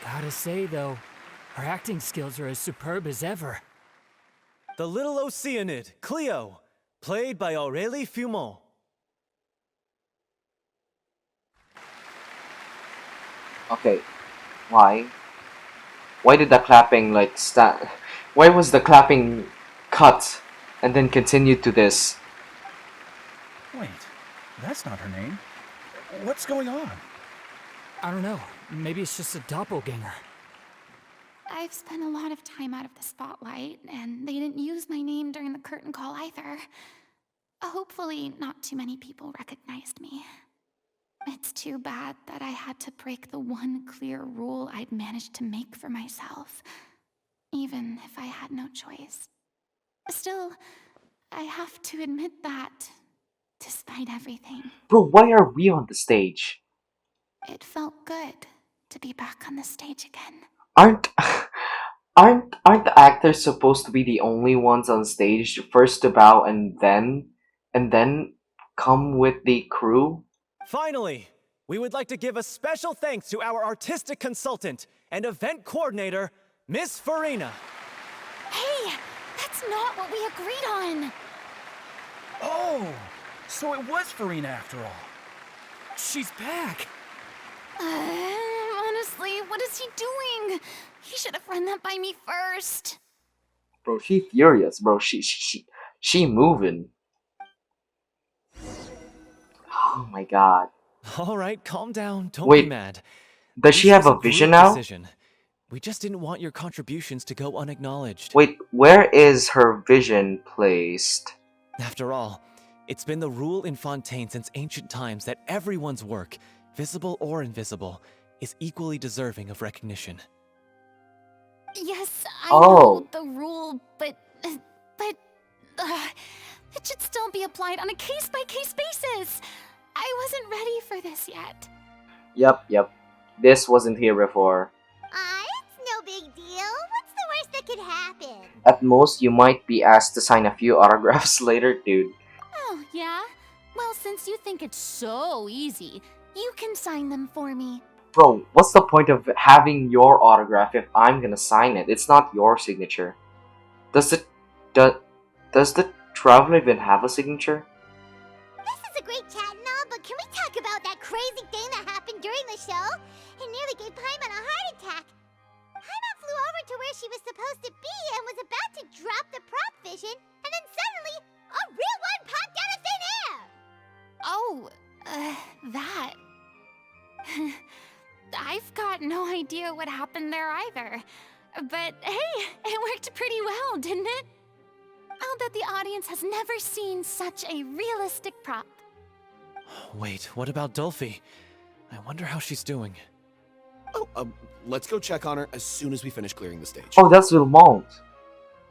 Gotta say, though, her acting skills are as superb as ever. The little Oceanid, Cleo, played by Aurélie Fumont. Okay, why? Why did the clapping like start? Why was the clapping cut and then continued to this? Wait, that's not her name. What's going on? I don't know. Maybe it's just a doppelganger. I've spent a lot of time out of the spotlight, and they didn't use my name during the curtain call either. Hopefully, not too many people recognized me. It's too bad that I had to break the one clear rule I'd managed to make for myself, even if I had no choice. Still, I have to admit that, despite everything, Bro, why are we on the stage? it felt good to be back on the stage again. Aren't aren't the actors supposed to be the only ones on stage first to bow and then come with the crew? Finally, we would like to give a special thanks to our artistic consultant and event coordinator, Miss Farina. Hey, that's not what we agreed on. Oh, so it was Farina after all. She's back. Honestly, what is he doing? He should have run that by me first. Bro, she furious, bro. She moving. Oh my god. All right, calm down. Don't Wait, be mad. does she This have was a vision group now? decision. We just didn't want your contributions to go unacknowledged. Wait, where is her vision placed? After all, it's been the rule in Fontaine since ancient times that everyone's work, visible or invisible, is equally deserving of recognition. Yes, I Oh. know the rule, but it should still be applied on a case-by-case basis. I wasn't ready for this yet. Yep. This wasn't here before. It's no big deal. What's the worst that could happen? At most, you might be asked to sign a few autographs later, dude. Oh, yeah? Well, since you think it's so easy, you can sign them for me. Bro, what's the point of having your autograph if I'm gonna sign it? It's not your signature. Does the traveler even have a signature? This is a great chat and all, but can we talk about that crazy thing that happened during the show? It nearly gave Paimon a heart attack. Paimon flew over to where she was supposed to be and was about to drop the prop vision, and then suddenly, a real one popped out of thin air! Oh, that. I've got no idea what happened there either. But hey, it worked pretty well, didn't it? I'll bet the audience has never seen such a realistic prop. Wait, what about Dolphy? I wonder how she's doing. Oh, let's go check on her as soon as we finish clearing the stage. Oh, that's Vilmont.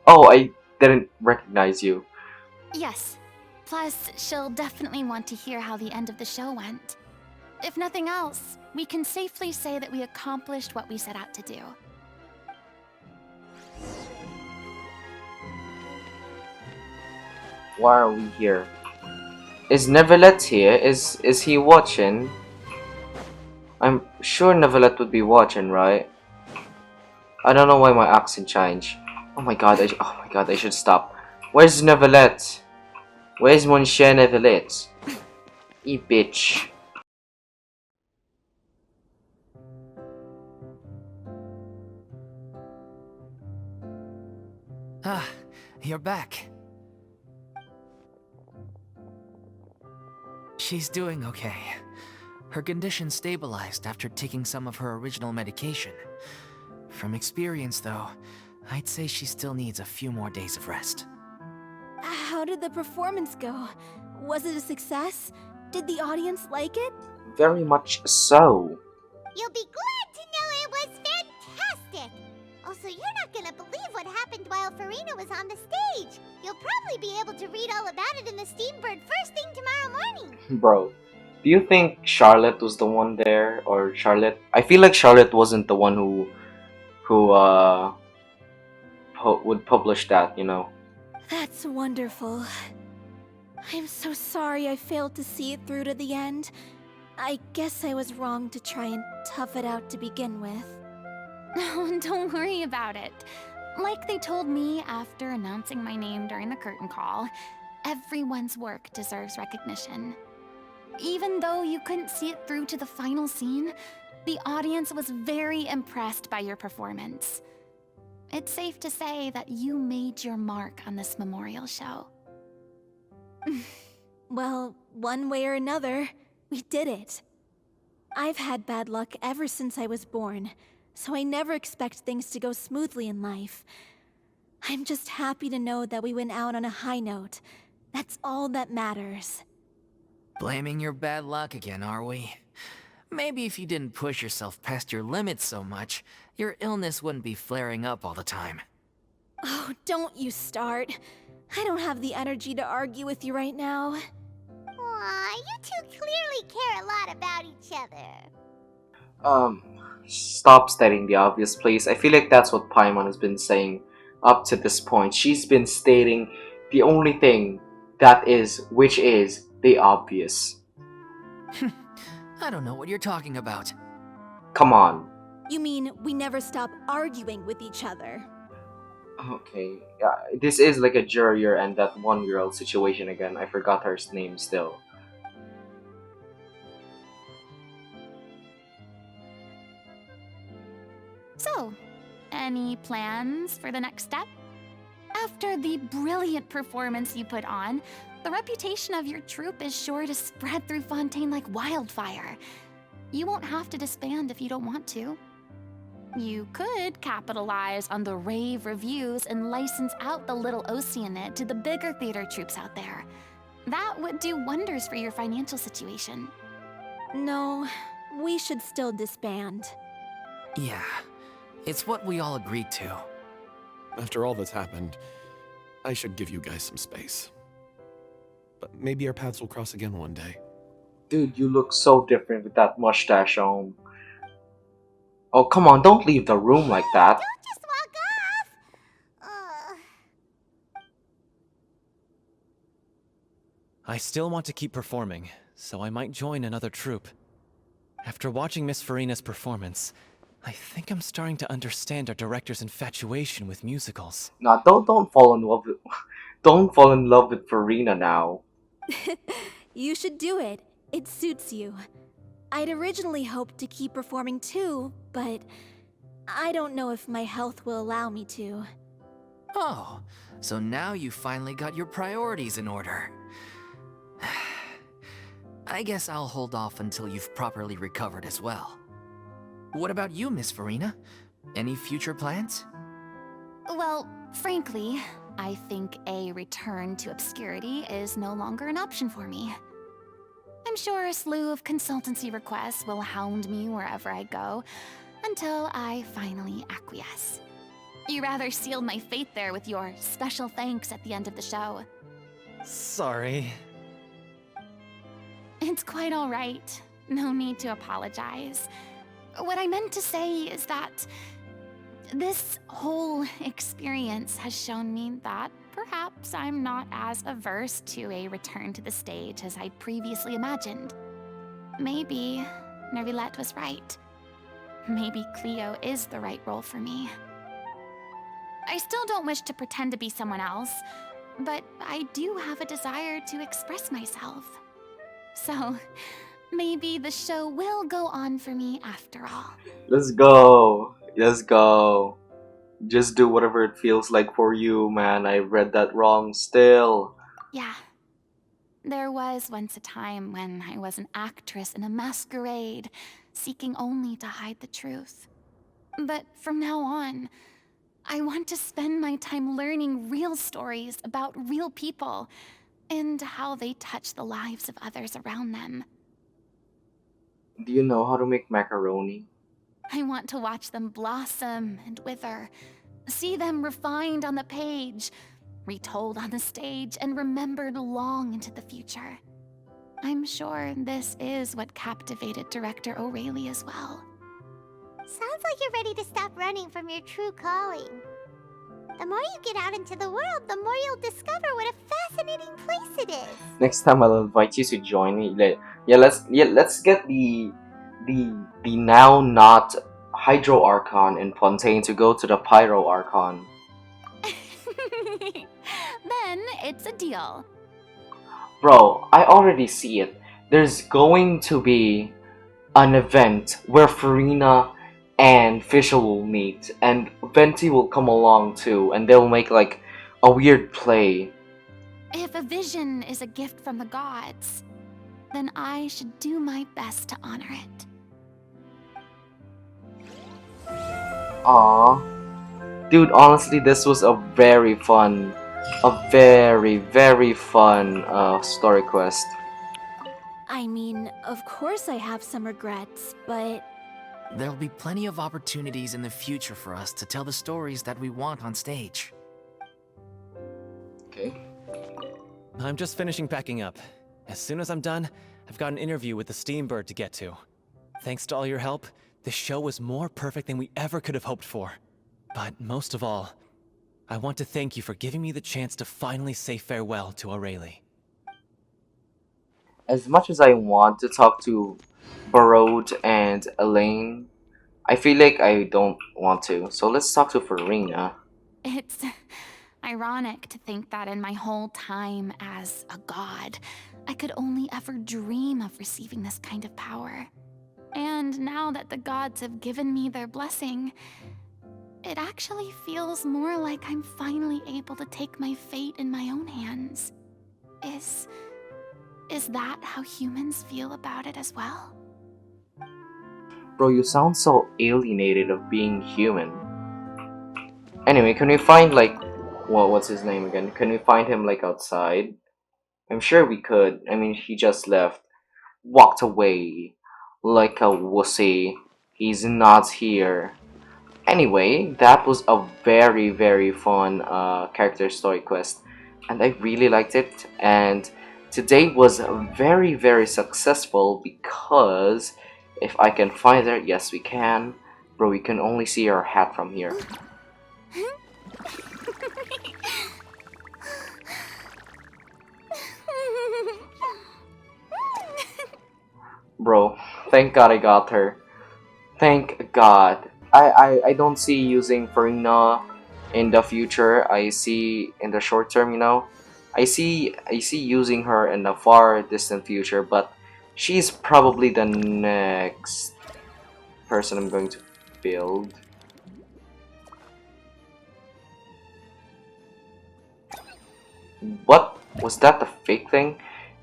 Oh, I didn't recognize you. Yes. Plus, she'll definitely want to hear how the end of the show went. If nothing else, we can safely say that we accomplished what we set out to do. Why are we here? Is Neuvillette here? Is he watching? I'm sure Neuvillette would be watching, right? I don't know why my accent changed. Oh my god, I should stop. Where's Neuvillette? Where's mon cher Neuvillette? You bitch. Ah, you're back. She's doing okay. Her condition stabilized after taking some of her original medication. From experience, though, I'd say she still needs a few more days of rest. How did the performance go? Was it a success? Did the audience like it? Very much so. You'll be glad to know it was fantastic! Also, you're not gonna believe what happened while Farina was on the stage. You'll probably be able to read all about it in the Steambird first thing tomorrow morning. Bro, do you think Charlotte was the one there? Or Charlotte? I feel like Charlotte wasn't the one who would publish that, you know? That's wonderful. I'm so sorry I failed to see it through to the end. I guess I was wrong to try and tough it out to begin with. No, don't worry about it. Like they told me after announcing my name during the curtain call, everyone's work deserves recognition. Even though you couldn't see it through to the final scene, the audience was very impressed by your performance. It's safe to say that you made your mark on this memorial show. Well, one way or another, we did it. I've had bad luck ever since I was born, so I never expect things to go smoothly in life. I'm just happy to know that we went out on a high note. That's all that matters. Blaming your bad luck again, are we? Maybe if you didn't push yourself past your limits so much, your illness wouldn't be flaring up all the time. Oh, don't you start. I don't have the energy to argue with you right now. Aw, you two clearly care a lot about each other. Stop stating the obvious, please. I feel like that's what Paimon has been saying up to this point. She's been stating the only thing that is, which is, They obvious. I don't know what you're talking about. Come on. You mean we never stop arguing with each other? Okay. Yeah, this is like a Jurier and that one girl situation again. I forgot her name still. So, any plans for the next step? After the brilliant performance you put on, the reputation of your troupe is sure to spread through Fontaine like wildfire. You won't have to disband if you don't want to. You could capitalize on the rave reviews and license out the Little Oceanid to the bigger theater troupes out there. That would do wonders for your financial situation. No, we should still disband. Yeah, it's what we all agreed to. After all that's happened, I should give you guys some space. But maybe our paths will cross again one day. Dude, you look so different with that mustache on. Oh, come on, don't leave the room like that. Don't just walk off! I still want to keep performing, so I might join another troupe. After watching Miss Farina's performance, I think I'm starting to understand our director's infatuation with musicals. Nah, don't fall in love with don't fall in love with Farina now. You should do it. It suits you. I'd originally hoped to keep performing too, but I don't know if my health will allow me to. Oh, so now you finally got your priorities in order. I guess I'll hold off until you've properly recovered as well. What about you, Miss Farina? Any future plans? Well, frankly, I think a return to obscurity is no longer an option for me. I'm sure a slew of consultancy requests will hound me wherever I go, until I finally acquiesce. You rather sealed my fate there with your special thanks at the end of the show. Sorry. It's quite all right. No need to apologize. What I meant to say is that this whole experience has shown me that perhaps I'm not as averse to a return to the stage as I'd previously imagined. Maybe Neuvillette was right. Maybe Cleo is the right role for me. I still don't wish to pretend to be someone else, but I do have a desire to express myself. So, maybe the show will go on for me after all. Let's go. Let's go. Just do whatever it feels like for you, man. I read that wrong still. Yeah. There was once a time when I was an actress in a masquerade, seeking only to hide the truth. But from now on, I want to spend my time learning real stories about real people and how they touch the lives of others around them. Do you know how to make macaroni? I want to watch them blossom and wither, see them refined on the page, retold on the stage, and remembered long into the future. I'm sure this is what captivated director O'Reilly as well. Sounds like you're ready to stop running from your true calling. The more you get out into the world, the more you'll discover what a fascinating place it is. Next time I'll invite you to join me. Let's get the now not Hydro Archon in Fontaine to go to the Pyro Archon. Then it's a deal. Bro, I already see it. There's going to be an event where Farina and Fischl will meet, and Venti will come along too, and they'll make like a weird play. If a vision is a gift from the gods, then I should do my best to honor it. Aww. Dude, honestly, this was a very fun story quest. I mean, of course I have some regrets, but... There'll be plenty of opportunities in the future for us to tell the stories that we want on stage. Okay. I'm just finishing packing up. As soon as I'm done, I've got an interview with the Steambird to get to. Thanks to all your help, this show was more perfect than we ever could have hoped for. But most of all, I want to thank you for giving me the chance to finally say farewell to O'Reilly. as much as I want to talk to Barode and Elaine, I feel like I don't want to. So let's talk to Farina. It's ironic to think that in my whole time as a god, I could only ever dream of receiving this kind of power. And now that the gods have given me their blessing, it actually feels more like I'm finally able to take my fate in my own hands. Is that how humans feel about it as well? Bro, you sound so alienated of being human. Anyway, can we find like, what's his name again? Can we find him like outside? I'm sure we could. I mean, he just left, walked away like a wussy. He's not here. Anyway, that was a very, very fun character story quest, and I really liked it. And today was very, very successful because if I can find her, yes, we can. Bro, we can only see her hat from here. Bro, thank God I got her. Thank God. I don't see using Farina in the future. I see in the short term, you know. I see using her in the far distant future, but she's probably the next person I'm going to build. What was that, the fake thing?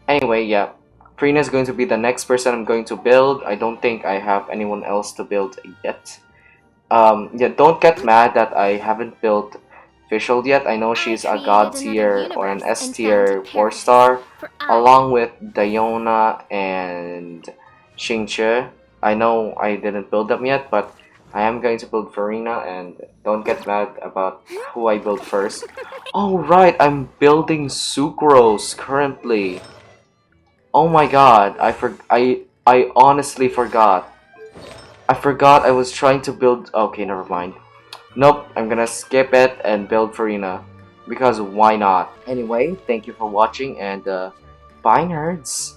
Anyway, yeah. Farina is going to be the next person I'm going to build. I don't think I have anyone else to build yet. Yeah, don't get mad that I haven't built Fischl yet. I know she's a god tier or an S tier 4-star, along with Diona and Xingche. I know I didn't build them yet, but I am going to build Farina, and don't get mad about who I build first. Oh right, I'm building Sucrose currently. Oh my god, I honestly forgot. I forgot I was trying to build... Okay, never mind. Nope, I'm gonna skip it and build Farina. Because why not? Anyway, thank you for watching, and bye nerds!